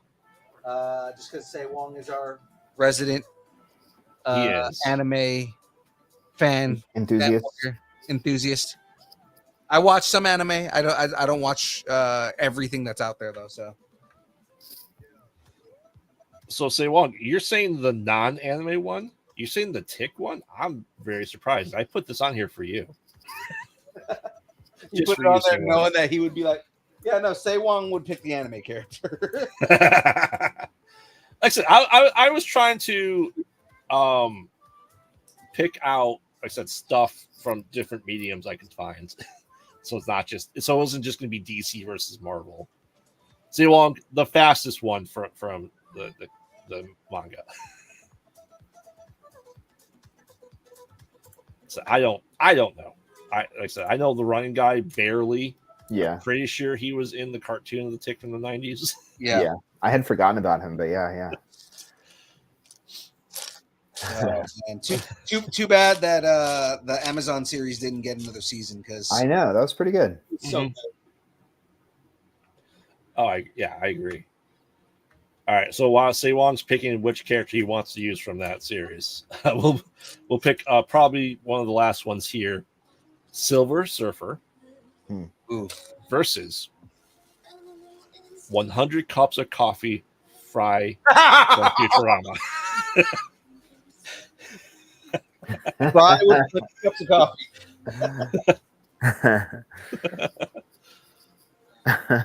Just because Sei Wong is our resident He is. anime fan Enthusiast. enthusiast. I watch some anime. I don't watch everything that's out there though. So Sewong, you're saying the non-anime one? You're saying the Tick one? I'm very surprised. I put this on here for you. you Just put it for on you, there Sewong. knowing that he would be like, yeah, no, Sei Wong would pick the anime character. Like I said, I was trying to pick out, like I said, stuff from different mediums I could find. So it's not just it wasn't just gonna be DC versus Marvel. See, well, the fastest one from the manga. So I don't know. Like I said, I know the Running Guy barely. Yeah, Pretty sure he was in the cartoon of the Tick from the 90s. yeah. I had forgotten about him, but yeah. Oh, man. Too bad that the Amazon series didn't get another season because I know that was pretty good. Mhm. Oh, I agree. All right, so while Sewong's picking which character he wants to use from that series, we'll pick probably one of the last ones here, Silver Surfer Ooh. versus 100 cups of coffee, Fry from Futurama. Fry with cups of coffee. That's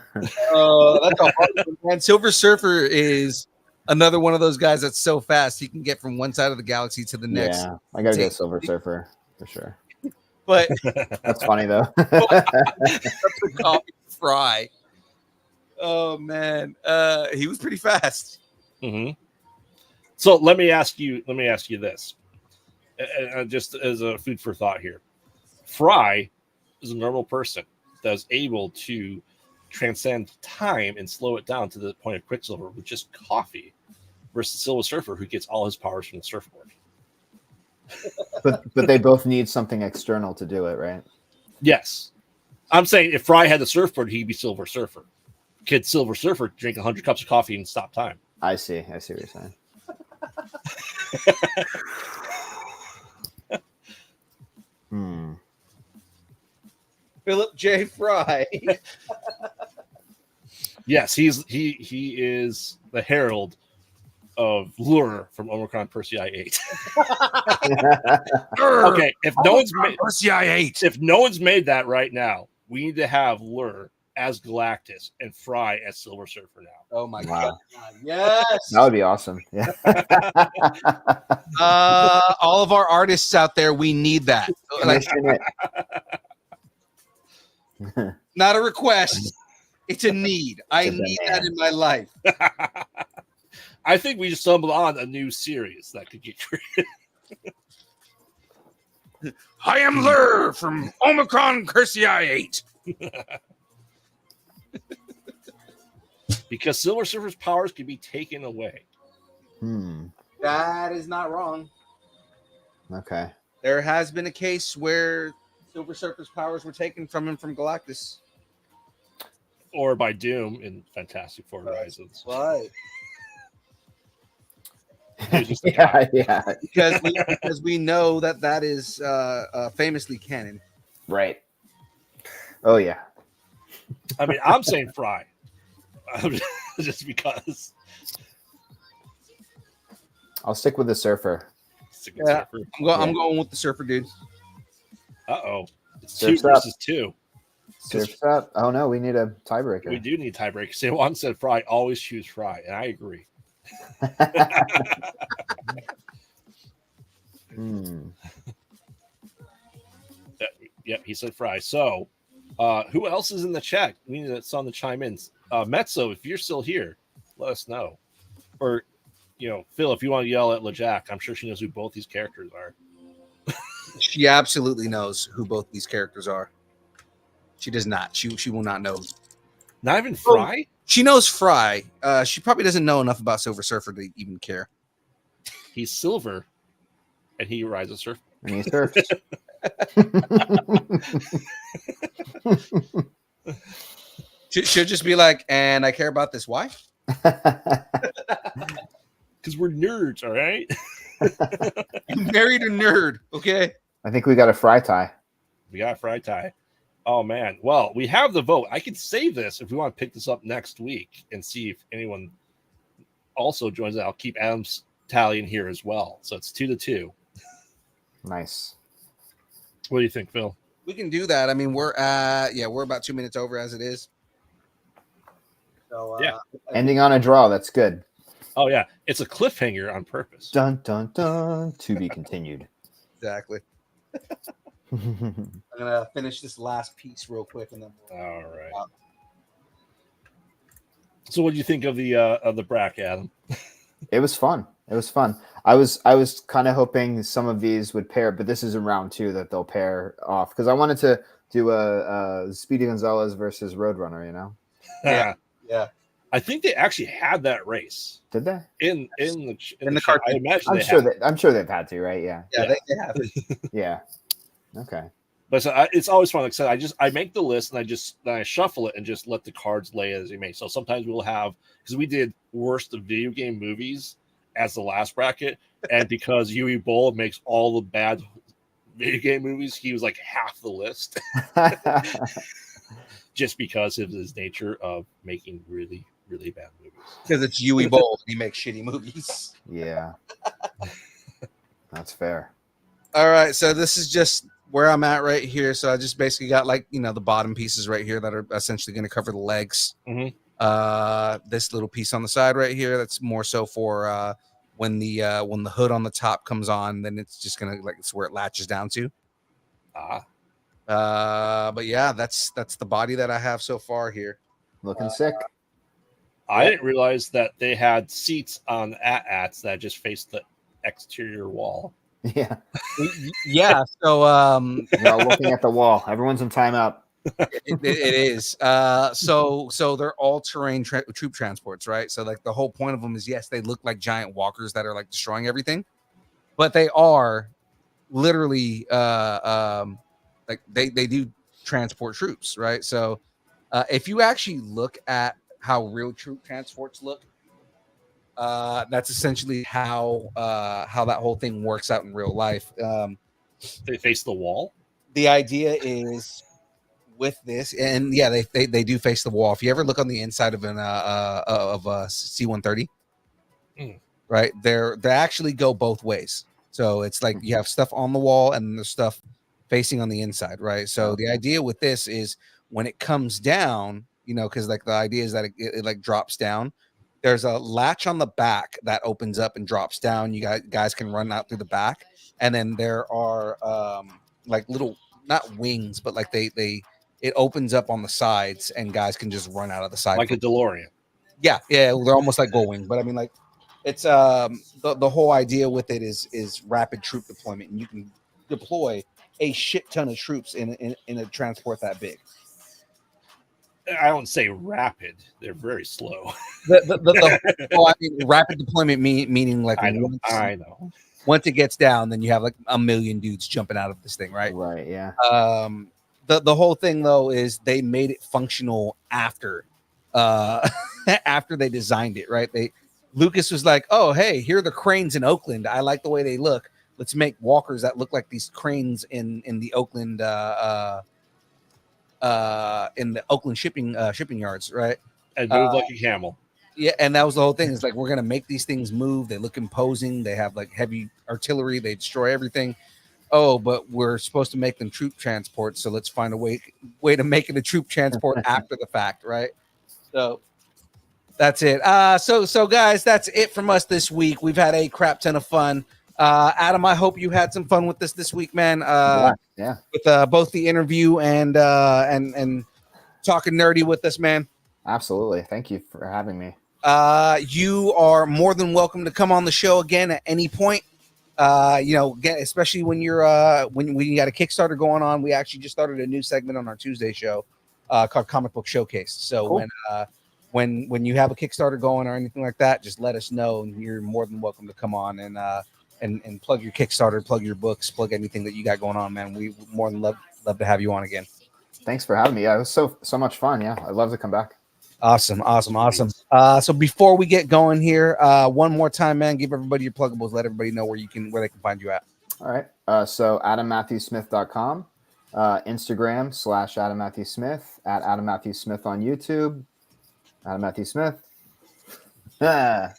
a hard one, man. Silver Surfer is another one of those guys that's so fast he can get from one side of the galaxy to the next. Yeah, I gotta go Silver Surfer for sure. But That's funny though. cups of coffee Fry. Oh man, he was pretty fast. Mm-hmm. So let me ask you this, just as a food for thought here. Fry is a normal person that's able to transcend time and slow it down to the point of Quicksilver with just coffee, versus Silver Surfer, who gets all his powers from the surfboard. but they both need something external to do it, right? Yes, I'm saying if Fry had the surfboard, he'd be Silver Surfer. Could Silver Surfer drink 100 cups of coffee and stop time? I see what you're saying. Philip J. Fry. Yes, he is the herald of Lure from Omicron Persei 8. Okay, if no one's made that right now, we need to have Lure as Galactus and Fry as Silver Surfer now. Oh my Wow. god! Yes. That would be awesome. Yeah. All of our artists out there, we need that. Like, Commission it. not a request. It's a need. I It's a need demand. that in my life. I think we just stumbled on a new series that could get created. I am Lur from Omicron Cursi 8. Because Silver Surfer's powers can be taken away. That is not wrong. Okay. There has been a case where Silver Surfer's powers were taken from him from Galactus. Or by Doom in Fantastic Four Horizons. Right. He was just a guy. Yeah. Because we know that is famously canon. Right. Oh yeah. I mean, I'm saying Fry. Just because. I'll stick with the Surfer. Yeah. I'm going with the Surfer, dude. Uh-oh. It's Surf's 2 versus 2. Surf's up. Oh no, we need a tiebreaker. We do need tiebreaker. Sewon said Fry. Always choose Fry, and I agree. Yep, he said Fry. So, who else is in the chat? We need someone to chime in. Mezzo, if you're still here, let us know. Or, Phil, if you want to yell at LeJack, I'm sure she knows who both these characters are. She absolutely knows who both these characters are. She does not. She will not know. Not even Fry? She knows Fry. She probably doesn't know enough about Silver Surfer to even care. He's silver, and he rides a surf. And he surfs. She'll just be like, and I care about this. Why? Because we're nerds, all right? You married a nerd, okay? I think we got a Fry tie. We got Fry tie. Oh, man. Well, we have the vote. I could save this if we want to pick this up next week and see if anyone also joins it. I'll keep Adam's tally in here as well. So it's 2-2. Nice. What do you think, Phil? We can do that. I mean, we're about 2 minutes over as it is. So Yeah. Ending on a draw. That's good. Oh, yeah. It's a cliffhanger on purpose. Dun dun dun. To be continued. Exactly. I'm gonna finish this last piece real quick, and then All right. So, what do you think of the bracket, Adam? It was fun. It was fun. I was kind of hoping some of these would pair, but this is in round 2 that they'll pair off because I wanted to do a Speedy Gonzalez versus Roadrunner. Yeah. I think they actually had that race Did they? in the the show. I cartoon. imagine I'm sure they've had to, right? Yeah. they have it. Yeah. Okay. But it's always fun. Like I said, I make the list and I shuffle it and just let the cards lay as they may. So sometimes we'll have, because we did worst of video game movies as the last bracket, and because Yui Boll makes all the bad video game movies, he was like half the list, just because of his nature of making really, really bad movies. Because it's Yui Boll, he makes shitty movies. Yeah. That's fair. All right, so this is just where I'm at right here. So I just basically got the bottom pieces right here that are essentially going to cover the legs. Mm-hmm. This little piece on the side right here, that's more so for when the hood on the top comes on, then it's just gonna it's where it latches down to. But yeah, that's the body that I have so far here. Looking sick. I didn't realize that they had seats on AT-ATs that just faced the exterior wall. Yeah. Yeah. So We're all looking at the wall. Everyone's in timeout. it is. So they're all terrain troop transports, right? So the whole point of them is, yes, they look like giant walkers that are destroying everything, but they are literally they do transport troops, right? So if you actually look at how real troop transports look, that's essentially how that whole thing works out in real life. They face the wall. The idea is with this, and yeah, they do face the wall. If you ever look on the inside of a C-130, right, they actually go both ways. So it's like you have stuff on the wall and there's stuff facing on the inside, right? So the idea with this is when it comes down, because the idea is that it drops down. There's a latch on the back that opens up and drops down. You guys can run out through the back, and then there are little, not wings, but it opens up on the sides, and guys can just run out of the side, like a DeLorean. Yeah, they're almost like Gull Wing, but I mean, it's the whole idea with it is rapid troop deployment, and you can deploy a shit ton of troops in a transport that big. I don't say rapid; they're very slow. I mean, rapid deployment meaning like I know. Once it gets down, then you have like a million dudes jumping out of this thing, right? Right. Yeah. The whole thing though is they made it functional after after they designed it, right? Lucas was like, oh hey, here are the cranes in Oakland. I like the way they look. Let's make walkers that look like these cranes in the Oakland shipping yards, right? And move like a camel. Yeah, and that was the whole thing. It's like we're gonna make these things move. They look imposing. They have like heavy artillery. They destroy everything. Oh, but we're supposed to make them troop transport. So let's find a way to make it a troop transport after the fact, right? So that's it. So guys, that's it from us this week. We've had a crap ton of fun. Adam, I hope you had some fun with this week, man. Yeah. With both the interview and talking nerdy with us, man. Absolutely. Thank you for having me. You are more than welcome to come on the show again at any point. Especially when you're when you got a Kickstarter going on. We actually just started a new segment on our Tuesday show called Comic Book Showcase. So cool. When you have a Kickstarter going or anything like that, just let us know, and you're more than welcome to come on and plug your Kickstarter, plug your books, plug anything that you got going on, man. We more than love to have you on again. Thanks for having me. Yeah, it was so much fun. Yeah, I'd love to come back. Awesome. So before we get going here, one more time, man, give everybody your pluggables. Let everybody know where they can find you at. All right. So AdamMatthewSmith.com, Instagram /AdamMatthewSmith, at Adam Matthew Smith on YouTube. Adam Matthew Smith. That's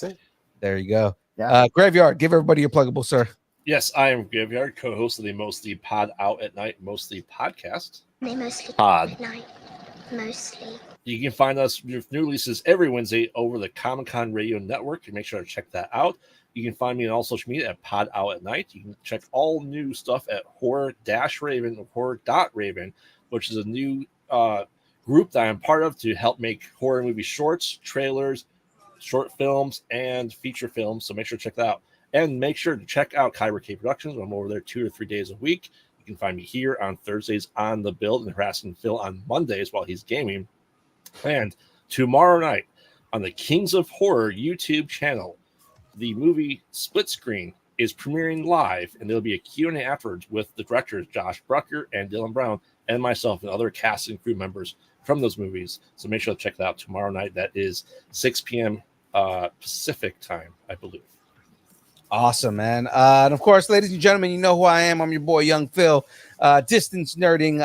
it. There you go. Yeah. Graveyard, give everybody your pluggable, sir. Yes, I am Graveyard, co-host of the Mostly Pod Out at Night Mostly podcast. They mostly Pod. at night. Mostly. You can find us with new releases every Wednesday over the Comic-Con Radio Network. Make sure to check that out. You can find me on all social media at Pod Out at Night. You can check all new stuff at Horror-Raven, Horror.Raven, which is a new group that I'm part of to help make horror movie shorts, trailers, short films, and feature films. So make sure to check that out. And make sure to check out Kyber K Productions. I'm over there 2 or 3 days a week. You can find me here on Thursdays on The Build and harassing Phil on Mondays while he's gaming. And tomorrow night on the Kings of Horror YouTube channel, the movie Split Screen is premiering live, and there'll be a Q&A afterwards with the directors Josh Brucker and Dylan Brown and myself and other cast and crew members from those movies. So make sure to check that out tomorrow night. That is 6 p.m. Pacific time, I believe. Awesome, man. And of course, ladies and gentlemen, you know who I am. I'm your boy, Young Phil. Distance Nerding,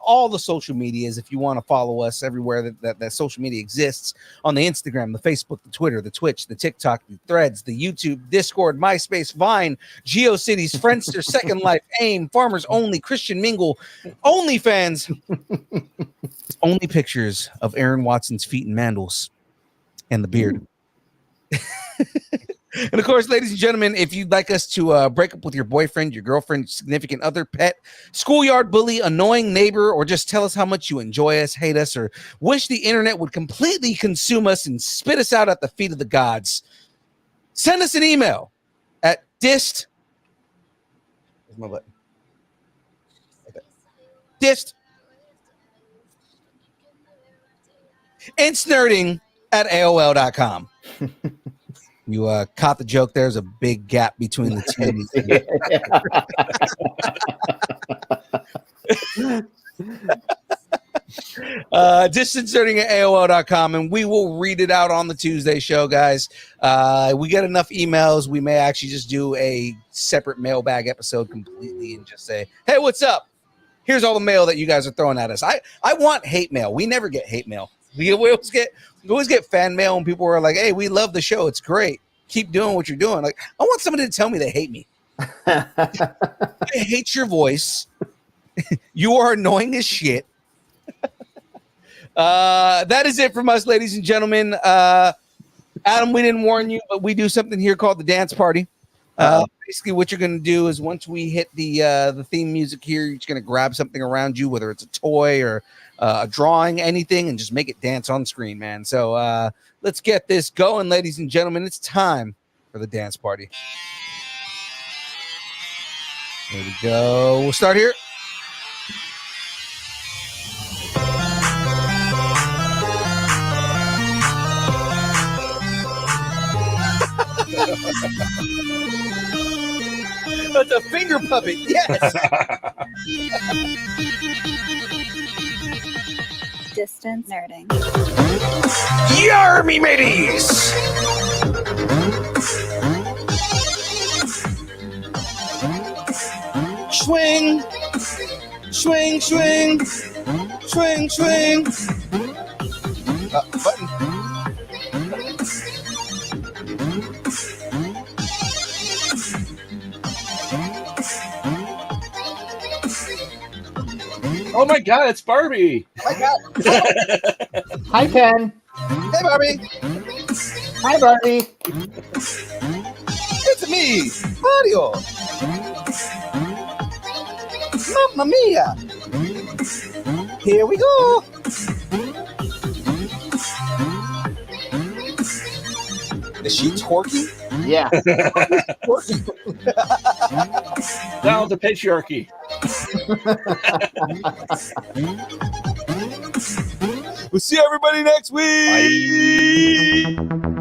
all the social medias. If you want to follow us everywhere that social media exists, on the Instagram, the Facebook, the Twitter, the Twitch, the TikTok, the Threads, the YouTube, Discord, MySpace, Vine, GeoCities, Friendster, Second Life, AIM, Farmers Only, Christian Mingle, OnlyFans. Only pictures of Aaron Watson's feet and mandals and the beard. And of course, ladies and gentlemen, if you'd like us to break up with your boyfriend, your girlfriend, significant other, pet, schoolyard bully, annoying neighbor, or just tell us how much you enjoy us, hate us, or wish the internet would completely consume us and spit us out at the feet of the gods, send us an email at dist. Where's my button? Dist. Insnerding at AOL.com. You caught the joke. There's a big gap between the two. Just inserting at AOL.com, and we will read it out on the Tuesday show, guys. We get enough emails. We may actually just do a separate mailbag episode completely and just say, hey, what's up? Here's all the mail that you guys are throwing at us. I want hate mail. We never get hate mail. We always get fan mail, and people are like, hey, we love the show. It's great. Keep doing what you're doing. Like, I want somebody to tell me they hate me. I hate your voice. You are annoying as shit. That is it from us, ladies and gentlemen. Adam, we didn't warn you, but we do something here called the dance party. Basically, what you're going to do is once we hit the theme music here, you're just going to grab something around you, whether it's a toy or a drawing, anything, and just make it dance on screen, man. So let's get this going, ladies and gentlemen. It's time for the dance party. There we go. We'll start here. That's a finger puppet. Yes. Distance nerding. Yarmy mateys. Swing, swing, swing, swing, swing. Button. Oh my God, it's Barbie. Oh my God. Hi, Ken. Hey, Barbie. Hi, Barbie. It's me, Mario. Mamma mia. Here we go. Is she twerking? Yeah. Twerking. Down with the patriarchy. We'll see everybody next week. Bye.